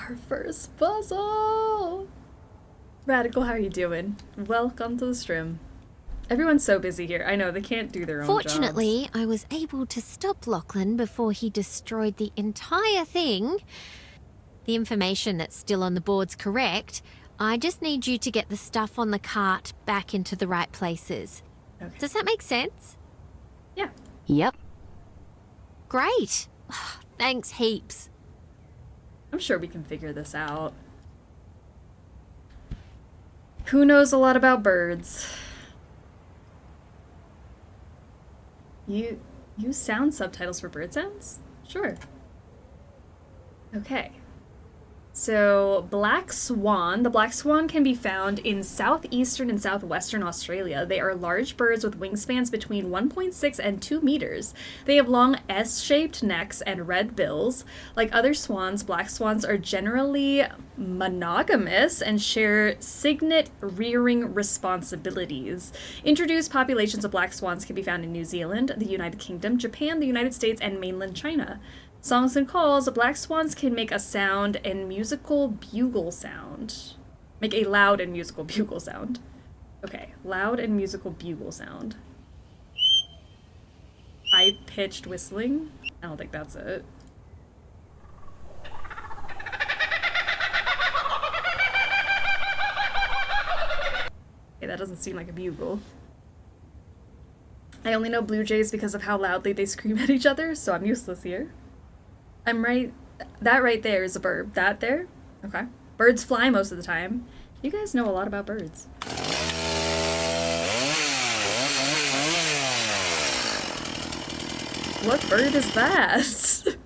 Our first puzzle! Radical, how are you doing? Welcome to the stream. Everyone's so busy here. I know, they can't do their own Fortunately, jobs. I was able to stop Lachlan before he destroyed the entire thing. The information that's still on the board's correct. I just need you to get the stuff on the cart back into the right places. Okay. Does that make sense? Yeah. Yep. Great. Thanks heaps. I'm sure we can figure this out. Who knows a lot about birds? You use sound subtitles for bird sounds? Sure. Okay. So, black swan. The black swan can be found in southeastern and southwestern Australia. They are large birds with wingspans between 1.6 and 2 meters. They have long S-shaped necks and red bills. Like other swans, black swans are generally monogamous and share cygnet rearing responsibilities. Introduced populations of black swans can be found in New Zealand, the United Kingdom, Japan, the United States, and mainland China. Songs and calls, black swans can make a sound and musical bugle sound. Make a loud and musical bugle sound. Okay, loud and musical bugle sound. High-pitched whistling? I don't think that's it. Okay, that doesn't seem like a bugle. I only know blue jays because of how loudly they scream at each other, so I'm useless here. I'm right. That right there is a bird. That there? Okay. Birds fly most of the time. You guys know a lot about birds. What bird is that?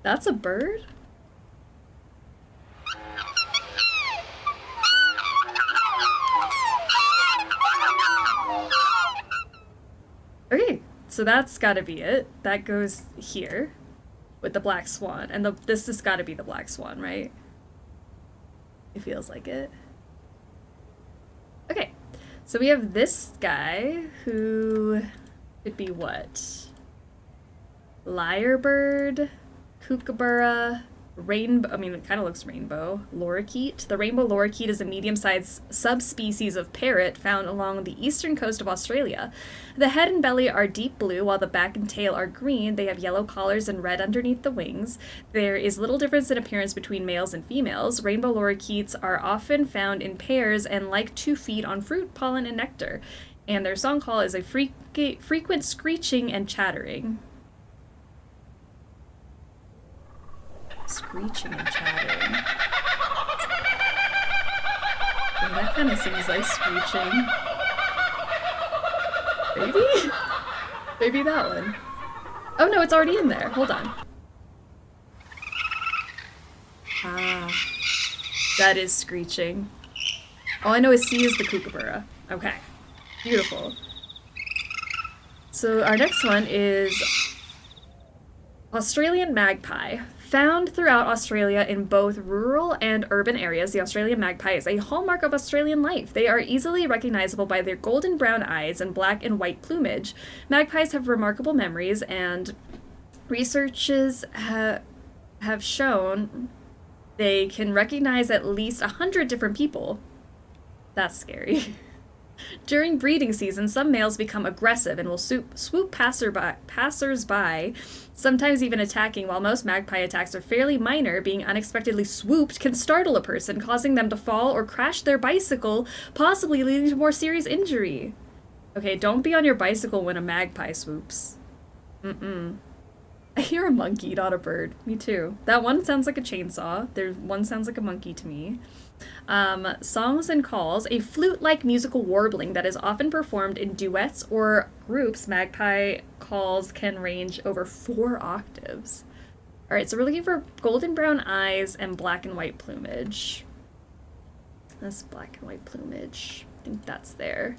That's a bird? Okay. So that's gotta be it. That goes here with the black swan. And this has gotta be the black swan, right? It feels like it. Okay. So we have this guy who could be what? Lyrebird, kookaburra, rainbow, I mean, it kind of looks rainbow, lorikeet. The rainbow lorikeet is a medium-sized subspecies of parrot found along the eastern coast of Australia. The head and belly are deep blue, while the back and tail are green. They have yellow collars and red underneath the wings. There is little difference in appearance between males and females. Rainbow lorikeets are often found in pairs and like to feed on fruit, pollen, and nectar. And their song call is a frequent screeching and chattering. Screeching and chattering. Yeah, that kind of seems like screeching. Maybe? Maybe that one. Oh no, it's already in there. Hold on. Ah. That is screeching. All I know is C is the kookaburra. Okay. Beautiful. So our next one is Australian magpie. Found throughout Australia in both rural and urban areas, the Australian magpie is a hallmark of Australian life. They are easily recognizable by their golden brown eyes and black and white plumage. Magpies have remarkable memories, and researchers have shown they can recognize at least 100 different people. That's scary. During breeding season, some males become aggressive and will swoop passers-by, sometimes even attacking. While most magpie attacks are fairly minor, being unexpectedly swooped can startle a person, causing them to fall or crash their bicycle, possibly leading to more serious injury. Okay, don't be on your bicycle when a magpie swoops. I hear a monkey, not a bird. Me too. That one sounds like a chainsaw. One sounds like a monkey to me. Songs and calls, a flute-like musical warbling that is often performed in duets or groups. Magpie calls can range over 4 octaves. All right, so we're looking for golden brown eyes and black and white plumage. That's black and white plumage. I think that's there.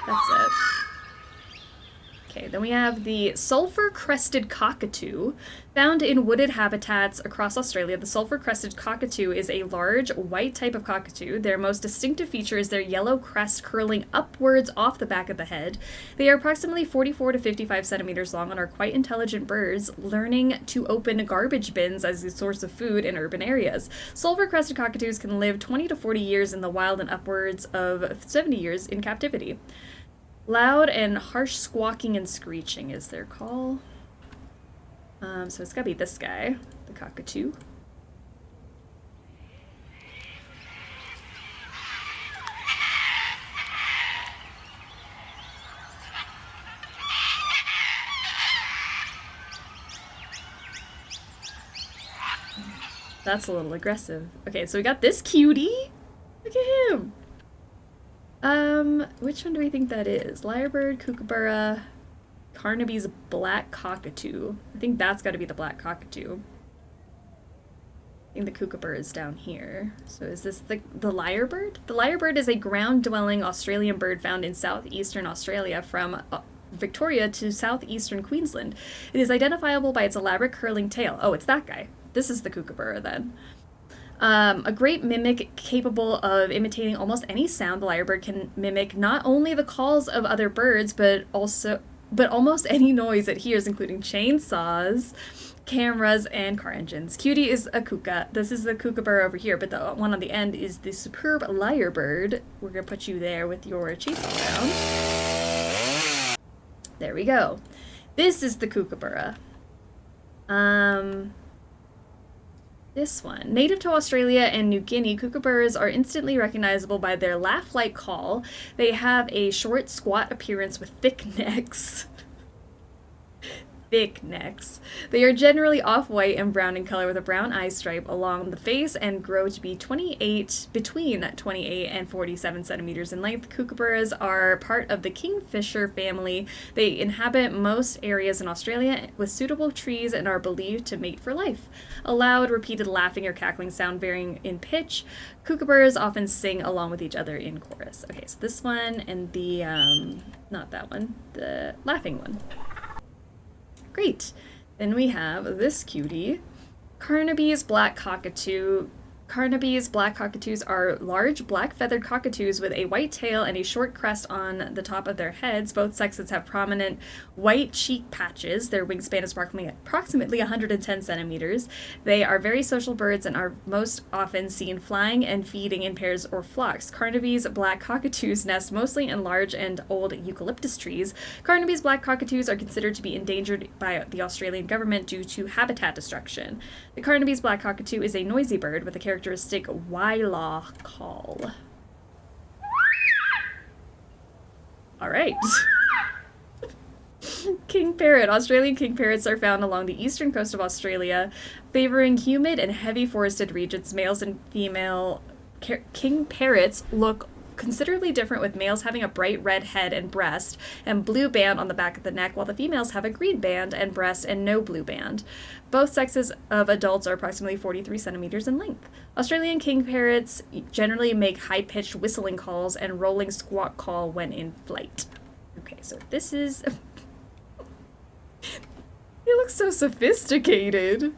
That's it. Okay, then we have the sulfur-crested cockatoo. Found in wooded habitats across Australia, the sulfur-crested cockatoo is a large, white type of cockatoo. Their most distinctive feature is their yellow crest curling upwards off the back of the head. They are approximately 44 to 55 centimeters long and are quite intelligent birds, learning to open garbage bins as a source of food in urban areas. Sulfur-crested cockatoos can live 20 to 40 years in the wild and upwards of 70 years in captivity. Loud and harsh squawking and screeching is their call. So it's gotta be this guy, the cockatoo. That's a little aggressive. Okay, so we got this cutie. Look at him. Which one do we think that is? Lyrebird, Kookaburra, Carnaby's black cockatoo. I think that's got to be the black cockatoo. I think the Kookaburra is down here. So is this the lyrebird? The lyrebird is a ground-dwelling Australian bird found in southeastern Australia from Victoria to southeastern Queensland. It is identifiable by its elaborate curling tail. Oh, it's that guy. This is the Kookaburra then. A great mimic capable of imitating almost any sound. The lyrebird can mimic not only the calls of other birds, but almost any noise it hears, including chainsaws, cameras, and car engines. Cutie is a kuka. This is the kookaburra over here, but the one on the end is the superb lyrebird. We're gonna put you there with your chase round. There we go. This is the kookaburra. This one. Native to Australia and New Guinea, kookaburras are instantly recognizable by their laugh-like call. They have a short, squat appearance with thick necks. Thick necks. They are generally off-white and brown in color with a brown eye stripe along the face and grow to be between 28 and 47 centimeters in length. Kookaburras are part of the kingfisher family. They inhabit most areas in Australia with suitable trees and are believed to mate for life. A loud, repeated laughing or cackling sound varying in pitch. Kookaburras often sing along with each other in chorus. Okay, so this one and the, not that one, the laughing one. Great. Then we have this cutie, Carnaby's black cockatoo. Carnaby's black cockatoos are large, black-feathered cockatoos with a white tail and a short crest on the top of their heads. Both sexes have prominent white cheek patches. Their wingspan is approximately 110 centimeters. They are very social birds and are most often seen flying and feeding in pairs or flocks. Carnaby's black cockatoos nest mostly in large and old eucalyptus trees. Carnaby's black cockatoos are considered to be endangered by the Australian government due to habitat destruction. The Carnaby's black cockatoo is a noisy bird with a characteristic wailaw call. All right. King parrot. Australian king parrots are found along the eastern coast of Australia, favoring humid and heavy forested regions. Males and female king parrots look considerably different, with males having a bright red head and breast and blue band on the back of the neck, while the females have a green band and breast and no blue band. Both sexes of adults are approximately 43 centimeters in length. Australian king parrots generally make high-pitched whistling calls and rolling squawk call when in flight. Okay, so this is... He looks so sophisticated.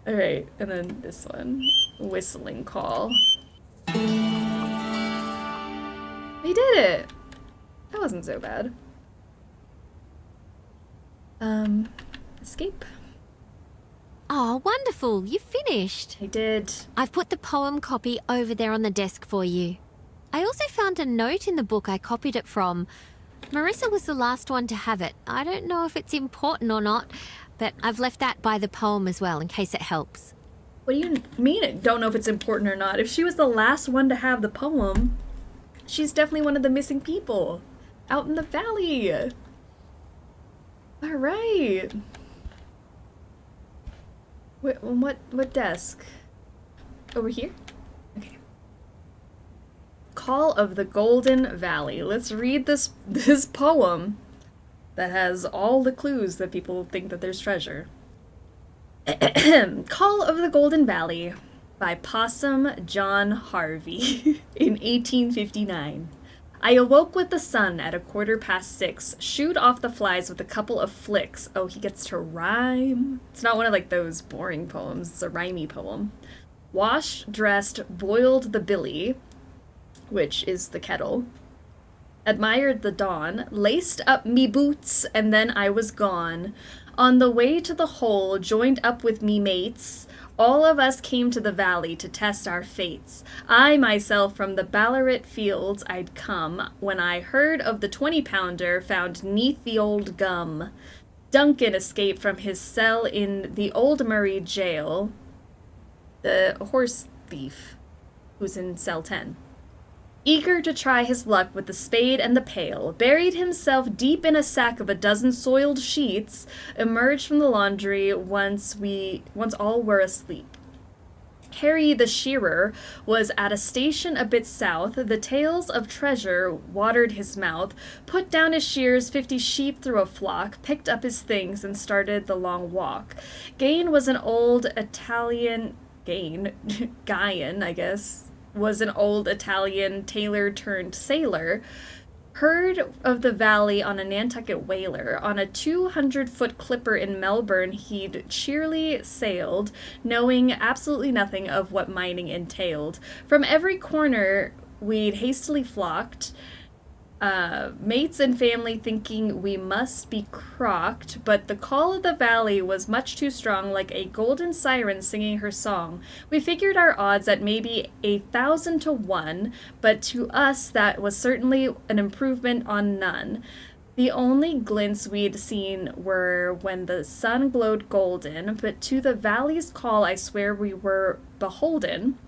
All right, and then this one, whistling call. He did it! That wasn't so bad. Escape. Oh, wonderful. You finished. I did. I've put the poem copy over there on the desk for you. I also found a note in the book I copied it from. Marissa was the last one to have it. I don't know if it's important or not, but I've left that by the poem as well, in case it helps. What do you mean, don't know if it's important or not? If she was the last one to have the poem, she's definitely one of the missing people out in the valley. All right. What desk? Over here? Okay. Call of the Golden Valley. Let's read this poem that has all the clues that people think that there's treasure. Call of the Golden Valley by Possum John Harvey in 1859. I awoke with the sun at 6:15, shooed off the flies with a couple of flicks. Oh, he gets to rhyme. It's not one of like those boring poems, it's a rhymey poem. Washed, dressed, boiled the billy, which is the kettle. Admired the dawn, laced up me boots, and then I was gone. On the way to the hole, joined up with me mates, all of us came to the valley to test our fates. I myself from the Ballarat fields I'd come, when I heard of the 20-pounder found 'neath the old gum. Duncan escaped from his cell in the Old Murray jail, the horse thief, who's in cell 10. Eager to try his luck with the spade and the pail, buried himself deep in a sack of a dozen soiled sheets, emerged from the laundry once all were asleep. Harry the shearer was at a station a bit south, the tales of treasure watered his mouth, put down his shears 50 sheep through a flock, picked up his things and started the long walk. Gain was an old Italian... Guyan, I guess, was an old Italian tailor turned sailor, heard of the valley on a Nantucket whaler. On a 200-foot clipper in Melbourne, he'd cheerily sailed, knowing absolutely nothing of what mining entailed. From every corner, we'd hastily flocked, mates and family thinking we must be crocked, but the call of the valley was much too strong, like a golden siren singing her song. We figured our odds at maybe 1,000 to 1, but to us that was certainly an improvement on none. The only glints we'd seen were when the sun glowed golden, but to the valley's call I swear we were beholden.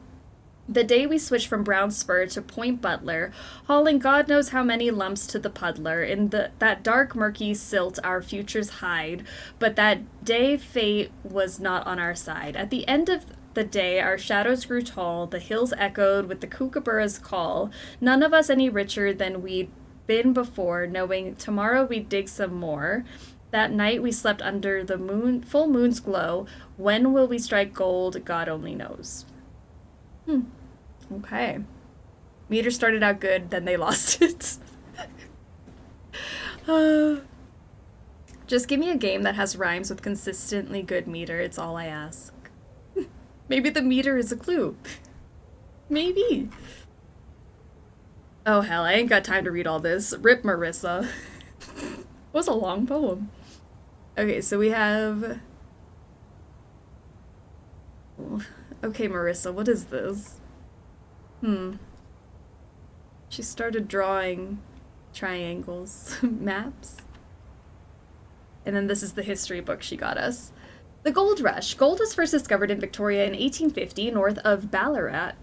The day we switched from Brown Spur to Point Butler, hauling God knows how many lumps to the puddler, in that dark murky silt our futures hide, but that day fate was not on our side. At the end of the day our shadows grew tall, the hills echoed with the kookaburra's call, none of us any richer than we'd been before, knowing tomorrow we'd dig some more. That night we slept under the full moon's glow. When will we strike gold, God only knows. Okay. Meter started out good, then they lost it. Just give me a game that has rhymes with consistently good meter, it's all I ask. Maybe the meter is a clue. Maybe. Oh hell, I ain't got time to read all this. Rip Marissa. It was a long poem. Okay, so we have... Okay, Marissa, what is this? She started drawing triangles, maps. And then this is the history book she got us. The Gold Rush. Gold was first discovered in Victoria in 1850, north of Ballarat.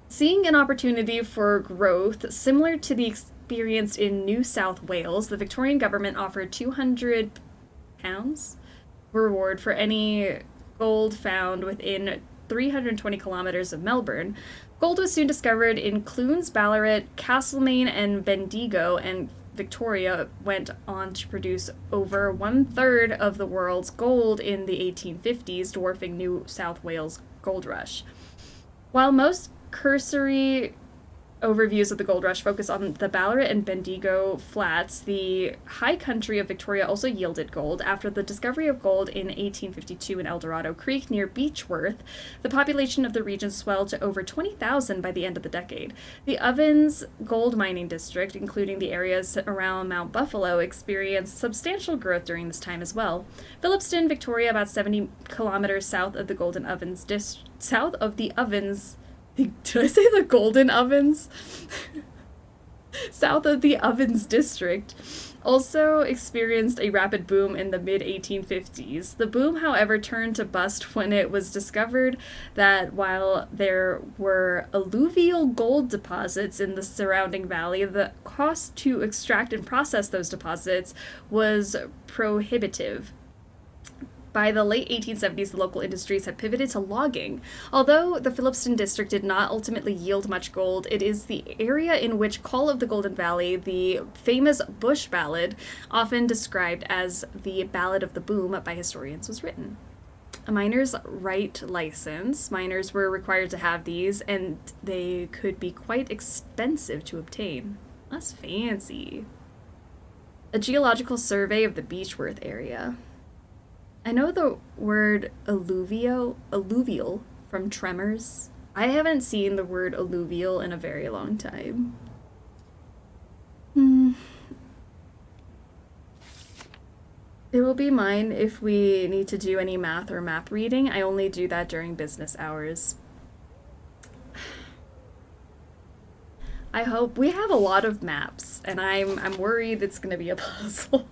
Seeing an opportunity for growth similar to the experience in New South Wales, the Victorian government offered £200 reward for any gold found within 320 kilometers of Melbourne. Gold was soon discovered in Clunes, Ballarat, Castlemaine, and Bendigo, and Victoria went on to produce over 1/3 of the world's gold in the 1850s, dwarfing New South Wales gold rush. While most cursory overviews of the gold rush focus on the Ballarat and Bendigo flats, the high country of Victoria also yielded gold. After the discovery of gold in 1852 in Eldorado Creek near Beechworth, the population of the region swelled to over 20,000 by the end of the decade. The Ovens gold mining district, including the areas around Mount Buffalo, experienced substantial growth during this time as well. Phillipston, Victoria, about 70 kilometers south of the Golden Ovens south of the Ovens. Did I say the Golden Ovens? South of the Ovens district, also experienced a rapid boom in the mid-1850s. The boom, however, turned to bust when it was discovered that while there were alluvial gold deposits in the surrounding valley, the cost to extract and process those deposits was prohibitive. By the late 1870s, the local industries had pivoted to logging. Although the Phillipston district did not ultimately yield much gold, it is the area in which Call of the Golden Valley, the famous bush ballad, often described as the Ballad of the Boom by historians, was written. A miner's right license, miners were required to have these, and they could be quite expensive to obtain. That's fancy. A geological survey of the Beechworth area. I know the word alluvial from Tremors. I haven't seen the word alluvial in a very long time. It will be mine if we need to do any math or map reading. I only do that during business hours. I hope we have a lot of maps, and I'm worried it's going to be a puzzle.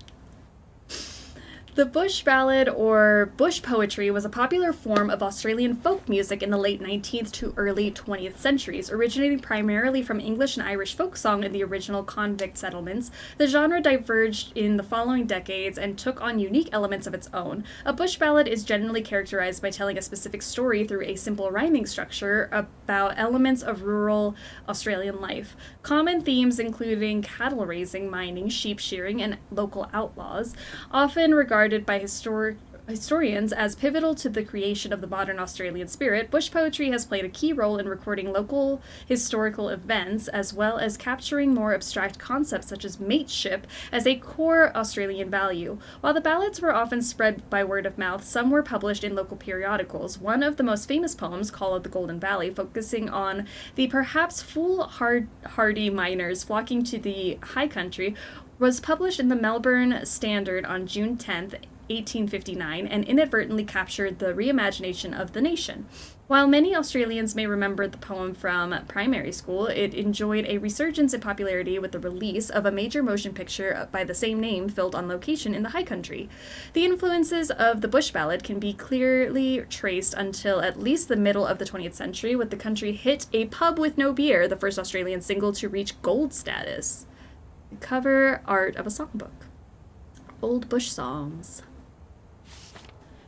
The bush ballad, or bush poetry, was a popular form of Australian folk music in the late 19th to early 20th centuries. Originating primarily from English and Irish folk song in the original convict settlements, the genre diverged in the following decades and took on unique elements of its own. A bush ballad is generally characterized by telling a specific story through a simple rhyming structure about elements of rural Australian life. Common themes including cattle raising, mining, sheep shearing, and local outlaws, often regarded by historians as pivotal to the creation of the modern Australian spirit. Bush poetry has played a key role in recording local historical events, as well as capturing more abstract concepts such as mateship as a core Australian value. While the ballads were often spread by word of mouth, some were published in local periodicals. One of the most famous poems, Call of the Golden Valley, focusing on the perhaps foolhardy miners flocking to the high country, was published in the Melbourne Standard on June 10th, 1859, and inadvertently captured the reimagination of the nation. While many Australians may remember the poem from primary school, it enjoyed a resurgence in popularity with the release of a major motion picture by the same name filmed on location in the high country. The influences of the bush ballad can be clearly traced until at least the middle of the 20th century, with the country hit A Pub With No Beer, the first Australian single to reach gold status. Cover art of a songbook. Old bush songs.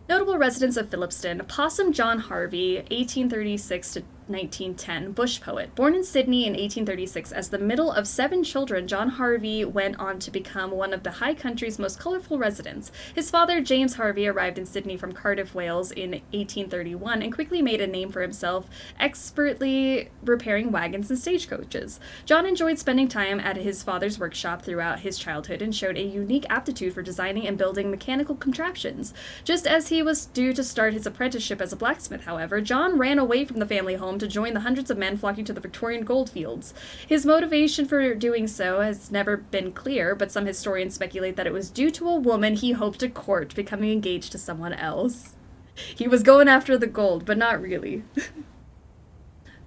Notable residents of Phillipston: Possum John Harvey, 1836 to 1910, bush poet. Born in Sydney in 1836 as the middle of 7 children, John Harvey went on to become one of the high country's most colorful residents. His father, James Harvey, arrived in Sydney from Cardiff, Wales in 1831 and quickly made a name for himself, expertly repairing wagons and stagecoaches. John enjoyed spending time at his father's workshop throughout his childhood and showed a unique aptitude for designing and building mechanical contraptions. Just as he was due to start his apprenticeship as a blacksmith, however, John ran away from the family home to join the hundreds of men flocking to the Victorian goldfields. His motivation for doing so has never been clear, but some historians speculate that it was due to a woman he hoped to court, becoming engaged to someone else. He was going after the gold, but not really.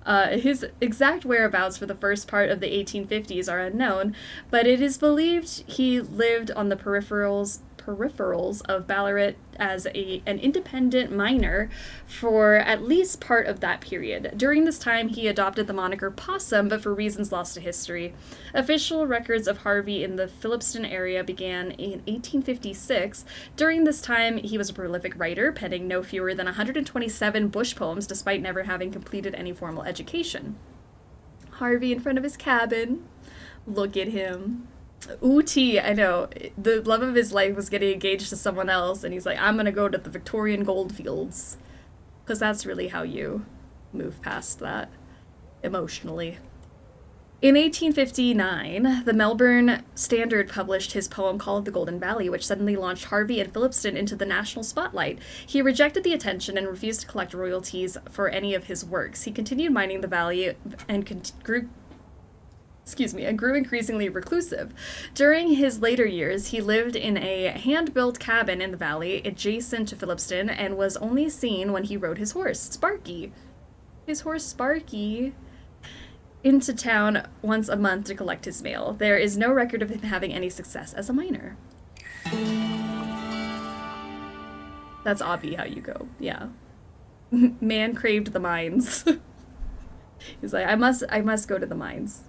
His exact whereabouts for the first part of the 1850s are unknown, but it is believed he lived on the peripherals of Ballarat as an independent miner for at least part of that period. During this time, he adopted the moniker Possum, but for reasons lost to history. Official records of Harvey in the Phillipston area began in 1856. During this time, he was a prolific writer, penning no fewer than 127 bush poems despite never having completed any formal education. Harvey in front of his cabin. Look at him. Ooty, I know. The love of his life was getting engaged to someone else, and he's like, I'm gonna go to the Victorian goldfields. Because that's really how you move past that emotionally. In 1859, the Melbourne Standard published his poem Call of the Golden Valley, which suddenly launched Harvey and Phillipston into the national spotlight. He rejected the attention and refused to collect royalties for any of his works. He continued mining the valley and grew increasingly reclusive. During his later years, he lived in a hand-built cabin in the valley adjacent to Phillipston and was only seen when he rode his horse, Sparky. His horse, Sparky. into town once a month to collect his mail. There is no record of him having any success as a miner. That's obvi how you go, yeah. Man craved the mines. He's like, I must go to the mines.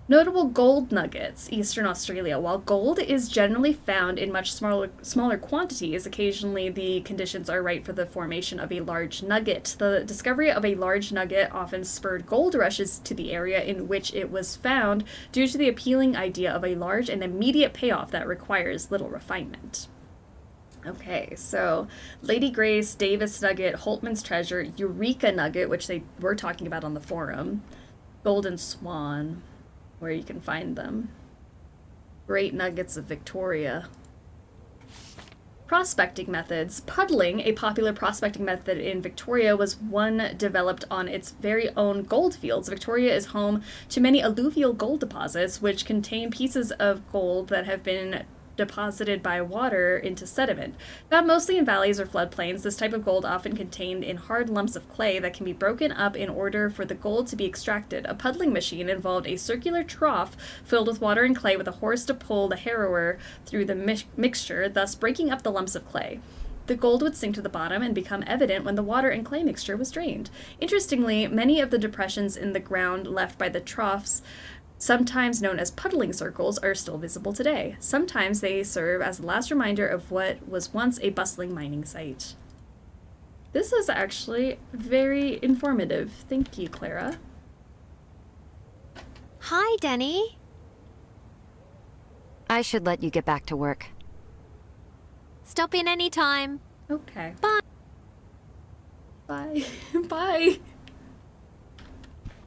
Notable gold nuggets, Eastern Australia. While gold is generally found in much smaller quantities, occasionally the conditions are right for the formation of a large nugget. The discovery of a large nugget often spurred gold rushes to the area in which it was found due to the appealing idea of a large and immediate payoff that requires little refinement. Okay, so Lady Grace, Davis Nugget, Holtman's Treasure, Eureka Nugget, which they were talking about on the forum, Golden Swan, where you can find them. Great Nuggets of Victoria. Prospecting methods. Puddling, a popular prospecting method in Victoria, was one developed on its very own gold fields. Victoria is home to many alluvial gold deposits, which contain pieces of gold that have been deposited by water into sediment. Found mostly in valleys or floodplains, this type of gold often contained in hard lumps of clay that can be broken up in order for the gold to be extracted. A puddling machine involved a circular trough filled with water and clay with a horse to pull the harrower through the mixture, thus breaking up the lumps of clay. The gold would sink to the bottom and become evident when the water and clay mixture was drained. Interestingly, many of the depressions in the ground left by the troughs, sometimes known as puddling circles, are still visible today. Sometimes they serve as the last reminder of what was once a bustling mining site. This is actually very informative. Thank you, Clara. Hi, Danny. I should let you get back to work. Stop in any time. Okay. Bye. Bye. Bye.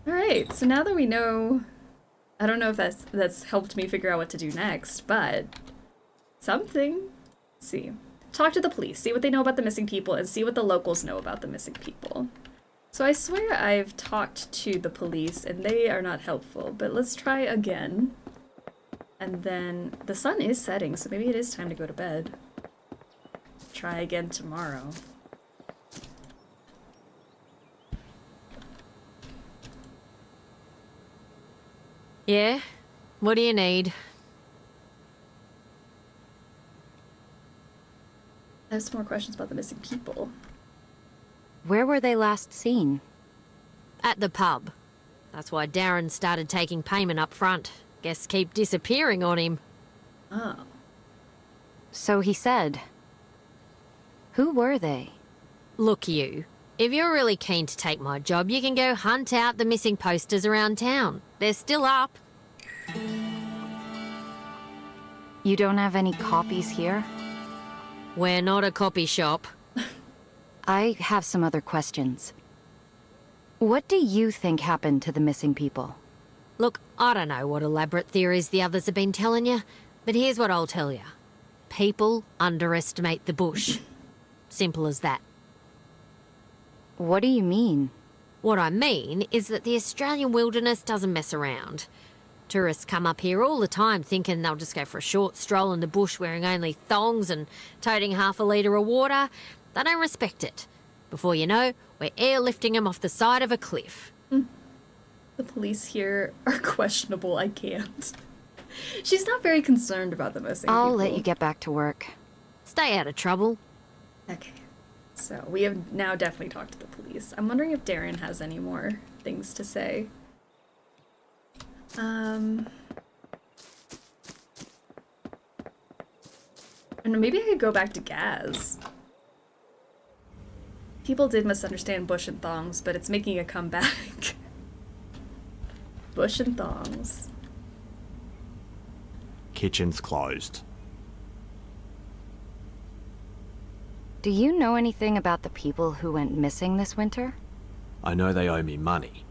All right, so now that we know, I don't know if that's helped me figure out what to do next, but something. Let's see. Talk to the police, see what they know about the missing people, and see what the locals know about the missing people. So I swear I've talked to the police, and they are not helpful, but let's try again. And then the sun is setting, so maybe it is time to go to bed. Try again tomorrow. Yeah? What do you need? I have some more questions about the missing people. Where were they last seen? At the pub. That's why Darren started taking payment up front. Guests keep disappearing on him. Oh. So he said. Who were they? Look, you. If you're really keen to take my job, you can go hunt out the missing posters around town. They're still up. You don't have any copies here? We're not a copy shop. I have some other questions. What do you think happened to the missing people? Look, I don't know what elaborate theories the others have been telling you, but here's what I'll tell you. People underestimate the bush. Simple as that. What do you mean? What I mean is that the Australian wilderness doesn't mess around. Tourists come up here all the time thinking they'll just go for a short stroll in the bush wearing only thongs and toting half a litre of water. They don't respect it. Before you know, we're airlifting them off the side of a cliff. The police here are questionable. I can't. She's not very concerned about the missing people. I'll let you get back to work. Stay out of trouble. Okay. So we have now definitely talked to the police. I'm wondering if Darren has any more things to say. And maybe I could go back to Gaz. People did misunderstand bush and thongs, but it's making a comeback. Bush and thongs. Kitchen's closed. Do you know anything about the people who went missing this winter? I know they owe me money.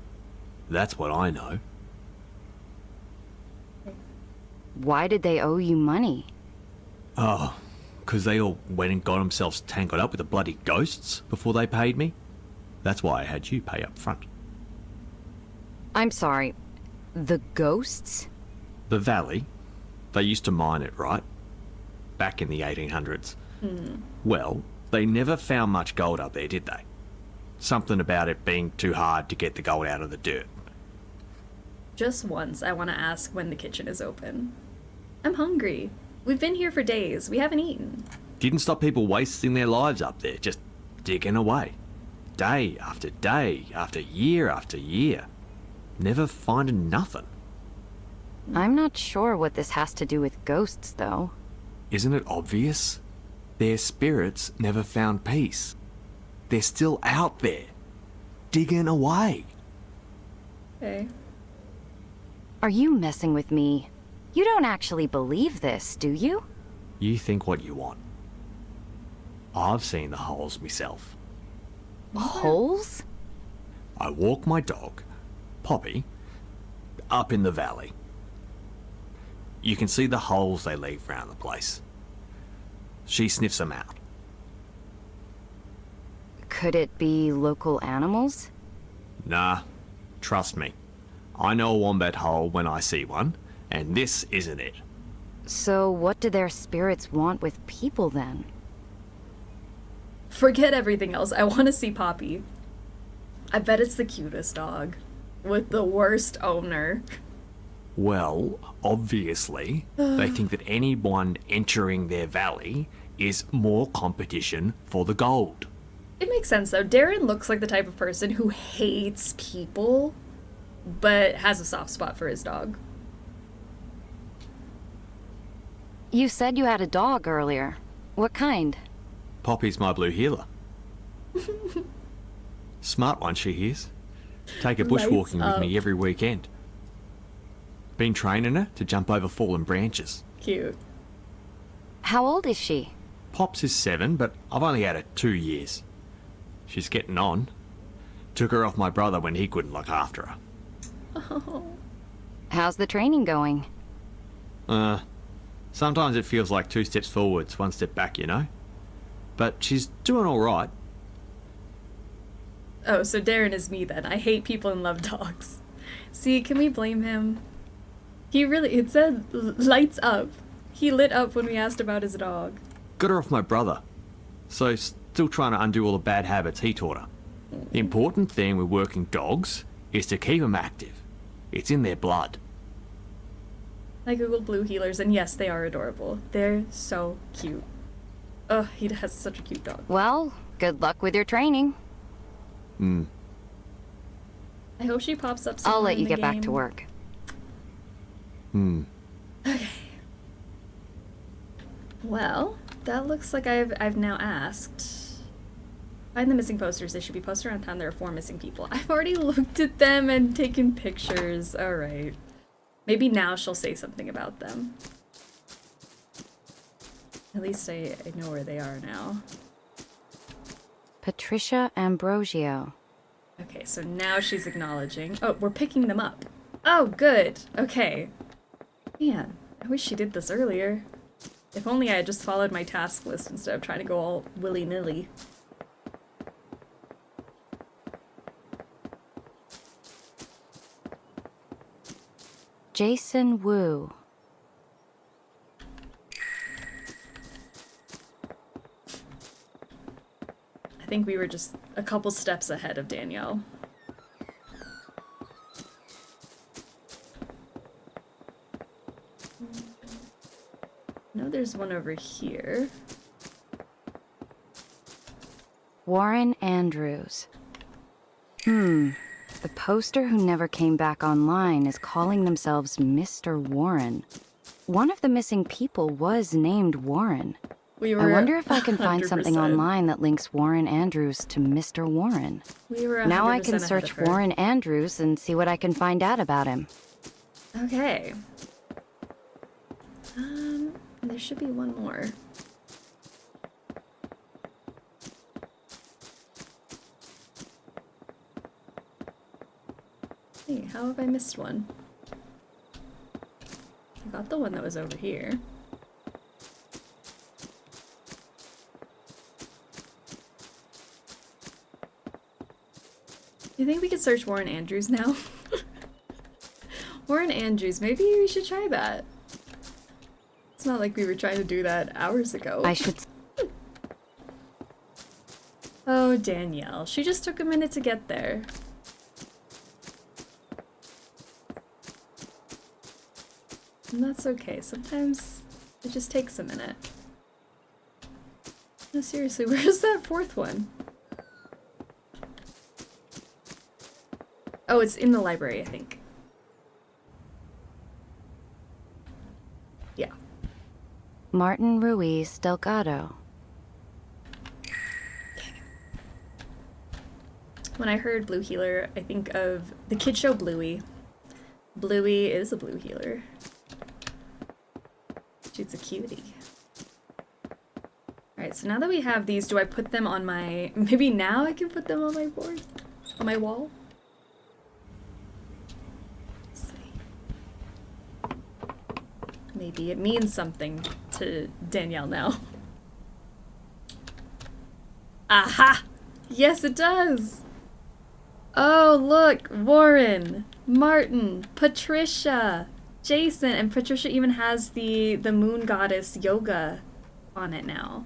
That's what I know. Why did they owe you money? Oh, because they all went and got themselves tangled up with the bloody ghosts before they paid me. That's why I had you pay up front. I'm sorry. The ghosts? The valley, they used to mine it, right? Back in the 1800s. Well, they never found much gold up there, did they? Something about it being too hard to get the gold out of the dirt. Just once, I want to ask when the kitchen is open. I'm hungry. We've been here for days. We haven't eaten. Didn't stop people wasting their lives up there, just digging away. Day after day, after year, never finding nothing. I'm not sure what this has to do with ghosts, though. Isn't it obvious? Their spirits never found peace. They're still out there, digging away. Okay. Are you messing with me? You don't actually believe this, do you? You think what you want. I've seen the holes myself. Holes? I walk my dog, Poppy, up in the valley. You can see the holes they leave round the place. She sniffs them out. Could it be local animals? Nah, trust me. I know a wombat hole when I see one, and this isn't it. So what do their spirits want with people then? Forget everything else. I want to see Poppy. I bet it's the cutest dog. With the worst owner. Well, obviously, they think that anyone entering their valley is more competition for the gold. It makes sense though. Darren looks like the type of person who hates people, but has a soft spot for his dog. You said you had a dog earlier. What kind? Poppy's my blue heeler. Smart one she is. Take her bushwalking with me every weekend. Been training her to jump over fallen branches. Cute. How old is she? Pops is 7, but I've only had her 2 years. She's getting on. Took her off my brother when he couldn't look after her. Oh. How's the training going? Sometimes it feels like 2 steps forwards, 1 step back, you know? But she's doing all right. Oh, so Darren is me then. I hate people and love dogs. See, can we blame him? He really, it said lights up. He lit up when we asked about his dog. Got her off my brother. So still trying to undo all the bad habits he taught her. The important thing with working dogs is to keep them active. It's in their blood. I googled blue healers, and yes, they are adorable. They're so cute. Ugh, he has such a cute dog. Well, good luck with your training. I hope she pops up somewhere I'll let in you the get back to game. work. Okay. Well, that looks like I've now asked. Find the missing posters. They should be posted around town. There are 4 missing people. I've already looked at them and taken pictures. Alright. Maybe now she'll say something about them. At least I know where they are now. Patricia Ambrosio. Okay, so now she's acknowledging. Oh, we're picking them up. Oh, good. Okay. Man, I wish she did this earlier. If only I had just followed my task list instead of trying to go all willy-nilly. Jason Wu. I think we were just a couple steps ahead of Danielle. No, there's one over here. Warren Andrews. The poster who never came back online is calling themselves Mr. Warren. One of the missing people was named Warren. We were I wonder if I can find something 100%. online that links Warren Andrews to Mr. Warren. We were Now I 100% can ahead search of her. Warren Andrews and see what I can find out about him. Okay. There should be one more. Hey, how have I missed one? I got the one that was over here. Do you think we could search Warren Andrews now? Warren Andrews, maybe we should try that. It's not like we were trying to do that hours ago. I should... Oh, Danielle. She just took a minute to get there. And that's okay. Sometimes it just takes a minute. No, seriously, where's that fourth one? Oh, it's in the library, I think. Yeah. Martin Ruiz Delgado. When I heard Blue Healer, I think of the kid show Bluey. Bluey is a blue healer. She's a cutie. Alright, so now that we have these, do I put them on my... Maybe now I can put them on my board? On my wall? Let's see. Maybe it means something to Danielle now. Aha! Yes, it does! Oh, look! Warren, Martin, Patricia, Jason, and Patricia even has the moon goddess yoga on it now.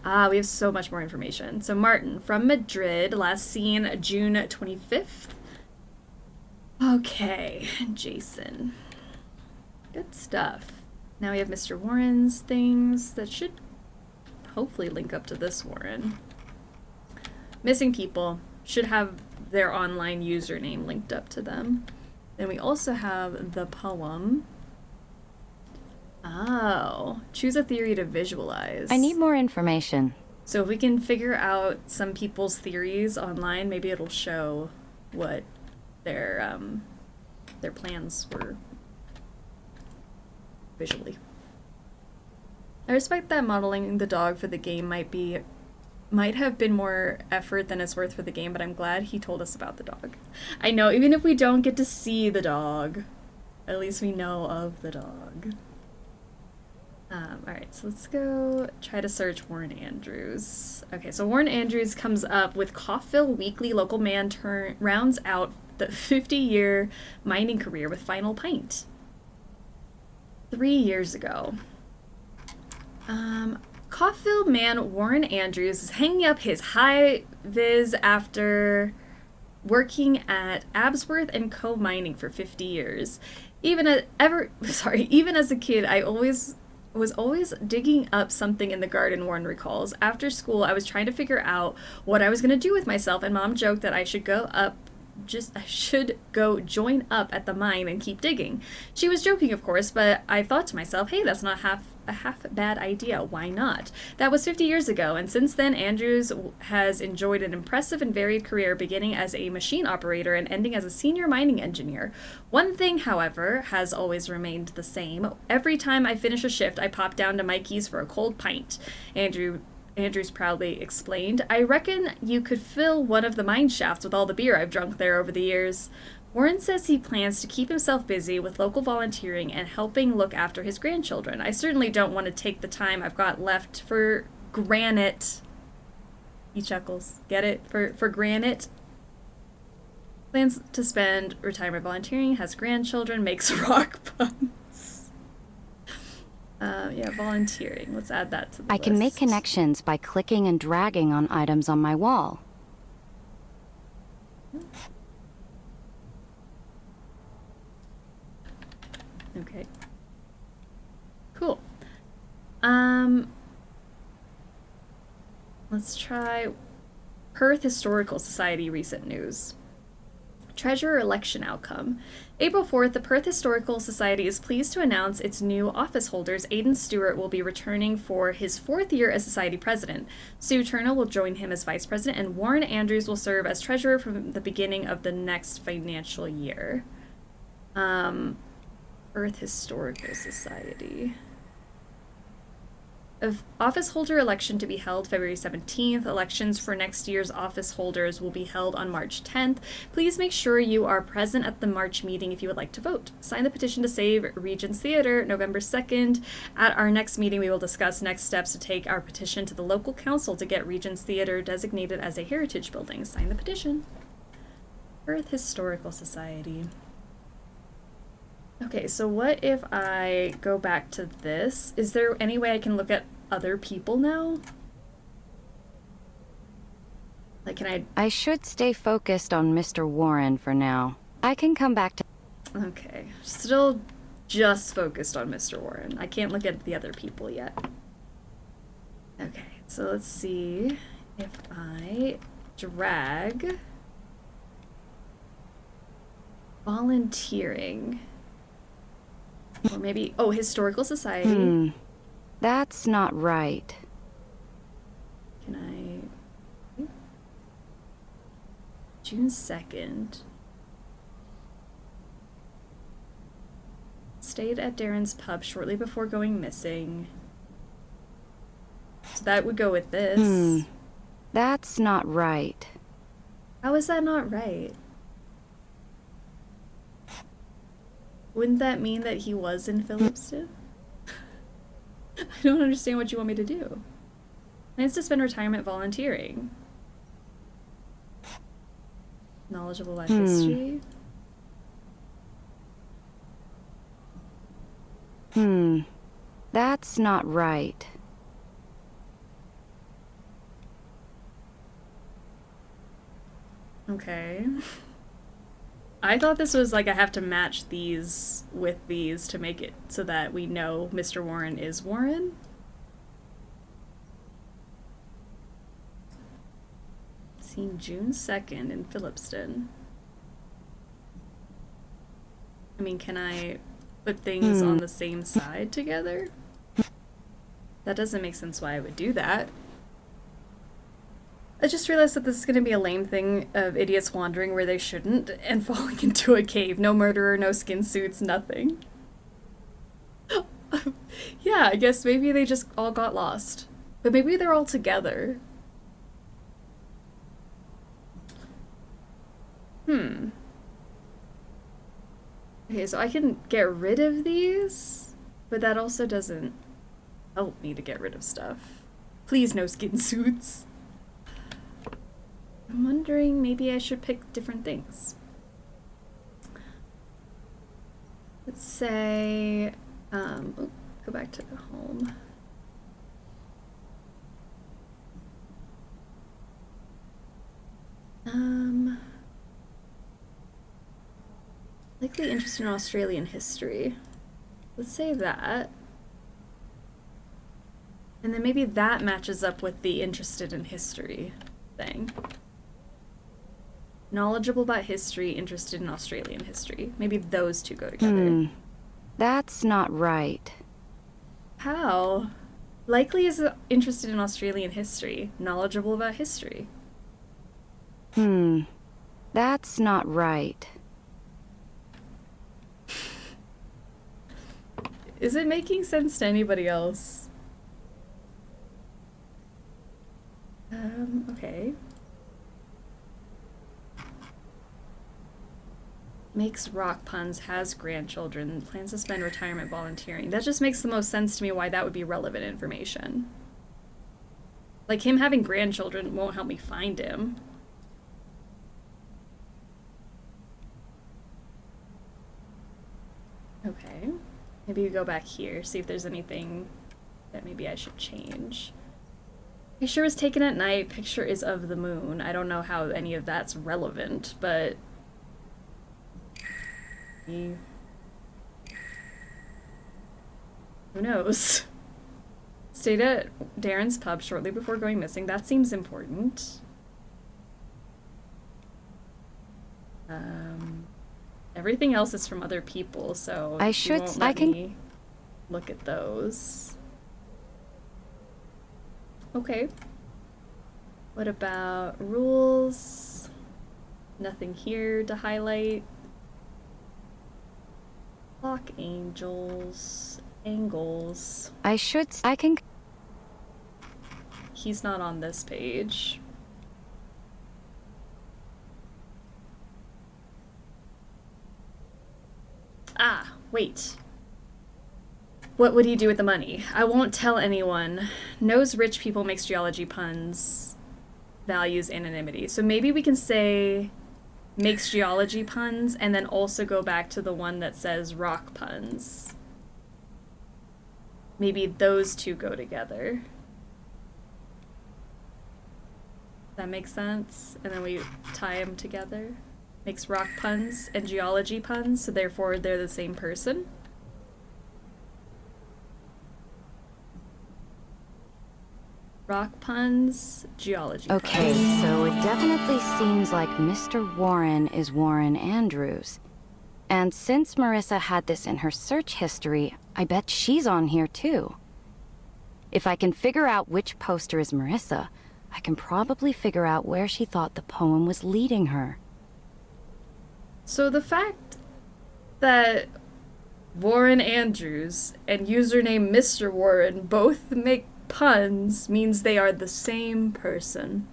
Ah, we have so much more information. So Martin, from Madrid, last seen June 25th. Okay, Jason. Good stuff. Now we have Mr. Warren's things that should hopefully link up to this Warren. Missing people should have their online username linked up to them. Then we also have the poem. Oh, choose a theory to visualize. I need more information. So if we can figure out some people's theories online, maybe it'll show what their plans were visually. I respect that modeling the dog for the game might have been more effort than it's worth for the game, but I'm glad he told us about the dog. I know, even if we don't get to see the dog, at least we know of the dog. Alright, so let's go try to search Warren Andrews. Okay, so Warren Andrews comes up with Coffville Weekly. Local man rounds out the 50-year mining career with Final Pint. 3 years ago. Coffville man Warren Andrews is hanging up his high vis after working at Absworth and Co. Mining for 50 years. Even as a kid, I was always digging up something in the garden, Warren recalls. After school, I was trying to figure out what I was going to do with myself, and Mom joked that I should go join up at the mine and keep digging. She was joking, of course, but I thought to myself, hey, that's not a half bad idea. Why not? That was 50 years ago, and since then, Andrews has enjoyed an impressive and varied career, beginning as a machine operator and ending as a senior mining engineer. One thing, however, has always remained the same. Every time I finish a shift, I pop down to Mikey's for a cold pint. Andrews proudly explained, I reckon you could fill one of the mine shafts with all the beer I've drunk there over the years. Warren says he plans to keep himself busy with local volunteering and helping look after his grandchildren. I certainly don't want to take the time I've got left for granite. He chuckles. Get it? For granite. Plans to spend retirement volunteering, has grandchildren, makes rock puns. Yeah, volunteering. Let's add that to the I list. can make connections by clicking and dragging on items on my wall. Okay. Cool. Let's try Perth Historical Society recent news. Treasurer election outcome. April 4th, the Perth Historical Society is pleased to announce its new office holders. Aidan Stewart will be returning for his 4th year as Society President. Sue Turner will join him as Vice President, and Warren Andrews will serve as Treasurer from the beginning of the next financial year. Perth Historical Society. Of office holder election to be held February 17th. Elections for next year's office holders will be held on March 10th. Please make sure you are present at the March meeting if you would like to vote. Sign the petition to save Regents Theatre November 2nd. At our next meeting, we will discuss next steps to take our petition to the local council to get Regents Theatre designated as a heritage building. Sign the petition. Perth Historical Society. Okay, so what if I go back to this? Is there any way I can look at other people now? Like, can I should stay focused on Mr. Warren for now. I can come back to... Okay, still just focused on Mr. Warren. I can't look at the other people yet. Okay, so let's see if I drag volunteering. Or maybe, oh, historical society. That's not right. Can I... June 2nd. Stayed at Darren's pub shortly before going missing. So that would go with this. That's not right. How is that not right? Wouldn't that mean that he was in Phillipston? I don't understand what you want me to do. Plans to spend retirement volunteering. Knowledgeable about history. That's not right. Okay. I thought this was like I have to match these with these to make it so that we know Mr. Warren is Warren. Seen June 2nd in Phillipston. I mean, can I put things on the same side together? That doesn't make sense why I would do that. I just realized that this is going to be a lame thing of idiots wandering where they shouldn't and falling into a cave. No murderer, no skin suits, nothing. Yeah, I guess maybe they just all got lost. But maybe they're all together. Okay, so I can get rid of these, but that also doesn't help me to get rid of stuff. Please, no skin suits. I'm wondering maybe I should pick different things. Let's say, go back to the home. Likely interested in Australian history. Let's say that. And then maybe that matches up with the interested in history thing. Knowledgeable about history, interested in Australian history. Maybe those two go together. That's not right. How? Likely is interested in Australian history. Knowledgeable about history. That's not right. Is it making sense to anybody else? Okay. Makes rock puns, has grandchildren, plans to spend retirement volunteering. That just makes the most sense to me why that would be relevant information. Like, him having grandchildren won't help me find him. Okay. Maybe you go back here, see if there's anything that maybe I should change. Picture was taken at night, picture is of the moon. I don't know how any of that's relevant, but... Who knows? Stayed at Darren's pub shortly before going missing. That seems important. Everything else is from other people, so I can me look at those. Okay. What about rules? Nothing here to highlight. Clock angels, angles. I can. He's not on this page. Ah, wait. What would he do with the money? I won't tell anyone. Knows rich people makes geology puns. Values anonymity. So maybe we can say makes geology puns and then also go back to the one that says rock puns. Maybe those two go together. That makes sense? And then we tie them together. Makes rock puns and geology puns, so therefore they're the same person. Rock puns, geology Okay, puns. so it definitely seems like Mr. Warren is Warren Andrews. And since Marissa had this in her search history, I bet she's on here too. If I can figure out which poster is Marissa, I can probably figure out where she thought the poem was leading her. So the fact that Warren Andrews and username Mr. Warren both make puns means they are the same person.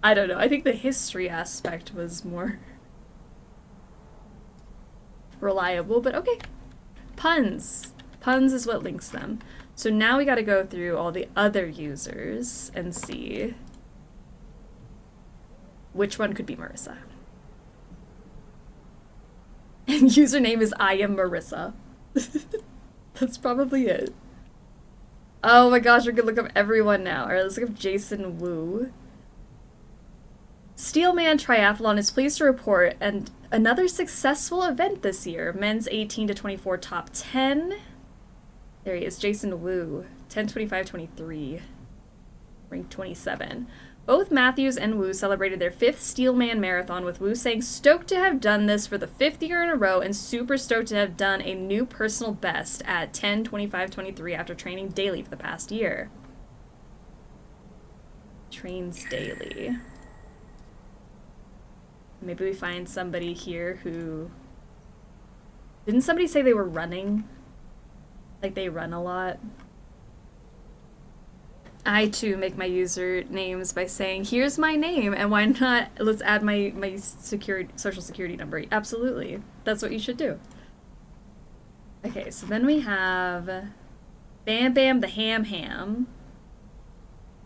I don't know. I think the history aspect was more reliable, but okay. Puns. Puns is what links them. So now we gotta go through all the other users and see which one could be Marissa. And username is I am Marissa. That's probably it. Oh my gosh, we're gonna look up everyone now. Alright, let's look up Jason Wu. Steelman Triathlon is pleased to report and another successful event this year. Men's 18 to 24 top 10. There he is, Jason Wu. 10-25-23. Ranked 27. Both Matthews and Wu celebrated their 5th Steelman Marathon, with Wu saying stoked to have done this for the 5th year in a row and super stoked to have done a new personal best at 10-25-23 after training daily for the past year. Trains daily. Maybe we find somebody here who... Didn't somebody say they were running? Like they run a lot? I too make my usernames by saying, here's my name, and why not, let's add my social security number. Absolutely. That's what you should do. Okay, so then we have Bam Bam the Ham Ham.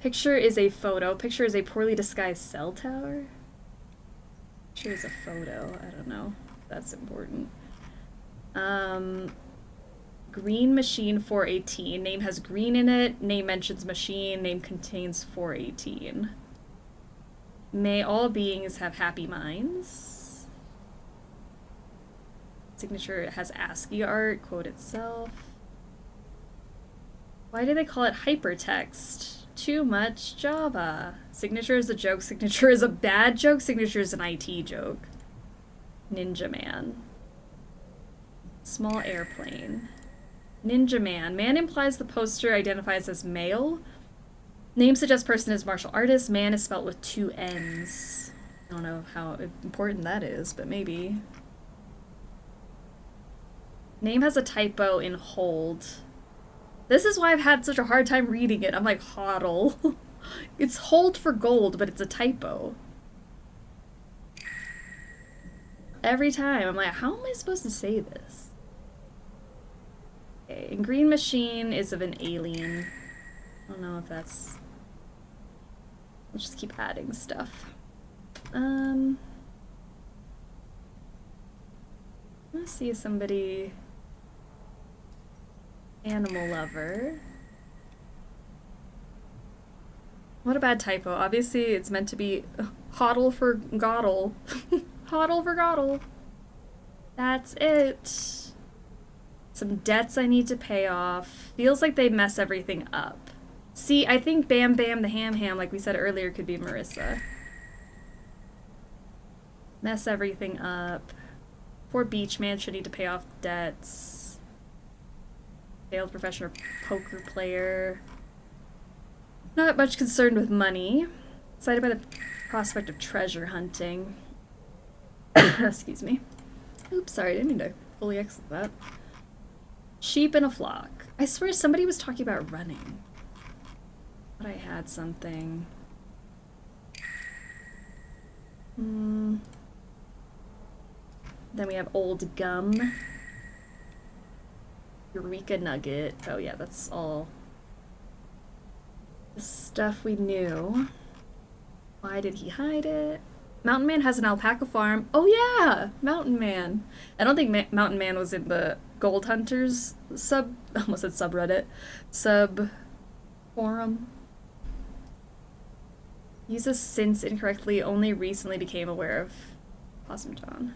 Picture is a photo. Picture is a poorly disguised cell tower. Picture is a photo. I don't know if that's important. Green Machine 418. Name has green in it. Name mentions machine. Name contains 418. May all beings have happy minds. Signature has ASCII art. Quote itself. Why do they call it hypertext? Too much Java. Signature is a joke. Signature is a bad joke. Signature is an IT joke. Ninja Man. Small airplane. Ninja Man. Man implies the poster identifies as male. Name suggests person is martial artist. Man is spelled with 2 N's. I don't know how important that is, but maybe. Name has a typo in hold. This is why I've had such a hard time reading it. I'm like, hodl. It's hold for gold, but it's a typo. Every time, I'm like, how am I supposed to say this? Okay, and Green Machine is of an alien. I don't know if that's... I'll just keep adding stuff. Let's see if somebody... Animal lover. What a bad typo. Obviously, it's meant to be hodl for goddle. Hodl for goddle. That's it. Some debts I need to pay off. Feels like they mess everything up. See, I think Bam Bam the Ham Ham, like we said earlier, could be Marissa. Mess everything up. Poor beach man should need to pay off debts. Failed professional poker player. Not much concerned with money. Excited by the prospect of treasure hunting. Excuse me. Oops, sorry, I didn't mean to fully exit that. Sheep in a flock. I swear somebody was talking about running. But I had something. Then we have Old Gum. Eureka Nugget. Oh yeah, that's all the stuff we knew. Why did he hide it? Mountain Man has an alpaca farm. Oh yeah! Mountain Man. I don't think Mountain Man was in the Gold Hunters sub... almost said subreddit. Sub... forum. Uses since incorrectly, only recently became aware of Possum John.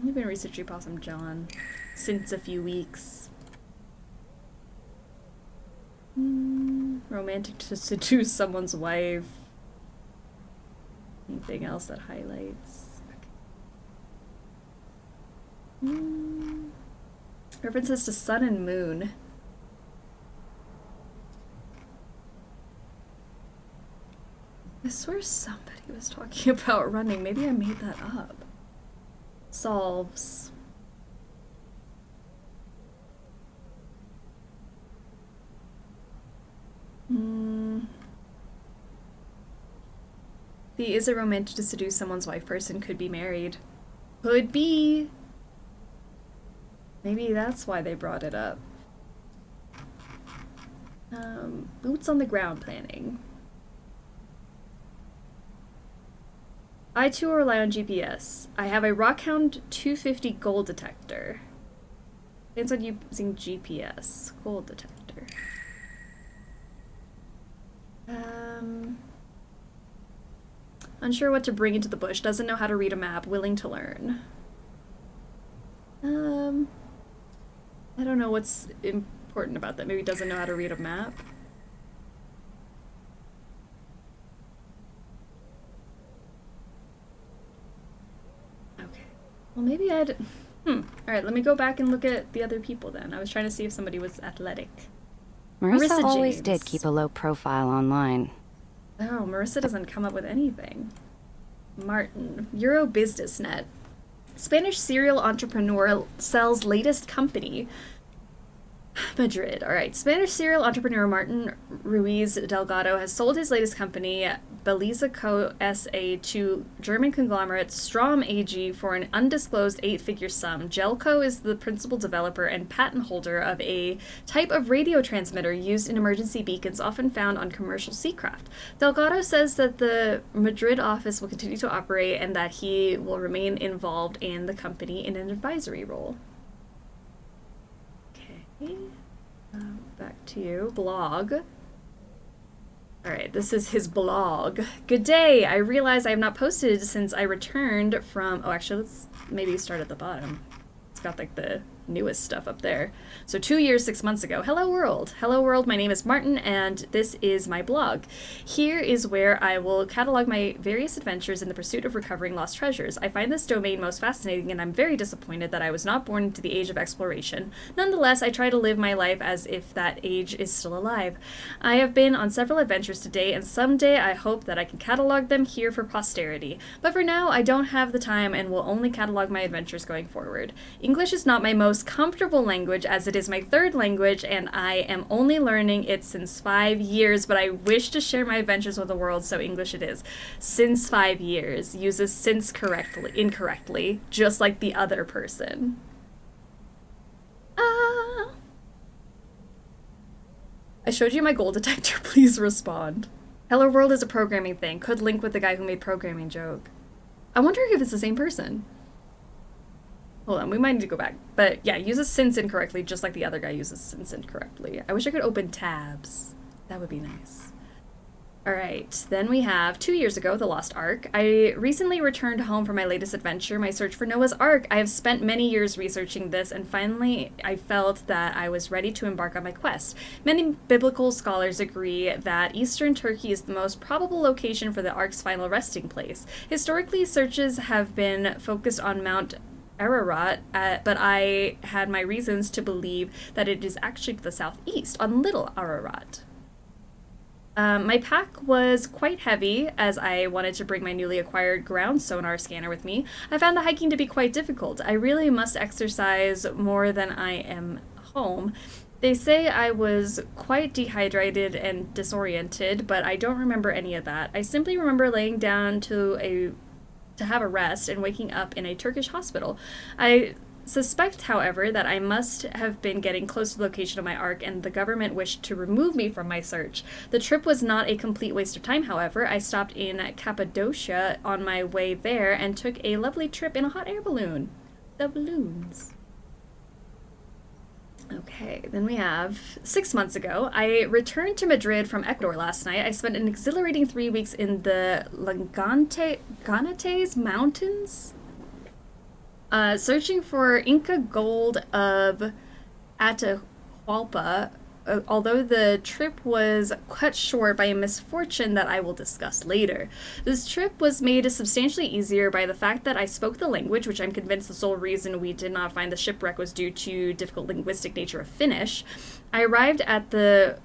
Only been researching Possum John since a few weeks. Romantic to seduce someone's wife. Anything else that highlights? Okay. References to sun and moon. I swear somebody was talking about running. Maybe I made that up. Solves. The is it romantic to seduce someone's wife person could be married. Could be. Maybe that's why they brought it up. Boots on the ground planning. I too rely on GPS. I have a Rockhound 250 gold detector. It's on using GPS. Gold detector. Unsure what to bring into the bush. Doesn't know how to read a map. Willing to learn. I don't know what's important about that. Maybe doesn't know how to read a map. Okay. Well, maybe I'd... Alright, let me go back and look at the other people then. I was trying to see if somebody was athletic. Marissa always James. did keep a low profile online. Oh, Marissa doesn't come up with anything. Martin, Euro BusinessNet. Spanish serial entrepreneur sells latest company. Madrid. All right. Spanish serial entrepreneur Martin Ruiz Delgado has sold his latest company, Beliza Co. SA, to German conglomerate Strom AG for an undisclosed 8-figure sum. Gelco is the principal developer and patent holder of a type of radio transmitter used in emergency beacons often found on commercial seacraft. Delgado says that the Madrid office will continue to operate and that he will remain involved in the company in an advisory role. Back to you. Blog. Alright, this is his blog. Good day! I realize I have not posted since I returned from... Oh, actually, let's maybe start at the bottom. It's got, like, the newest stuff up there. So 2 years, 6 months ago. Hello world. Hello world, my name is Martin, and this is my blog. Here is where I will catalog my various adventures in the pursuit of recovering lost treasures. I find this domain most fascinating, and I'm very disappointed that I was not born into the age of exploration. Nonetheless, I try to live my life as if that age is still alive. I have been on several adventures today, and someday I hope that I can catalog them here for posterity. But for now, I don't have the time and will only catalog my adventures going forward. English is not my most comfortable language, as it is my third language, and I am only learning it since 5 years, but I wish to share my adventures with the world, so English it is. Since 5 years uses since incorrectly, just like the other person. I showed you my gold detector, please respond. Hello World is a programming thing. Could link with the guy who made programming joke. I wonder if it's the same person. Hold on, we might need to go back. But yeah, uses since incorrectly, just like the other guy uses since incorrectly. I wish I could open tabs. That would be nice. Alright, then we have 2 years ago, The Lost Ark. I recently returned home for my latest adventure, my search for Noah's Ark. I have spent many years researching this, and finally I felt that I was ready to embark on my quest. Many biblical scholars agree that eastern Turkey is the most probable location for the Ark's final resting place. Historically, searches have been focused on Mount Ararat, but I had my reasons to believe that it is actually to the southeast, on Little Ararat. My pack was quite heavy, as I wanted to bring my newly acquired ground sonar scanner with me. I found the hiking to be quite difficult. I really must exercise more than I am home. They say I was quite dehydrated and disoriented, but I don't remember any of that. I simply remember laying down to have a rest and waking up in a Turkish hospital. I suspect, however, that I must have been getting close to the location of my Ark, and the government wished to remove me from my search. The trip was not a complete waste of time, however. I stopped in Cappadocia on my way there and took a lovely trip in a hot air balloon. The balloons. Okay, then we have 6 months ago. I returned to Madrid from Ecuador last night. I spent an exhilarating 3 weeks in the Ganates Mountains. Searching for Inca gold of Atahualpa, although the trip was cut short by a misfortune that I will discuss later. This trip was made substantially easier by the fact that I spoke the language, which I'm convinced the sole reason we did not find the shipwreck was due to difficult linguistic nature of Finnish. I arrived at the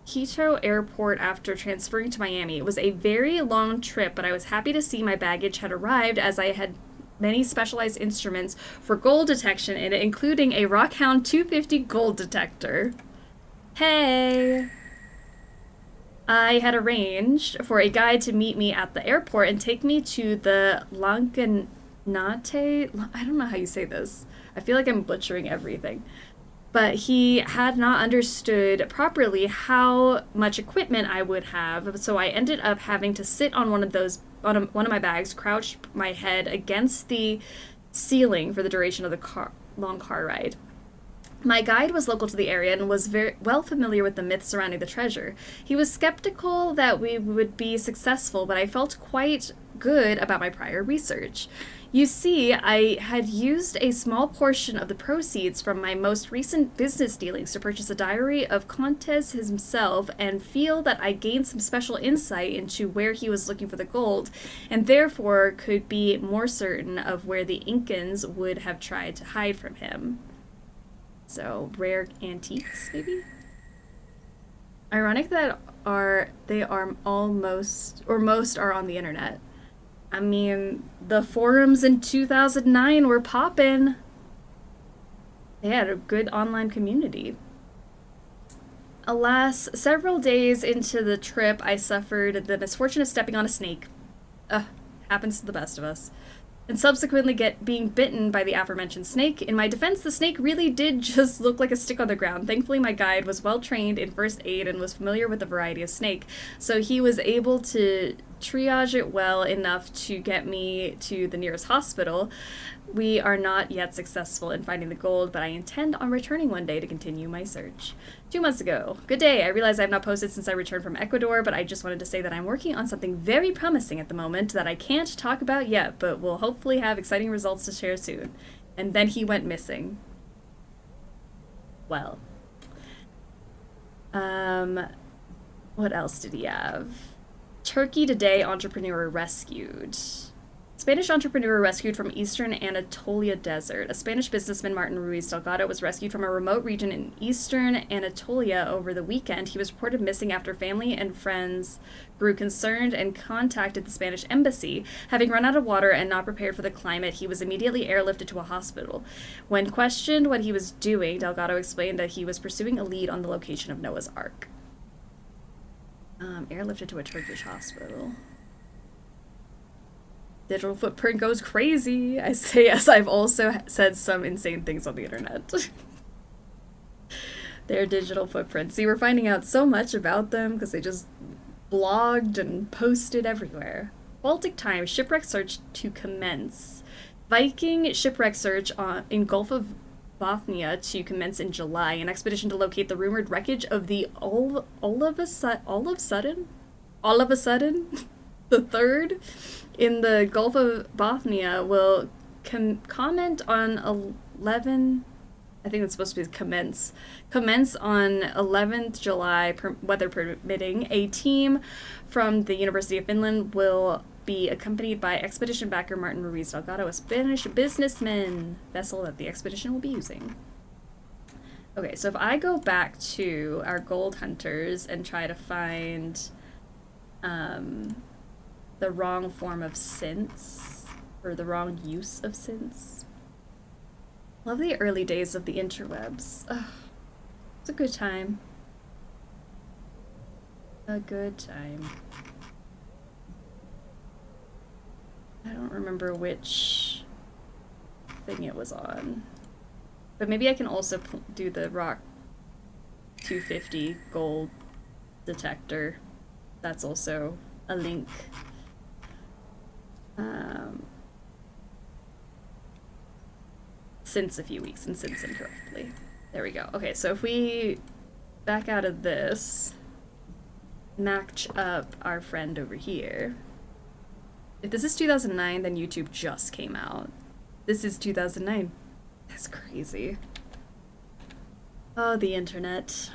Quito airport after transferring to Miami. It was a very long trip, but I was happy to see my baggage had arrived, as I had many specialized instruments for gold detection in it, including a Rockhound 250 gold detector. Hey! I had arranged for a guide to meet me at the airport and take me to the Lancanate. I don't know how you say this. I feel like I'm butchering everything. But he had not understood properly how much equipment I would have, so I ended up having to sit on one of my bags, crouch my head against the ceiling for the duration of the long car ride. My guide was local to the area and was very well familiar with the myths surrounding the treasure. He was skeptical that we would be successful, but I felt quite good about my prior research. You see, I had used a small portion of the proceeds from my most recent business dealings to purchase a diary of Contes himself, and feel that I gained some special insight into where he was looking for the gold, and therefore could be more certain of where the Incans would have tried to hide from him. So, rare antiques, maybe? Ironic that most are on the internet. I mean, the forums in 2009 were poppin'. They had a good online community. Alas, several days into the trip, I suffered the misfortune of stepping on a snake. Happens to the best of us. And subsequently being bitten by the aforementioned snake. In my defense, the snake really did just look like a stick on the ground. Thankfully, my guide was well trained in first aid and was familiar with the variety of snake, so he was able to triage it well enough to get me to the nearest hospital. We are not yet successful in finding the gold, but I intend on returning one day to continue my search. 2 months ago. Good day. I realize I have not posted since I returned from Ecuador, but I just wanted to say that I'm working on something very promising at the moment that I can't talk about yet, but will hopefully have exciting results to share soon. And then he went missing. Well. What else did he have? Turkey today, entrepreneur rescued. Spanish entrepreneur rescued from eastern Anatolia desert. A Spanish businessman, Martin Ruiz Delgado, was rescued from a remote region in eastern Anatolia over the weekend. He was reported missing after family and friends grew concerned and contacted the Spanish embassy. Having run out of water and not prepared for the climate, he was immediately airlifted to a hospital. When questioned what he was doing, Delgado explained that he was pursuing a lead on the location of Noah's Ark. Airlifted to a Turkish hospital. Digital footprint goes crazy. I say yes, I've also said some insane things on the internet. Their digital footprint. See, we're finding out so much about them because they just blogged and posted everywhere. Baltic time, shipwreck search to commence. Viking shipwreck search in Gulf of Bothnia to commence in July. An expedition to locate the rumored wreckage of the all of a sudden the third in the Gulf of Bothnia will comment on 11. I think it's supposed to be commence on 11th July, weather permitting. A team from the University of Finland will be accompanied by expedition backer Martin Ruiz Delgado, a Spanish businessman vessel that the expedition will be using. Okay, so if I go back to our gold hunters and try to find the wrong form of synths, or the wrong use of synths. Love the early days of the interwebs. Ugh, it's a good time. A good time. I don't remember which thing it was on. But maybe I can also do the Rock 250 gold detector. That's also a link. Since a few weeks and since incorrectly. There we go. Okay, so if we back out of this, match up our friend over here. If this is 2009, then YouTube just came out. This is 2009. That's crazy. Oh, the internet.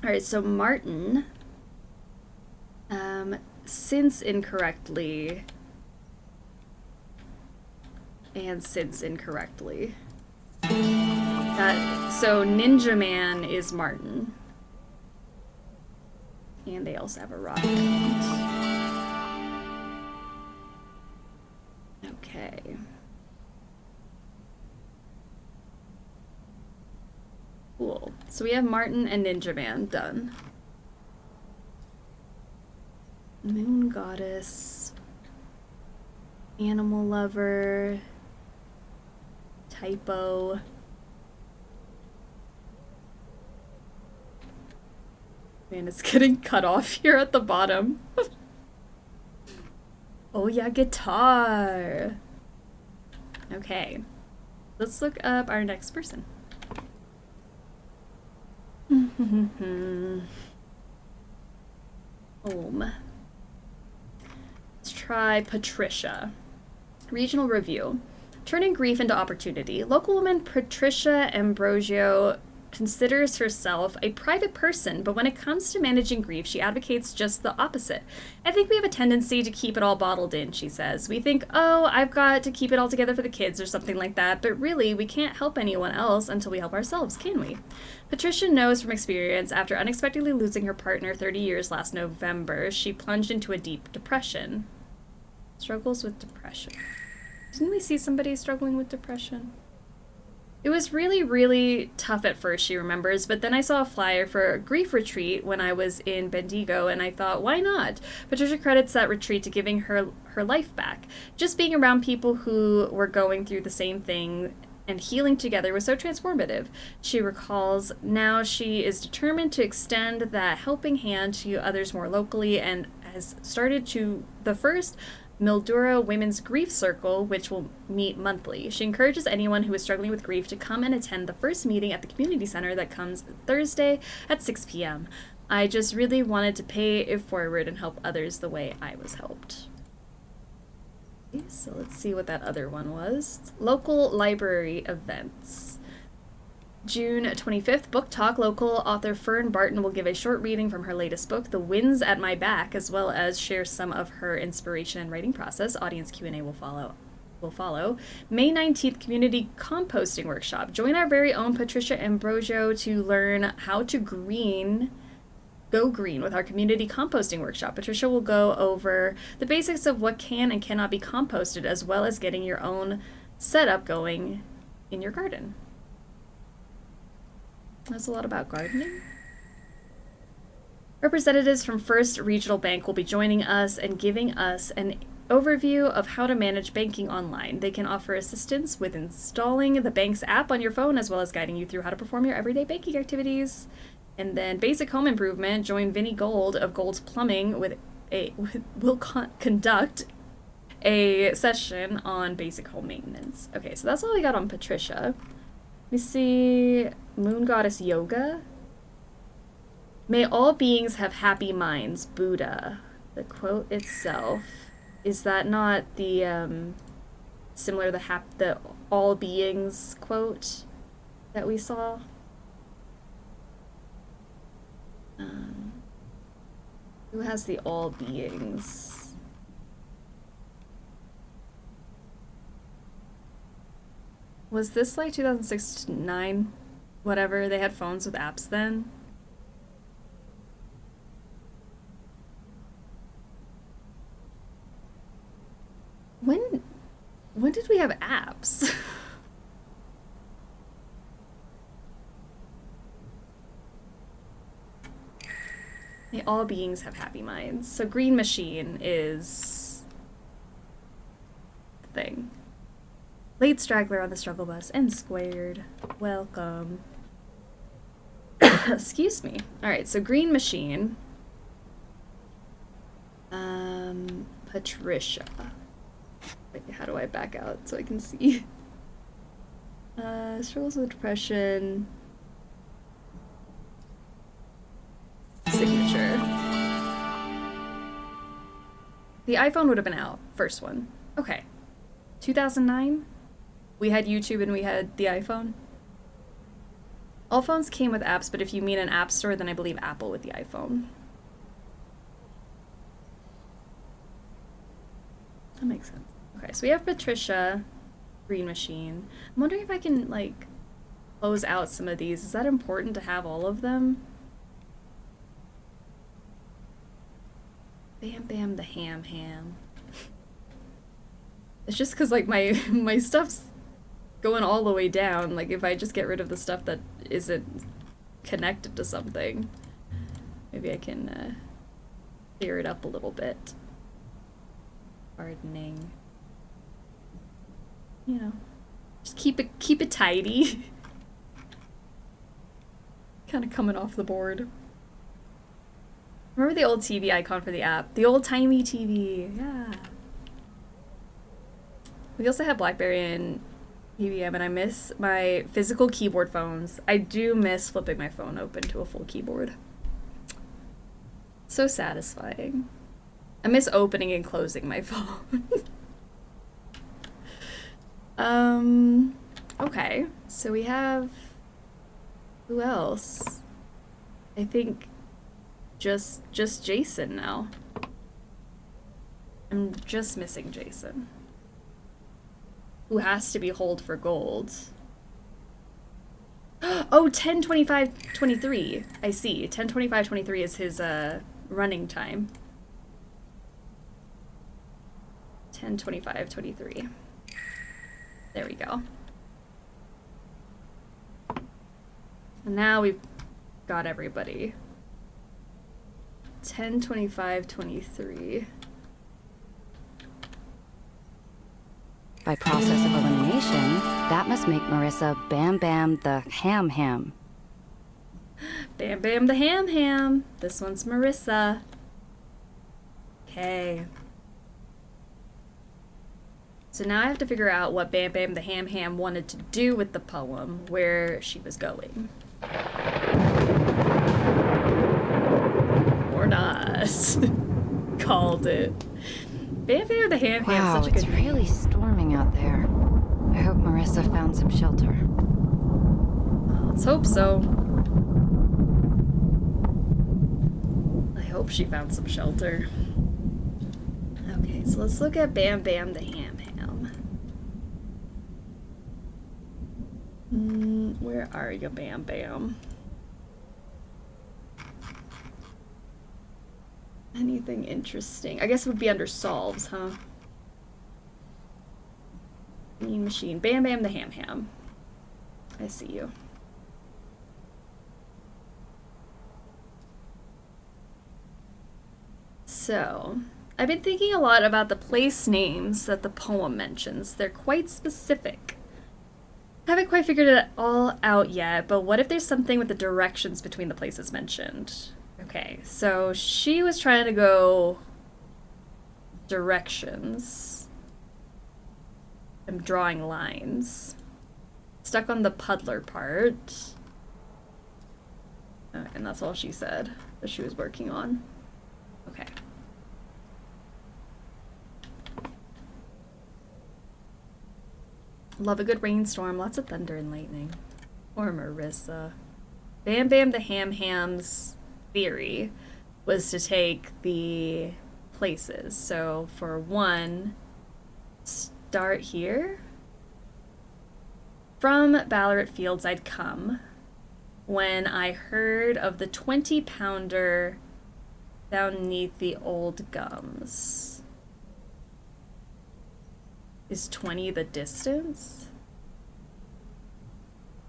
Alright, so Martin, since incorrectly, and since incorrectly. So Ninja Man is Martin. And they also have a rock account. Okay. Cool. So we have Martin and Ninja Man done. Moon Goddess. Animal Lover. Typo. Man, it's getting cut off here at the bottom. Oh yeah, guitar. Okay. Let's look up our next person. Home. Let's try Patricia. Regional review. Turning grief into opportunity. Local woman Patricia Ambrosio considers herself a private person, but when it comes to managing grief, she advocates just the opposite. I think we have a tendency to keep it all bottled in, she says. We think, oh, I've got to keep it all together for the kids or something like that, but really, we can't help anyone else until we help ourselves, can we? Patricia knows from experience, after unexpectedly losing her partner 30 years last November, she plunged into a deep depression. Struggles with depression. Didn't we see somebody struggling with depression? It was really, really tough at first, she remembers, but then I saw a flyer for a grief retreat when I was in Bendigo, and I thought, why not? Patricia credits that retreat to giving her life back. Just being around people who were going through the same thing and healing together was so transformative. She recalls now she is determined to extend that helping hand to others more locally and has started to the first Mildura Women's Grief Circle, which will meet monthly. She encourages anyone who is struggling with grief to come and attend the first meeting at the community center that comes Thursday at 6 p.m. I just really wanted to pay it forward and help others the way I was helped. Okay, so let's see what that other one was. Local library events. June 25th, Book Talk. Local author Fern Barton will give a short reading from her latest book, The Winds at My Back, as well as share some of her inspiration and writing process. Audience Q&A will follow. May 19th, Community Composting Workshop. Join our very own Patricia Ambrosio to learn how to go green with our Community Composting Workshop. Patricia will go over the basics of what can and cannot be composted, as well as getting your own setup going in your garden. That's a lot about gardening. Representatives from First Regional Bank will be joining us and giving us an overview of how to manage banking online. They can offer assistance with installing the bank's app on your phone, as well as guiding you through how to perform your everyday banking activities. And then basic home improvement. Join Vinnie Gold of Gold's Plumbing will conduct a session on basic home maintenance. Okay, so that's all we got on Patricia. Let me see. Moon Goddess Yoga. May all beings have happy minds, Buddha. The quote itself, is that not the similar to the all beings quote that we saw? Who has the all beings? Was this like 2006 to 9? Whatever, they had phones with apps then? When did we have apps? May all beings have happy minds. So Green Machine is the thing. Late straggler on the struggle bus and squared. Welcome. Excuse me. Alright, so Green Machine. Patricia. Wait, how do I back out so I can see? Struggles with depression. Signature. The iPhone would have been out. First one. Okay. 2009? We had YouTube and we had the iPhone. All phones came with apps, but if you mean an app store, then I believe Apple with the iPhone. That makes sense. Okay, so we have Patricia, Green Machine. I'm wondering if I can, like, close out some of these. Is that important to have all of them? Bam Bam the Ham Ham. It's just because, like, my stuff's going all the way down. Like, if I just get rid of the stuff that isn't connected to something, maybe I can clear it up a little bit. Gardening. You know, just keep it tidy. Kind of coming off the board. Remember the old TV icon for the app? The old-timey TV, yeah. We also have BlackBerry and PBM, and I miss my physical keyboard phones. I do miss flipping my phone open to a full keyboard. So satisfying. I miss opening and closing my phone. Okay, so we have... Who else? I think just Jason now. I'm just missing Jason. Who has to be hold for gold. Oh, 10:25:23. I see. 10:25:23 is his running time. 10:25:23. There we go. And now we've got everybody. 10:25:23. By process of elimination, that must make Marissa Bam Bam the Ham Ham. Bam Bam the Ham Ham. This one's Marissa. Okay. So now I have to figure out what Bam Bam the Ham Ham wanted to do with the poem, where she was going. Or not. Called it. Bam Bam the Ham Ham. Wow, Such a it's good really storming out there. I hope Marissa found some shelter. Let's hope so. I hope she found some shelter. Okay, so let's look at Bam Bam the Ham Ham. Where are you, Bam Bam? Anything interesting? I guess it would be under solves, huh? Mean Machine. Bam Bam the Ham Ham. I see you. So, I've been thinking a lot about the place names that the poem mentions. They're quite specific. I haven't quite figured it all out yet, but what if there's something with the directions between the places mentioned? Okay, so she was trying to go directions. I'm drawing lines. Stuck on the puddler part. And that's all she said that she was working on. Okay. Love a good rainstorm, lots of thunder and lightning. Or Marissa. Bam Bam the Ham Ham's theory was to take the places. So for one, start here. From Ballarat Fields I'd come when I heard of the 20-pounder down 'neath the old gums. Is 20 the distance?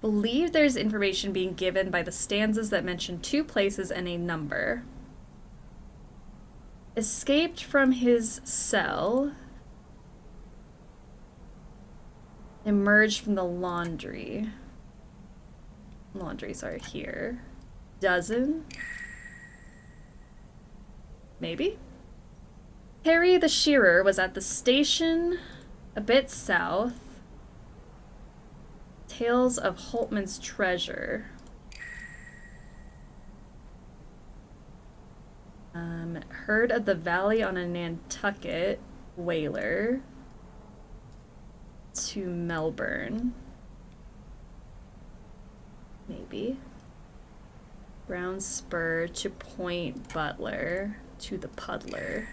Believe there's information being given by the stanzas that mention two places and a number. Escaped from his cell. Emerged from the laundry. Laundries are here. Dozen? Maybe? Harry the Shearer was at the station a bit south. Tales of Holtman's Treasure. Heard of the Valley on a Nantucket whaler. to Melbourne. Maybe. Brown Spur to Point Butler to the Puddler.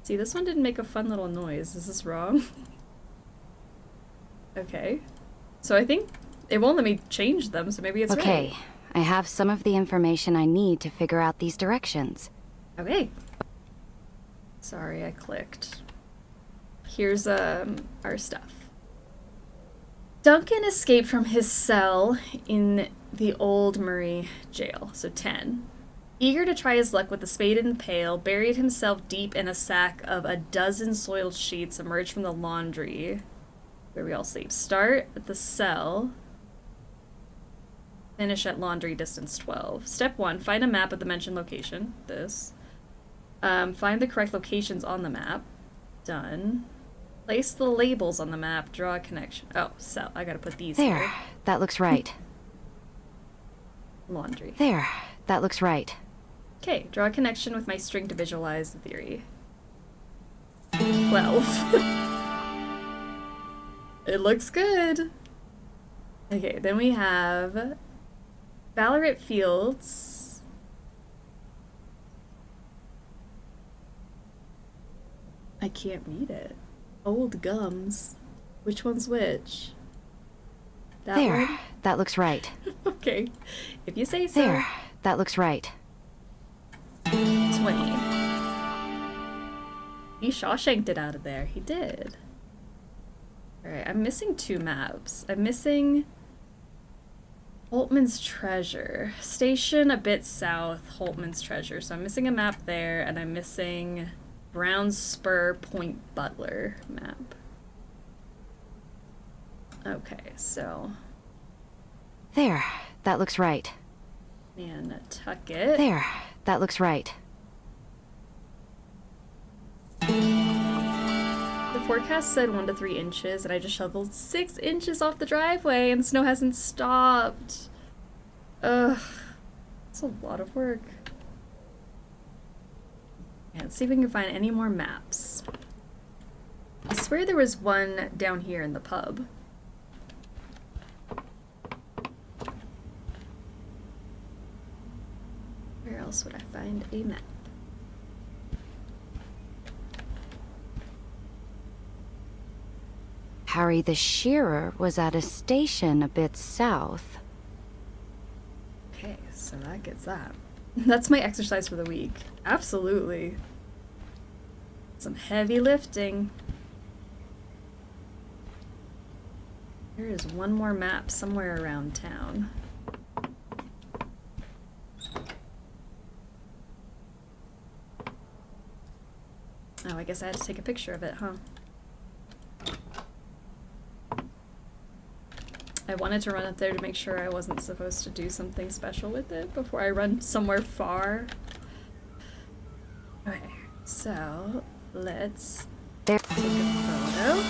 See, this one didn't make a fun little noise. Is this wrong? Okay. So I think it won't let me change them, so maybe it's Okay, right. I have some of the information I need to figure out these directions. Okay. Sorry, I clicked. Here's our stuff. Duncan escaped from his cell in the Old Murray jail, so 10. Eager to try his luck with the spade and the pail, buried himself deep in a sack of a dozen soiled sheets, emerged from the laundry where we all sleep. Start at the cell. Finish at laundry distance 12. Step 1, find a map of the mentioned location. This. Find the correct locations on the map. Done. Place the labels on the map. Draw a connection. Oh, cell. I gotta put these There, here. that looks right. Laundry. There, that looks right. Okay, draw a connection with my string to visualize the theory. 12. It looks good. Okay, then we have Ballarat Fields. I can't read it. Old Gums. Which one's which? That There, one? that looks right. Okay, if you say so. There, that looks right. 20. He Shawshanked it out of there. He did. Alright, I'm missing 2 maps. I'm missing Holtman's Treasure. Station a bit south, Holtman's Treasure. So I'm missing a map there, and I'm missing Brown Spur Point Butler map. Okay, so There, that looks right. Nantucket. There, that looks right. The forecast said 1 to 3 inches, and I just shoveled 6 inches off the driveway, and the snow hasn't stopped. Ugh. That's a lot of work. Yeah, let's see if we can find any more maps. I swear there was one down here in the pub. Where else would I find a map? Harry the Shearer was at a station a bit south. Okay, so that gets that. That's my exercise for the week. Absolutely. Some heavy lifting. There is one more map somewhere around town. Oh, I guess I had to take a picture of it, huh? I wanted to run up there to make sure I wasn't supposed to do something special with it before I run somewhere far. Okay, so let's There. take a photo.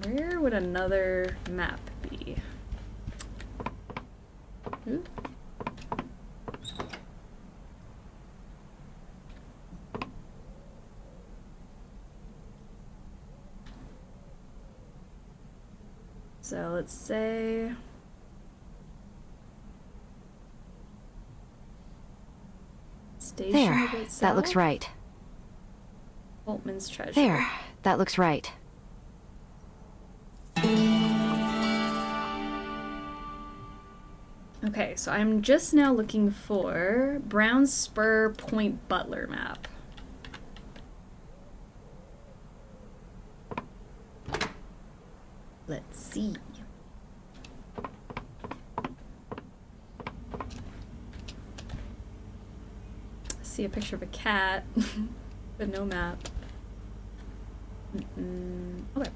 Where would another map be? Ooh. So let's say station There, a bit that looks south? right. Holtman's Treasure. There, that looks right. Okay, so I'm just now looking for Brown Spur Point Butler map. Let's see. I see a picture of a cat, but no map. Okay,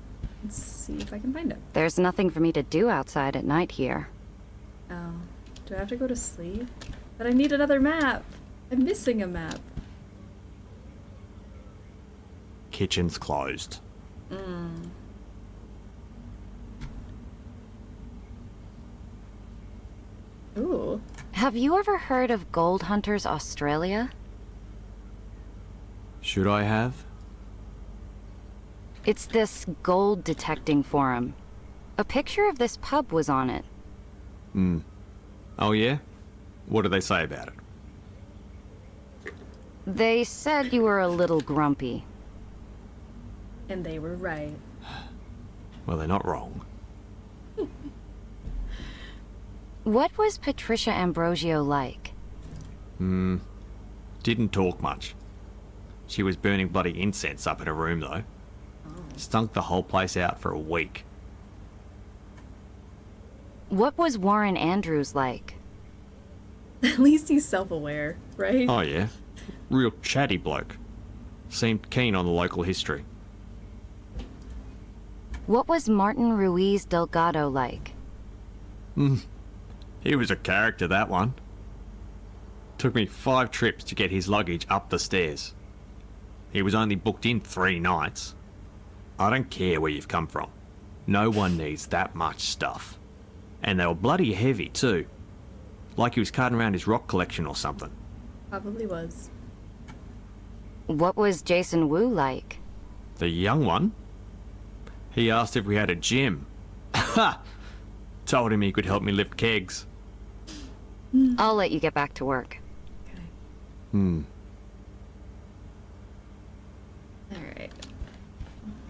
let's see if I can find it. There's nothing for me to do outside at night here. Oh, do I have to go to sleep? But I need another map. I'm missing a map. Kitchen's closed. Have you ever heard of Gold Hunters Australia? Should I have? It's this gold detecting forum. A picture of this pub was on it. Oh yeah? What do they say about it? They said you were a little grumpy. And they were right. Well, they're not wrong. What was Patricia Ambrosio like? Didn't talk much. She was burning bloody incense up in her room, though. Stunk the whole place out for a week. What was Warren Andrews like? At least he's self-aware, right? Oh yeah. Real chatty bloke. Seemed keen on the local history. What was Martin Ruiz Delgado like? He was a character, that one. Took me 5 trips to get his luggage up the stairs. He was only booked in 3 nights. I don't care where you've come from. No one needs that much stuff. And they were bloody heavy too. Like he was carting around his rock collection or something. Probably was. What was Jason Wu like? The young one? He asked if we had a gym. Ha! Told him he could help me lift kegs. I'll let you get back to work. Alright.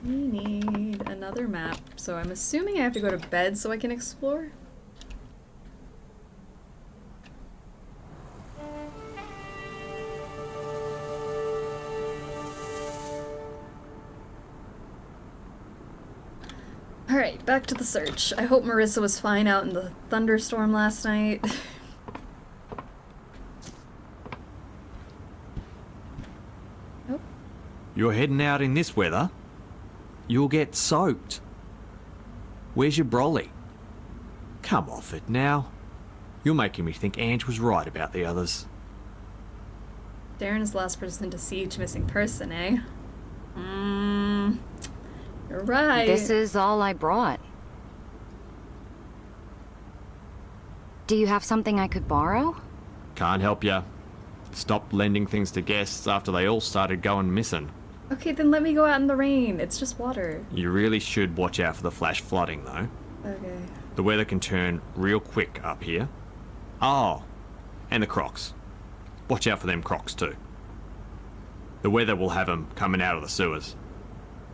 We need another map, so I'm assuming I have to go to bed so I can explore. Alright, back to the search. I hope Marissa was fine out in the thunderstorm last night. Nope. You're heading out in this weather? You'll get soaked. Where's your brolly? Come off it now. You're making me think Ange was right about the others. Darren is the last person to see each missing person, eh? You're right. This is all I brought. Do you have something I could borrow? Can't help ya. Stopped lending things to guests after they all started going missing. Okay, then let me go out in the rain. It's just water. You really should watch out for the flash flooding, though. Okay. The weather can turn real quick up here. Oh, and the crocs. Watch out for them crocs, too. The weather will have them coming out of the sewers.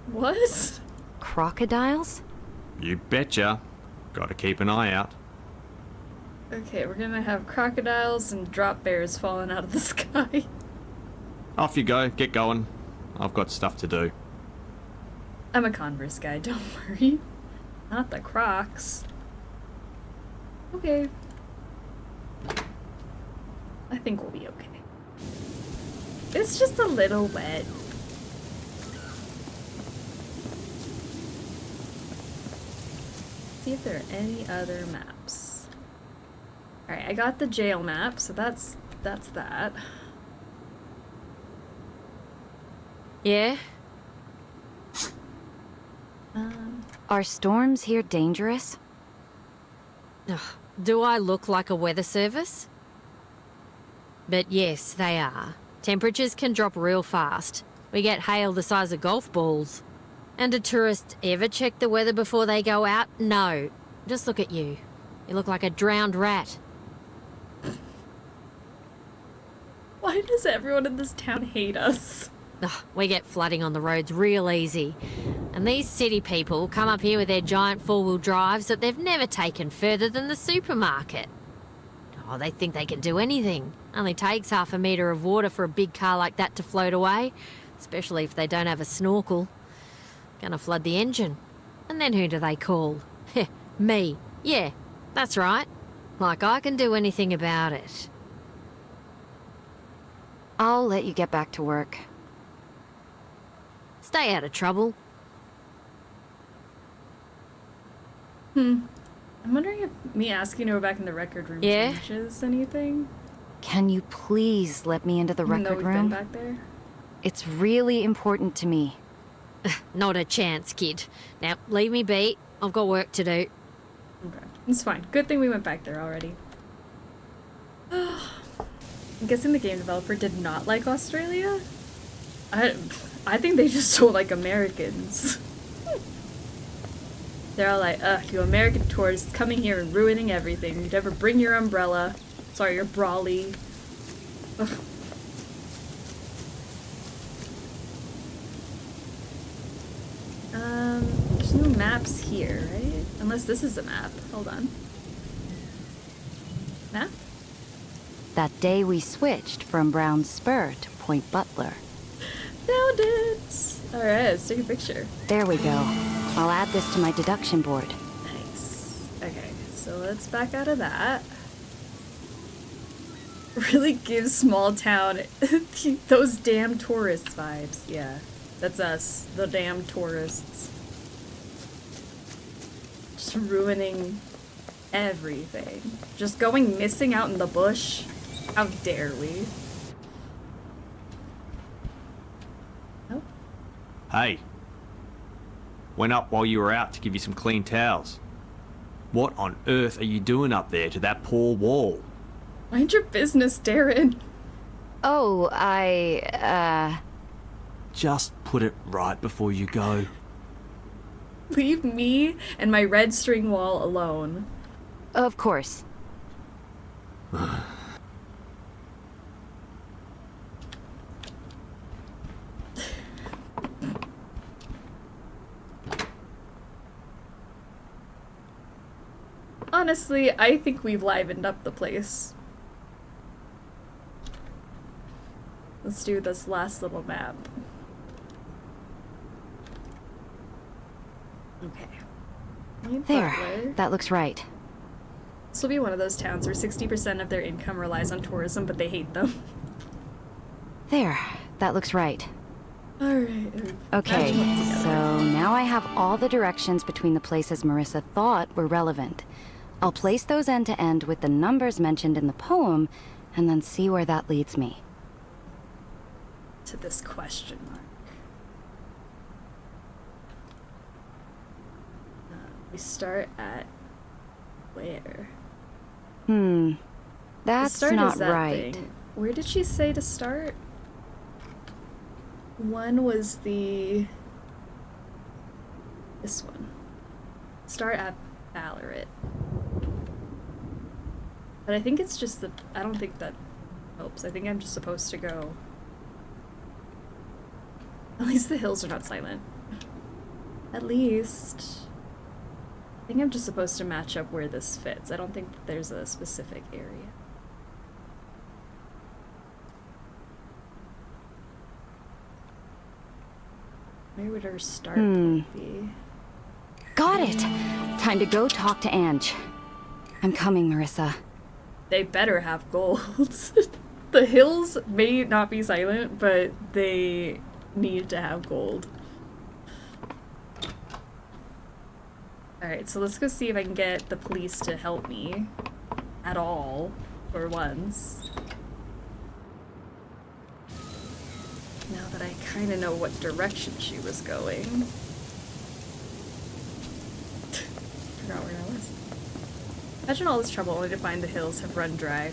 What? Crocodiles? You betcha. Gotta keep an eye out. Okay, we're gonna have crocodiles and drop bears falling out of the sky. Off you go, get going. I've got stuff to do. I'm a Converse guy, don't worry. Not the Crocs. Okay. I think we'll be okay. It's just a little wet. See if there are any other maps. Alright, I got the jail map, so that's that. Yeah? Are storms here dangerous? Ugh, do I look like a weather service? But yes, they are. Temperatures can drop real fast. We get hail the size of golf balls. And do tourists ever check the weather before they go out? No. Just look at you. You look like a drowned rat. Why does everyone in this town hate us? Ugh, we get flooding on the roads real easy. And these city people come up here with their giant four-wheel drives that they've never taken further than the supermarket. Oh, they think they can do anything. Only takes half a metre of water for a big car like that to float away, especially if they don't have a snorkel. Gonna flood the engine. And then who do they call? Heh, me. Yeah, that's right. Like I can do anything about it. I'll let you get back to work. Stay out of trouble. I'm wondering if me asking to go back in the record room Yeah? changes anything. Can you please let me into the Even though record we've room? been back there. It's really important to me. Not a chance, kid. Now, leave me be. I've got work to do. Okay, it's fine. Good thing we went back there already. I'm guessing the game developer did not like Australia? I think they just don't like Americans. They're all like, ugh, you American tourists coming here and ruining everything. You'd never bring your umbrella. Sorry, your brolly. Ugh. There's no maps here, right? Unless this is a map. Hold on. Map? That day we switched from Brown Spur to Point Butler. Found it! Alright, let's take a picture. There we go. I'll add this to my deduction board. Nice. Okay, so let's back out of that. Really gives small town those damn tourist vibes. Yeah, that's us, the damn tourists. Just ruining everything. Just going missing out in the bush. How dare we? Oh. Hey. Went up while you were out to give you some clean towels. What on earth are you doing up there to that poor wall? Mind your business, Darren. Oh, Just put it right before you go. Leave me and my red string wall alone. Of course. Honestly, I think we've livened up the place. Let's do this last little map. Okay. There. Butler. That looks right. This will be one of those towns where 60% of their income relies on tourism, but they hate them. There. That looks right. Alright. Okay, so now I have all the directions between the places Marissa thought were relevant. I'll place those end to end with the numbers mentioned in the poem, and then see where that leads me. To this question mark. We start at where? The That's start not is that right. thing. Where did she say to start? One was the... this one. Start at Ballarat. But I think it's just the... I don't think that helps. I think I'm just supposed to go... At least the hills are not silent. At least... I think I'm just supposed to match up where this fits. I don't think that there's a specific area. Where would our start point be? Got it! Time to go talk to Ange. I'm coming, Marissa. They better have gold. The hills may not be silent, but they need to have gold. Alright, so let's go see if I can get the police to help me. At all. For once. Now that I kind of know what direction she was going. Forgot where I was. Imagine all this trouble only to find the hills have run dry.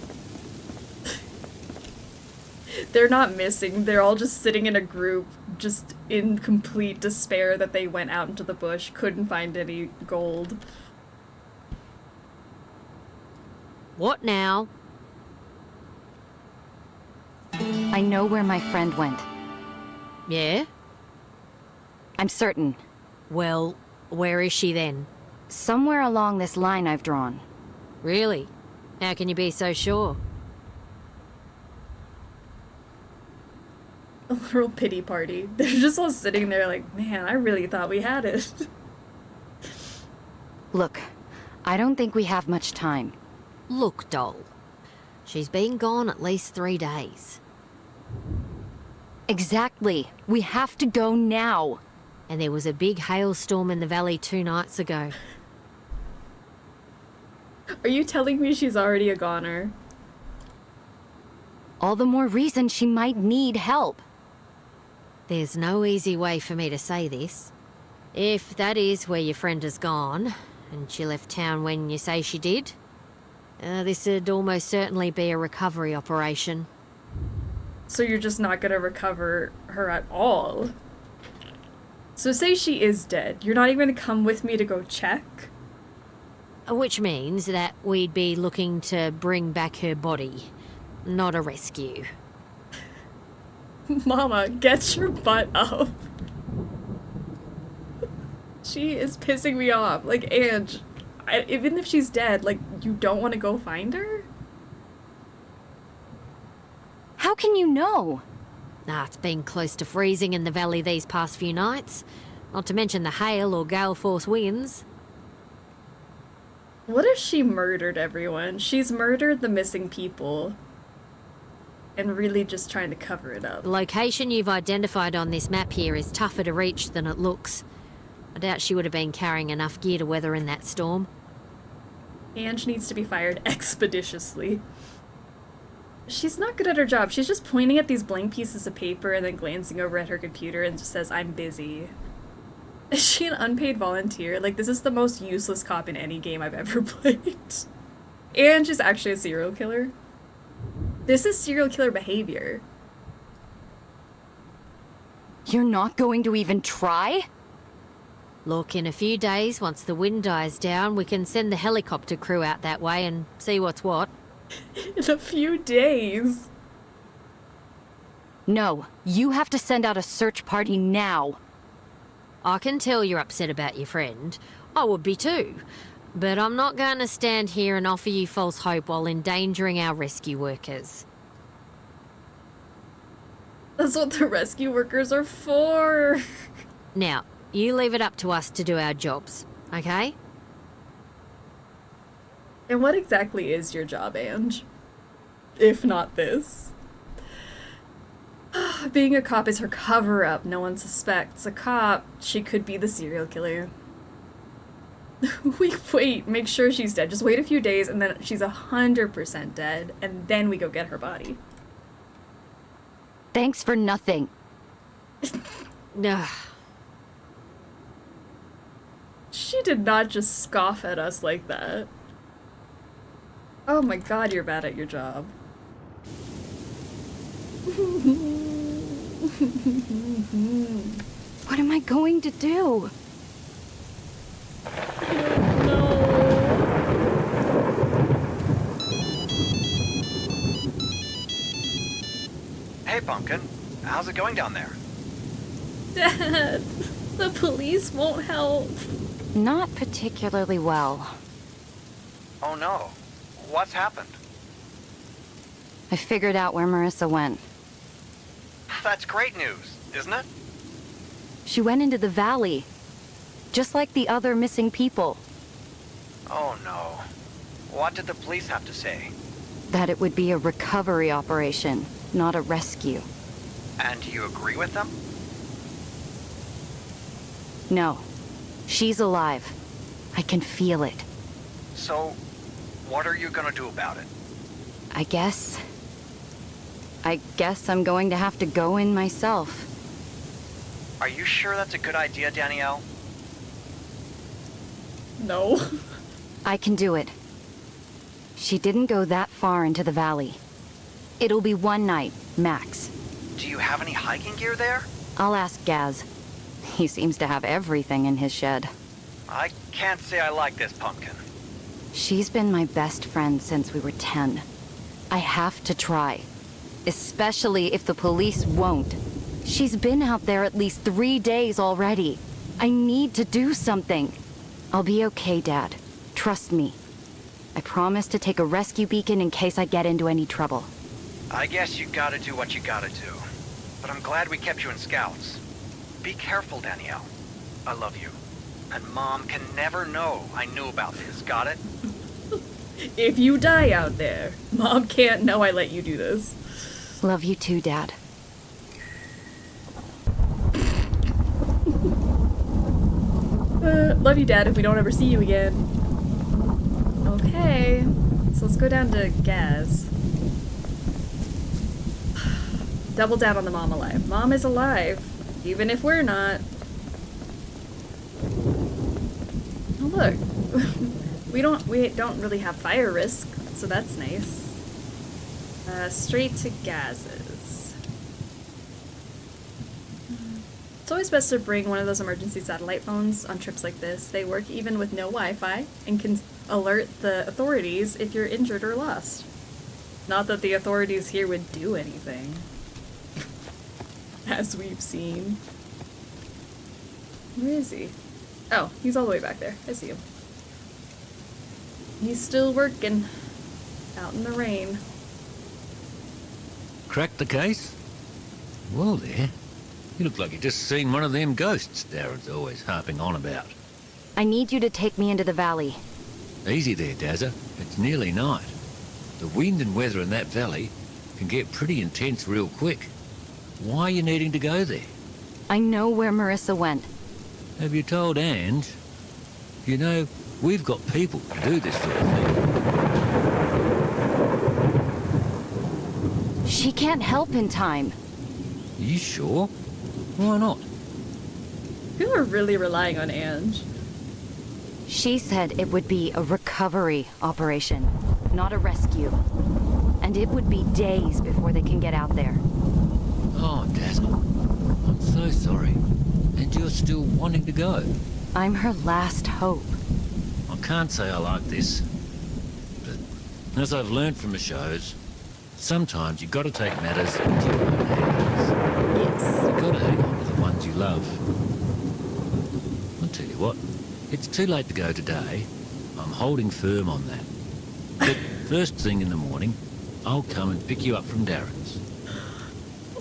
They're not missing, they're all just sitting in a group, just in complete despair that they went out into the bush, couldn't find any gold. What now? I know where my friend went. Yeah? I'm certain. Well, where is she then? Somewhere along this line I've drawn. Really? How can you be so sure? A literal pity party. They're just all sitting there like, man, I really thought we had it. Look, I don't think we have much time. Look, doll. She's been gone at least 3 days. Exactly. We have to go now. And there was a big hailstorm in the valley 2 nights ago. Are you telling me she's already a goner? All the more reason she might need help. There's no easy way for me to say this. If that is where your friend has gone, and she left town when you say she did, This'd almost certainly be a recovery operation. So you're just not gonna recover her at all? So say she is dead. You're not even gonna come with me to go check? Which means that we'd be looking to bring back her body, not a rescue. Mama, get your butt up. She is pissing me off. Like, Ange, even if she's dead, like, you don't want to go find her? How can you know? It's been close to freezing in the valley these past few nights. Not to mention the hail or gale force winds. What if she murdered everyone? She's murdered the missing people. And really just trying to cover it up. The location you've identified on this map here is tougher to reach than it looks. I doubt she would have been carrying enough gear to weather in that storm. Ange needs to be fired expeditiously. She's not good at her job. She's just pointing at these blank pieces of paper and then glancing over at her computer and just says, I'm busy. Is she an unpaid volunteer? Like, this is the most useless cop in any game I've ever played. Ange is actually a serial killer. This is serial killer behavior. You're not going to even try? Look, in a few days, once the wind dies down, we can send the helicopter crew out that way and see what's what. In a few days. No, you have to send out a search party now. I can tell you're upset about your friend. I would be too. But I'm not going to stand here and offer you false hope while endangering our rescue workers. That's what the rescue workers are for. Now, you leave it up to us to do our jobs, okay? And what exactly is your job, Ange? If not this. Being a cop is her cover-up. No one suspects. A cop, she could be the serial killer. We wait, make sure she's dead. Just wait a few days and then she's 100% dead. And then we go get her body. Thanks for nothing. Ugh. She did not just scoff at us like that. Oh my god, you're bad at your job. What am I going to do? Hey, Pumpkin. How's it going down there? Dad, the police won't help. Not particularly well. Oh no. What's happened? I figured out where Marissa went. That's great news, isn't it? She went into the valley. Just like the other missing people. Oh no. What did the police have to say? That it would be a recovery operation, not a rescue. And do you agree with them? No. She's alive. I can feel it. So, what are you gonna do about it? I guess I'm going to have to go in myself. Are you sure that's a good idea, Danielle? No. I can do it. She didn't go that far into the valley. It'll be one night, max. Do you have any hiking gear there? I'll ask Gaz. He seems to have everything in his shed. I can't say I like this, Pumpkin. She's been my best friend since we were 10. I have to try. Especially if the police won't. She's been out there at least 3 days already. I need to do something. I'll be okay, Dad. Trust me. I promise to take a rescue beacon in case I get into any trouble. I guess you gotta do what you gotta do. But I'm glad we kept you in Scouts. Be careful, Danielle. I love you. And Mom can never know I knew about this, got it? If you die out there, Mom can't know I let you do this. Love you too, Dad. Love you, Dad, if we don't ever see you again. Okay, so let's go down to Gaz. Double down on the mom alive. Mom is alive, even if we're not. Oh look, we don't really have fire risk, so that's nice. Straight to Gaz's. It's always best to bring one of those emergency satellite phones on trips like this. They work even with no Wi-Fi and can alert the authorities if you're injured or lost. Not that the authorities here would do anything. As we've seen. Where is he? Oh, he's all the way back there. I see him. He's still working. Out in the rain. Cracked the case? Well there. You look like you just seen one of them ghosts Darren's always harping on about. I need you to take me into the valley. Easy there, Dazza. It's nearly night. The wind and weather in that valley can get pretty intense real quick. Why are you needing to go there? I know where Marissa went. Have you told Ange? You know, we've got people to do this sort of thing. She can't help in time. You sure? Why not? You are really relying on Ange. She said it would be a recovery operation, not a rescue. And it would be days before they can get out there. Oh, Dazzle. I'm so sorry. And you're still wanting to go. I'm her last hope. I can't say I like this. But as I've learned from the shows, sometimes you've got to take matters into your own hands. Yes. You've got to hang on to the ones you love. I'll tell you what, it's too late to go today. I'm holding firm on that. But first thing in the morning, I'll come and pick you up from Darren's.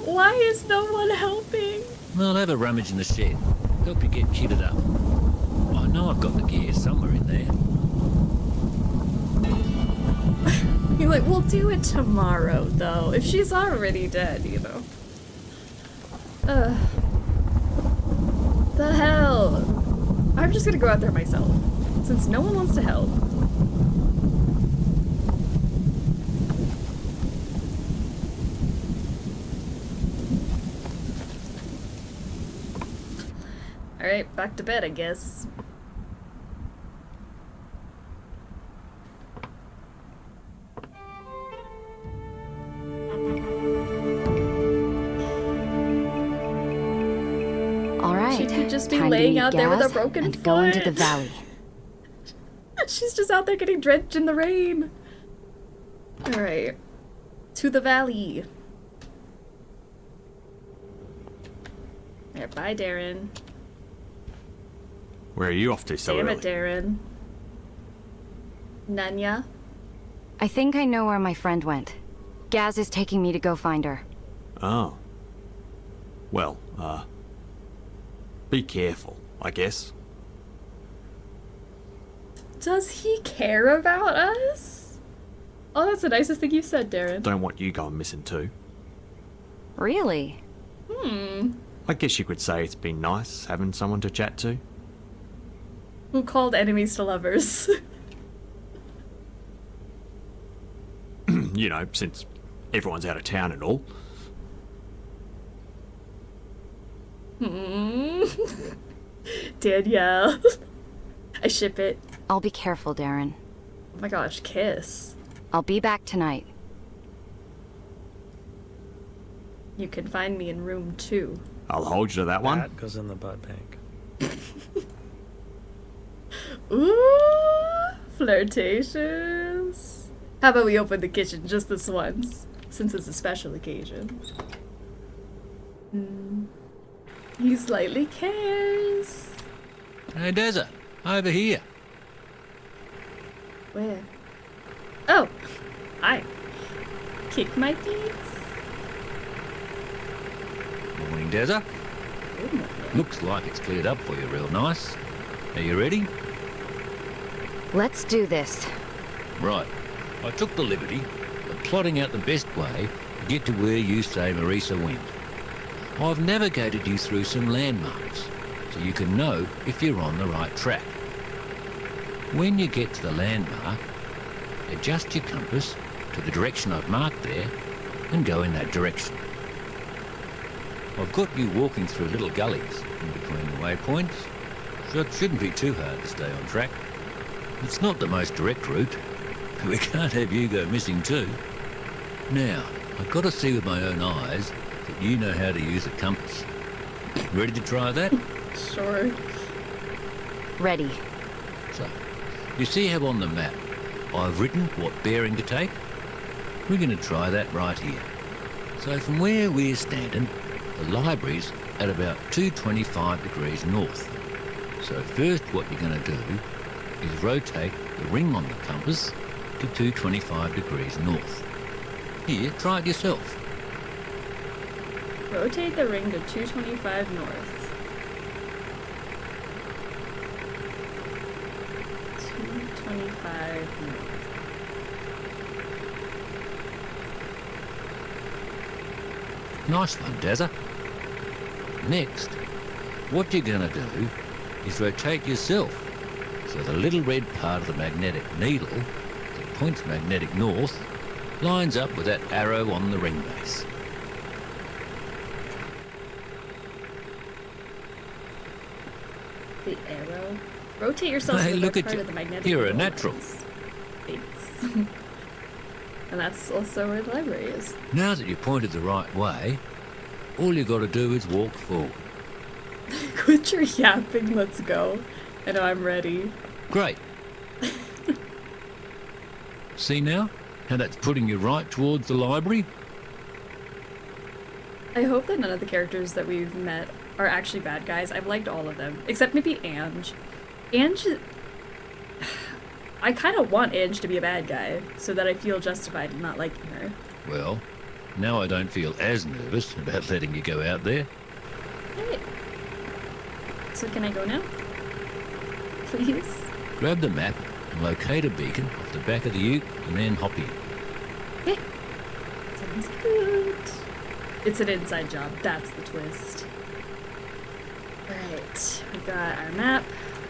Why is no one helping? I'll have a rummage in the shed. Help you get kitted up. I know I've got the gear somewhere in there. You're like, we'll do it tomorrow, though. If she's already dead, you know. The hell? I'm just gonna go out there myself, since no one wants to help. Alright, back to bed, I guess. All right. She could just be time to laying meet out there with a Gaz broken and foot. go into the valley. She's just out there getting drenched in the rain. Alright. To the valley. Alright, bye, Darren. Where are you off to so Damn early? it, Darren. Nanya? I think I know where my friend went. Gaz is taking me to go find her. Oh. Well, be careful, I guess. Does he care about us? Oh, that's the nicest thing you said, Darren. Don't want you going missing too. Really? I guess you could say it's been nice having someone to chat to. Who called enemies to lovers? You know, since everyone's out of town and all. Danielle. I ship it. I'll be careful, Darren. Oh my gosh, kiss. I'll be back tonight. You can find me in room 2. I'll hold you to that one. That goes in the bud bank. Ooh, flirtations. How about we open the kitchen just this once, since it's a special occasion. He slightly cares. Hey, Dazza, over here. Where? Oh, hi. Kick my feet. Morning, Dazza. Good morning. Looks like it's cleared up for you real nice. Are you ready? Let's do this. Right. I took the liberty of plotting out the best way to get to where you say Marisa went. I've navigated you through some landmarks, so you can know if you're on the right track. When you get to the landmark, adjust your compass to the direction I've marked there and go in that direction. I've got you walking through little gullies in between the waypoints, so it shouldn't be too hard to stay on track. It's not the most direct route, We can't have you go missing too. Now, I've got to see with my own eyes that you know how to use a compass. Ready to try that? Sure. Ready. So, you see how on the map I've written what bearing to take? We're going to try that right here. So from where we're standing, the library's at about 225 degrees north. So first what you're going to do is rotate the ring on the compass to 225 degrees north. Here, try it yourself. Rotate the ring to 225 north. 225 north. Nice one, Dazza. Next, what you're going to do is rotate yourself so the little red part of the magnetic needle that points magnetic north lines up with that arrow on the ring base. The arrow. Rotate yourself Hey, to the look red at part you. of the magnetic You're a needle natural. lines. Thanks. And that's also where the library is. Now that you're pointed the right way, all you got to do is walk forward. Quit your yapping, let's go. I know I'm ready. Great. See now how that's putting you right towards the library? I hope that none of the characters that we've met are actually bad guys. I've liked all of them, except maybe Ange. Ange... I kind of want Ange to be a bad guy, so that I feel justified in not liking her. Well, now I don't feel as nervous about letting you go out there. Alright. So can I go now? Please? Grab the map and locate a beacon off the back of the ute and then hop in. Okay. Sounds good. It's an inside job. That's the twist. Alright. We got our map.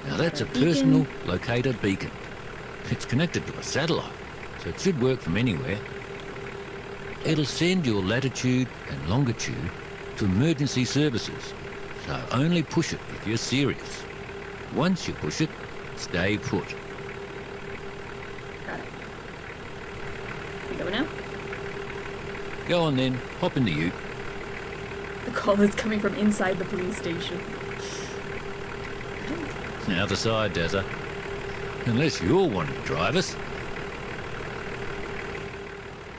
Now that's a Got our beacon. personal locator beacon. It's connected to a satellite, so it should work from anywhere. It'll send your latitude and longitude to emergency services, so only push it if you're serious. Once you push it, stay put. Got it. We go now? Go on then, hop in the ute. The call is coming from inside the police station. Now the side, Dazza. Unless you're wanting to drive us.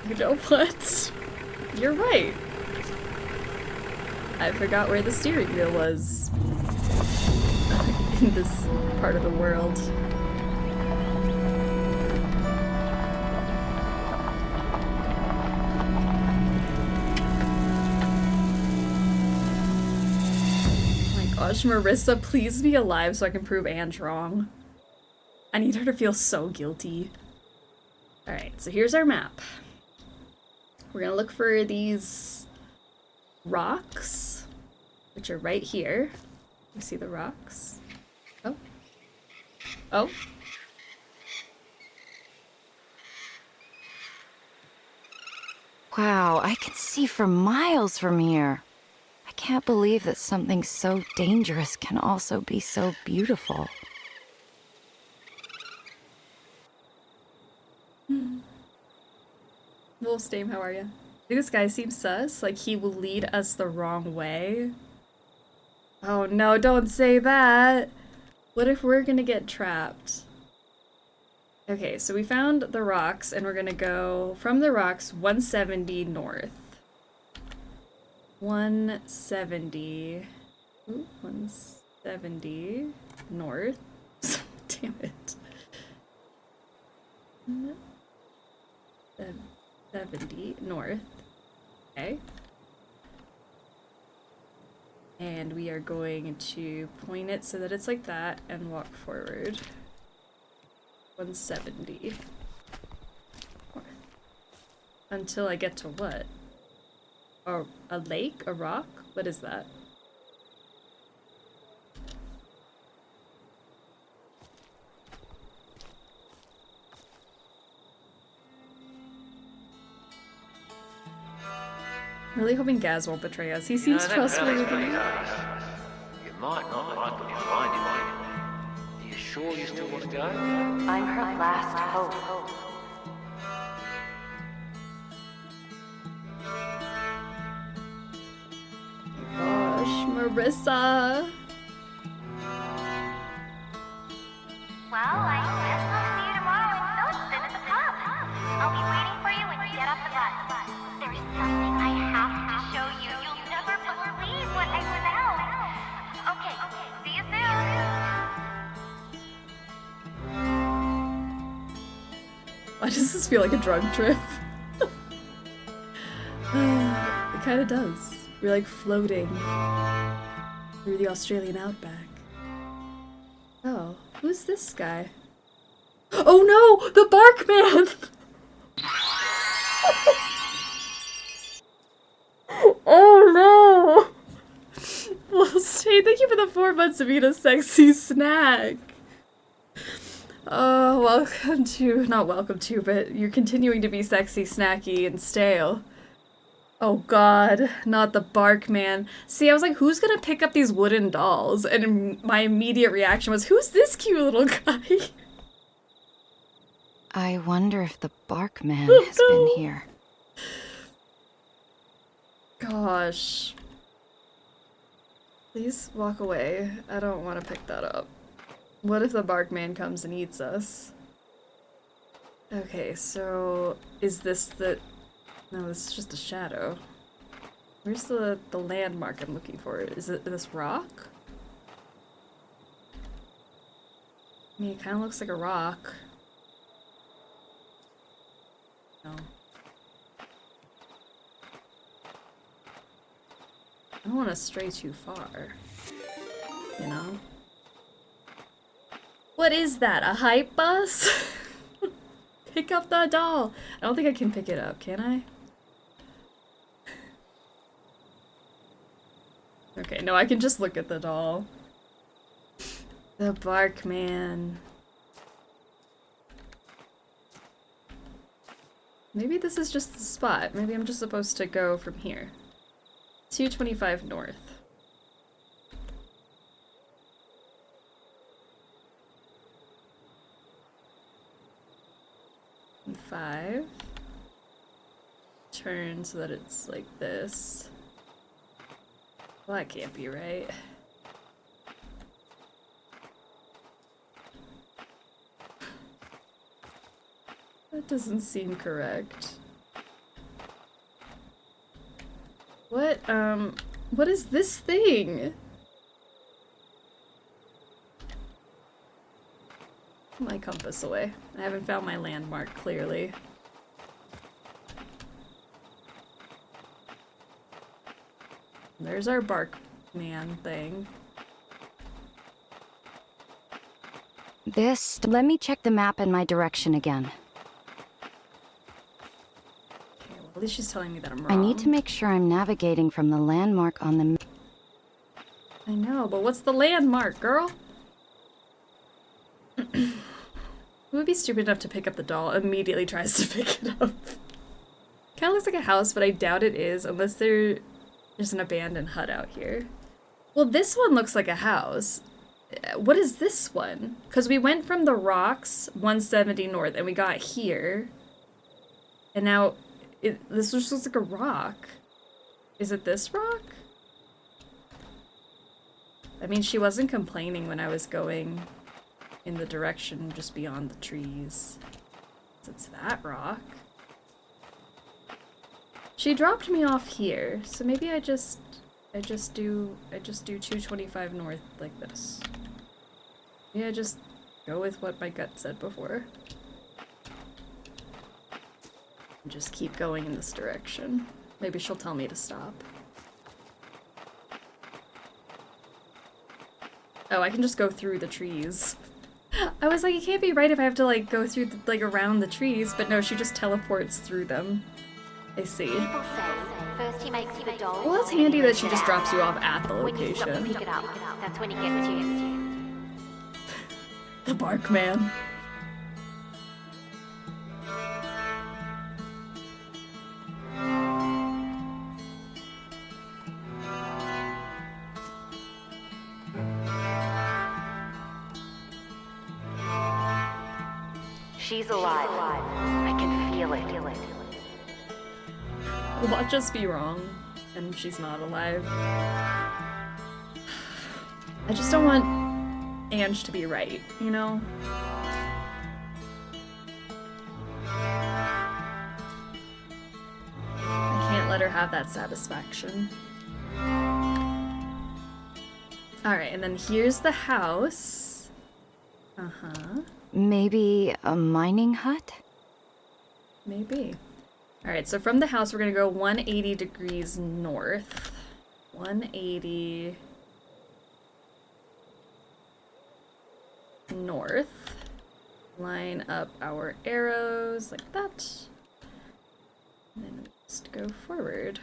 You know what? You're right. I forgot where the steering wheel was in this part of the world. Oh my gosh, Marissa, please be alive so I can prove Ange wrong. I need her to feel so guilty. Alright, so here's our map. We're gonna look for these rocks, which are right here. You see the rocks? Oh. Oh. Wow, I can see for miles from here. I can't believe that something so dangerous can also be so beautiful. Wolfstame, how are you? This guy seems sus, like he will lead us the wrong way. Oh no, don't say that! What if we're gonna get trapped? Okay, so we found the rocks, and we're gonna go from the rocks 170 north. 170. Ooh, 170 north. Damn it. 70 north. Okay. And we are going to point it so that it's like that and walk forward. 170 north. Until I get to what? Oh, a lake? A rock? What is that? I'm really hoping Gaz won't betray us. He seems trustworthy. You might not like what you find in it. Are you sure you still want to go? I'm her last hope. Marissa. Well, I guess I'll see you tomorrow in Phillipston at the pub. I'll be waiting for you when you get off the bus. There's something I have to show you. You'll never believe what I found. Okay, see you soon. Why does this feel like a drug trip? It kind of does. We're like floating through the Australian outback. Oh, who's this guy? Oh no! The Barkman! Oh no! Well, say thank you for the 4 months of eating a sexy snack. Oh, welcome to, not welcome to, but you're continuing to be sexy, snacky, and stale. Oh god, not the Barkman. See, I was like, who's gonna pick up these wooden dolls? And my immediate reaction was, who's this cute little guy? I wonder if the Barkman Oh, has no. been here. Gosh. Please walk away. I don't want to pick that up. What if the Barkman comes and eats us? Okay, so is this the... No, this is just a shadow. Where's the landmark I'm looking for? Is it this rock? I mean, it kind of looks like a rock. No. I don't want to stray too far. You know? What is that? A hype bus? Pick up the doll! I don't think I can pick it up, can I? Okay, no, I can just look at the doll. The Barkman. Maybe this is just the spot. Maybe I'm just supposed to go from here. 225 north. And 5. Turn so that it's like this. Well, that can't be right. That doesn't seem correct. What is this thing? Put my compass away. I haven't found my landmark clearly. There's our Barkman thing. Let me check the map in my direction again. Okay, well, at least she's telling me that I'm wrong. I need to make sure I'm navigating from the landmark on the... I know, but what's the landmark, girl? Who would be stupid enough to pick up the doll, immediately tries to pick it up? Kinda looks like a house, but I doubt it is, unless there's an abandoned hut out here. Well, this one looks like a house. What is this one? Because we went from the rocks, 170 north, and we got here. And now, this just looks like a rock. Is it this rock? I mean, she wasn't complaining when I was going in the direction just beyond the trees. So it's that rock. She dropped me off here, so maybe I just do 225 north like this. Yeah, just go with what my gut said before. And just keep going in this direction. Maybe she'll tell me to stop. Oh, I can just go through the trees. I was like, it can't be right if I have to like go through around the trees, but no, she just teleports through them. I see. People say first he makes you the doll. Well, that's handy that she just drops you off at the When you stop to location. pick it up, that's when he gets you. The Barkman. She's alive. I can feel it. Watch us be wrong, and she's not alive. I just don't want Ange to be right, you know? I can't let her have that satisfaction. Alright, and then here's the house. Uh-huh. Maybe a mining hut? Maybe. Alright, so from the house we're gonna go 180 degrees north. 180 north. Line up our arrows like that. And then just go forward.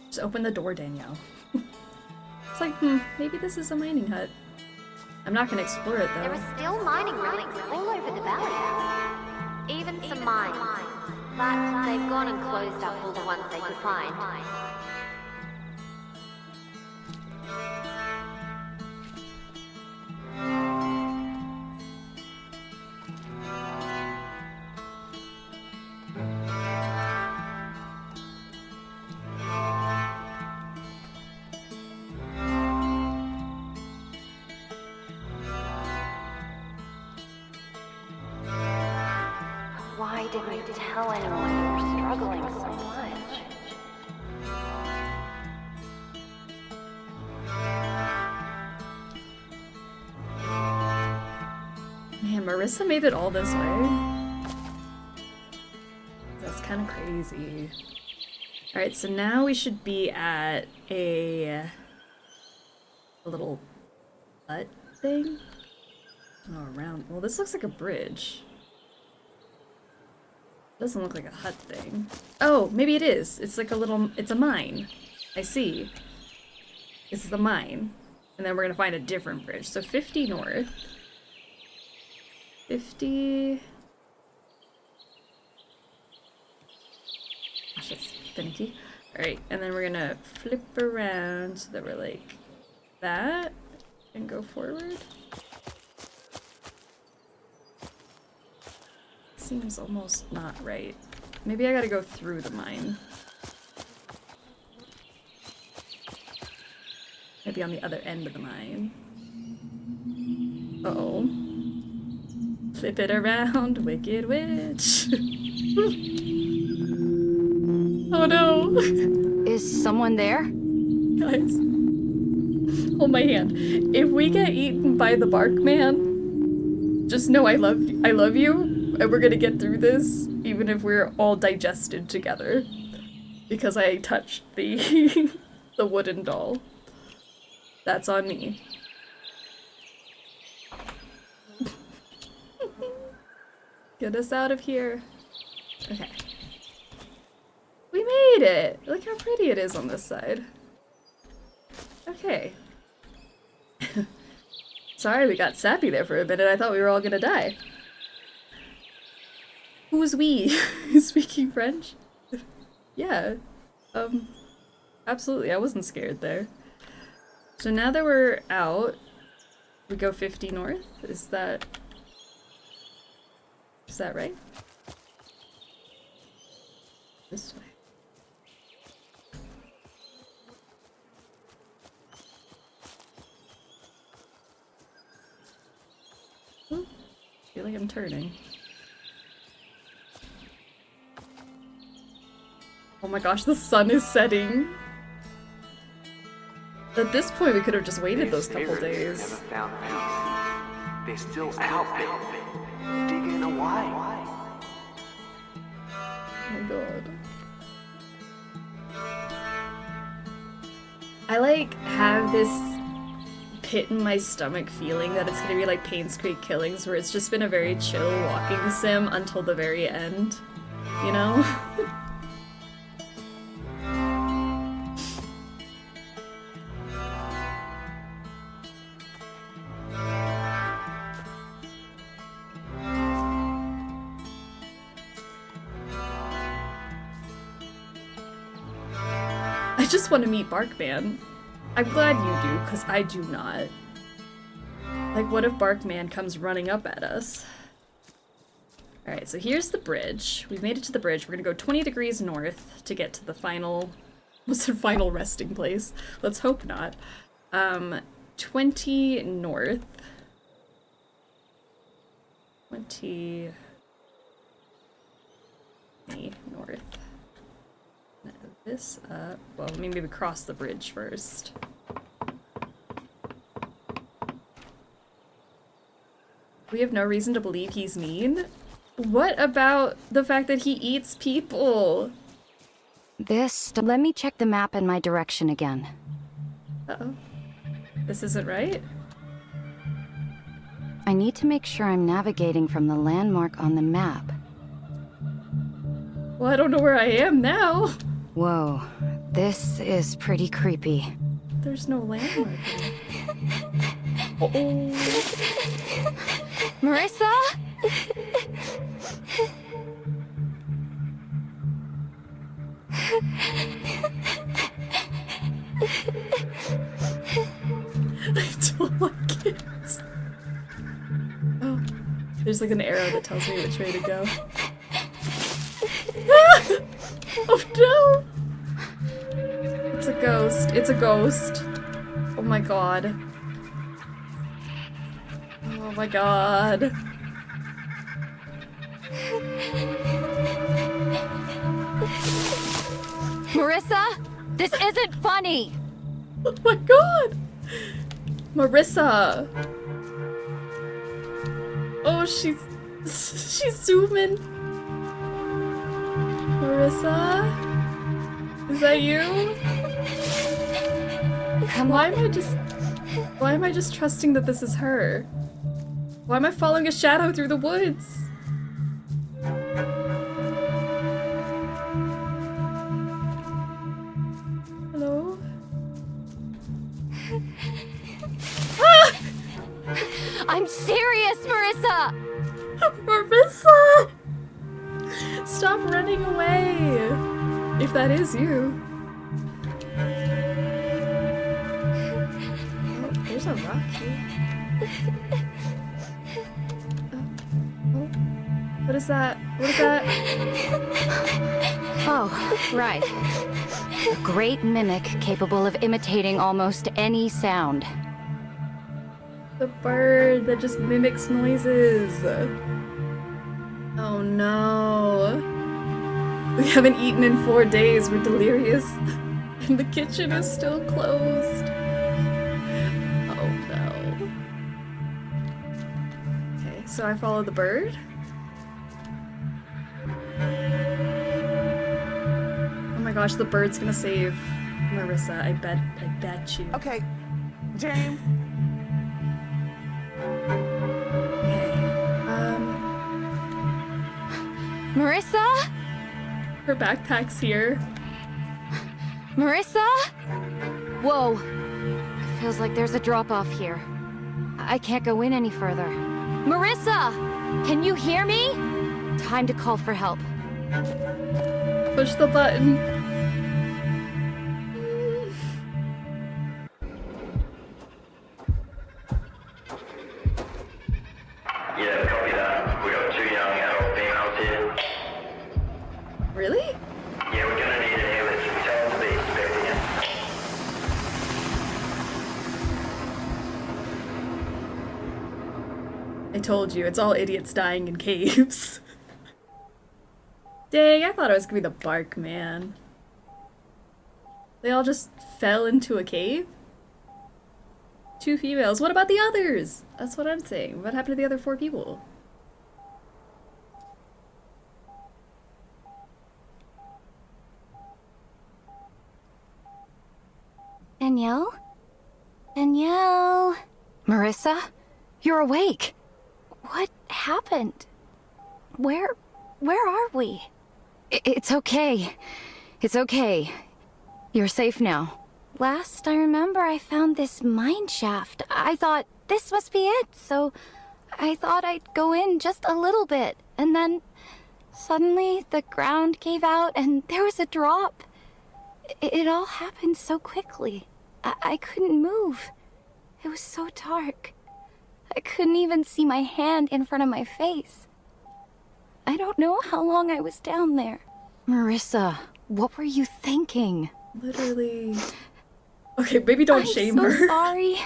Just open the door, Danielle. It's like, maybe this is a mining hut. I'm not gonna explore it though. There are still mining relics all over the valley. Even some mines. But they've gone and closed up all the ones they could find. Why didn't you tell anyone you were struggling so much? Man, Marissa made it all this way. That's kind of crazy. Alright, so now we should be at a little hut thing. Oh, around. Well, this looks like a bridge. Doesn't look like a hut thing. Oh, maybe it is. It's like a little, it's a mine. I see. This is the mine. And then we're gonna find a different bridge. So 50 north. 50... Gosh, that's finicky. Alright, and then we're gonna flip around so that we're like that. And go forward. Seems almost not right. Maybe I gotta go through the mine. Maybe on the other end of the mine. Uh-oh. Flip it around, wicked witch. Oh no. Is someone there? Guys. Hold my hand. If we get eaten by the bark man, just know I love you. And we're gonna get through this, even if we're all digested together. Because I touched the the wooden doll. That's on me. Get us out of here. Okay. We made it! Look how pretty it is on this side. Okay. Sorry we got sappy there for a minute. I thought we were all gonna die. Who's we? Speaking French? Yeah. Absolutely. I wasn't scared there. So now that we're out, we go 50 north? Is that right? This way. Ooh, I feel like I'm turning. Oh my gosh, the sun is setting. At this point, we could have just waited those couple days. Never found peace. They're still out there, digging away. Oh my god. I like have this pit in my stomach feeling that it's gonna be like Payne's Creek Killings, where it's just been a very chill walking sim until the very end. You know? I just want to meet Barkman. I'm glad you do, because I do not. Like, what if Barkman comes running up at us? Alright, so here's the bridge. We've made it to the bridge. We're gonna go 20 degrees north to get to the final... What's the final resting place? Let's hope not. 20 north. 20 north. Now this up. Well, let me maybe cross the bridge first. We have no reason to believe he's mean. What about the fact that he eats people? Let me check the map in my direction again. Uh-oh. This isn't right? I need to make sure I'm navigating from the landmark on the map. Well, I don't know where I am now. Whoa, this is pretty creepy. There's no landmark. Uh-oh. Marissa? I don't like it. Oh, there's like an arrow that tells me which way to go. Oh no! It's a ghost. It's a ghost. Oh my god. Oh my god. Marissa? This isn't funny! Oh my god! Marissa! Oh, she's zooming. Marissa? Is that you? Why am I just trusting that this is her? Why am I following a shadow through the woods? Hello? Ah! I'm serious, Marissa! Marissa! Stop running away! If that is you. Oh, there's a rock here. Oh. What is that? What is that? Oh, right. A great mimic capable of imitating almost any sound. The bird that just mimics noises. Oh no. We haven't eaten in 4 days. We're delirious. And the kitchen is still closed. Oh no. Okay, so I follow the bird. Oh my gosh, the bird's gonna save Marissa. I bet you. Okay, James. Marissa? Her backpack's here. Marissa? Whoa. Feels like there's a drop-off here. I can't go in any further. Marissa! Can you hear me? Time to call for help. Push the button. Yeah, copy that. We got 2 young adult females here. Really? Yeah, we're gonna need an ambulance. We tell them to be expecting it. I told you, it's all idiots dying in caves. Dang, I thought it was gonna be the bark man. They all just fell into a cave? 2 females. What about the others? That's what I'm saying. What happened to the other 4 people? Danielle? Danielle? Marissa? You're awake. What happened? Where are we? It's okay. It's okay. You're safe now. Last I remember, I found this mine shaft. I thought this must be it, so I thought I'd go in just a little bit. And then suddenly the ground gave out and there was a drop. It all happened so quickly. I couldn't move. It was so dark. I couldn't even see my hand in front of my face. I don't know how long I was down there. Marissa, what were you thinking? Literally. Okay, maybe don't shame I'm her. so sorry.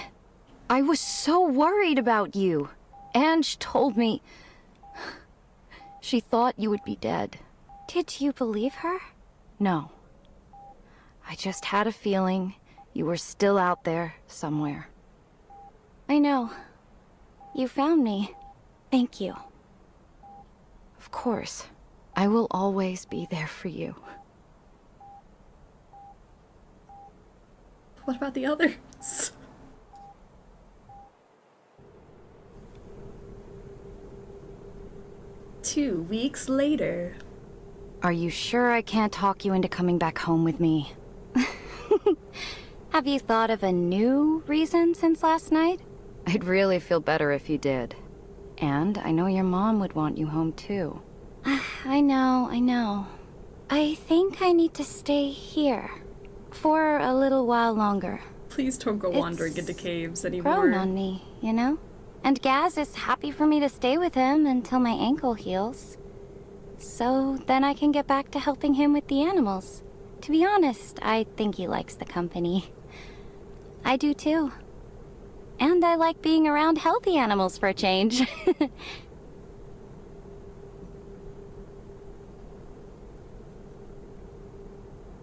I was so worried about you. Ange told me she thought you would be dead. Did you believe her? No. I just had a feeling you were still out there somewhere. I know. You found me. Thank you. Of course. I will always be there for you. What about the others? Two weeks later. Are you sure I can't talk you into coming back home with me? Have you thought of a new reason since last night? I'd really feel better if you did. And I know your mom would want you home too. I know. I think I need to stay here. For a little while longer. Please don't go wandering into caves anymore. Grown on me, you know? And Gaz is happy for me to stay with him until my ankle heals. So then I can get back to helping him with the animals. To be honest, I think he likes the company. I do too. And I like being around healthy animals for a change.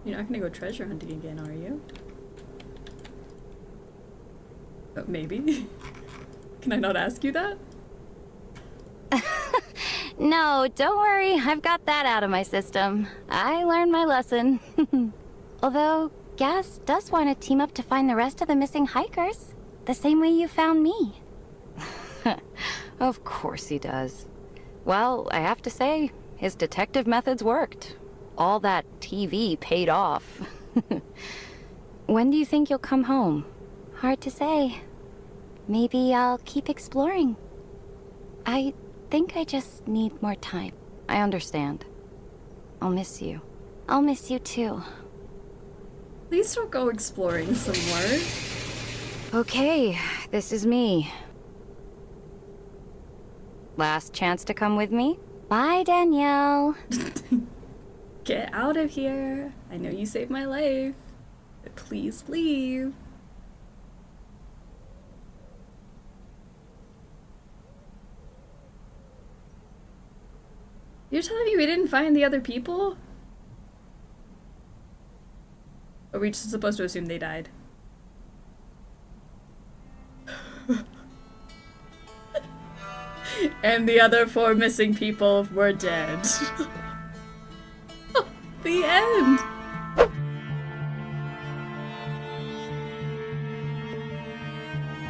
You're not gonna go treasure hunting again, are you? Maybe. Can I not ask you that? No, don't worry. I've got that out of my system. I learned my lesson. Although, Gaz does want to team up to find the rest of the missing hikers. The same way you found me. Of course he does. Well, I have to say, his detective methods worked. All that TV paid off. When do you think you'll come home? Hard to say. Maybe I'll keep exploring. I think I just need more time. I understand. I'll miss you. I'll miss you too. Please don't go exploring some more. Okay, this is me. Last chance to come with me? Bye, Danielle. Get out of here. I know you saved my life. But please leave. You're telling me we didn't find the other people? Or are we just supposed to assume they died? And the other 4 missing people were dead. The end!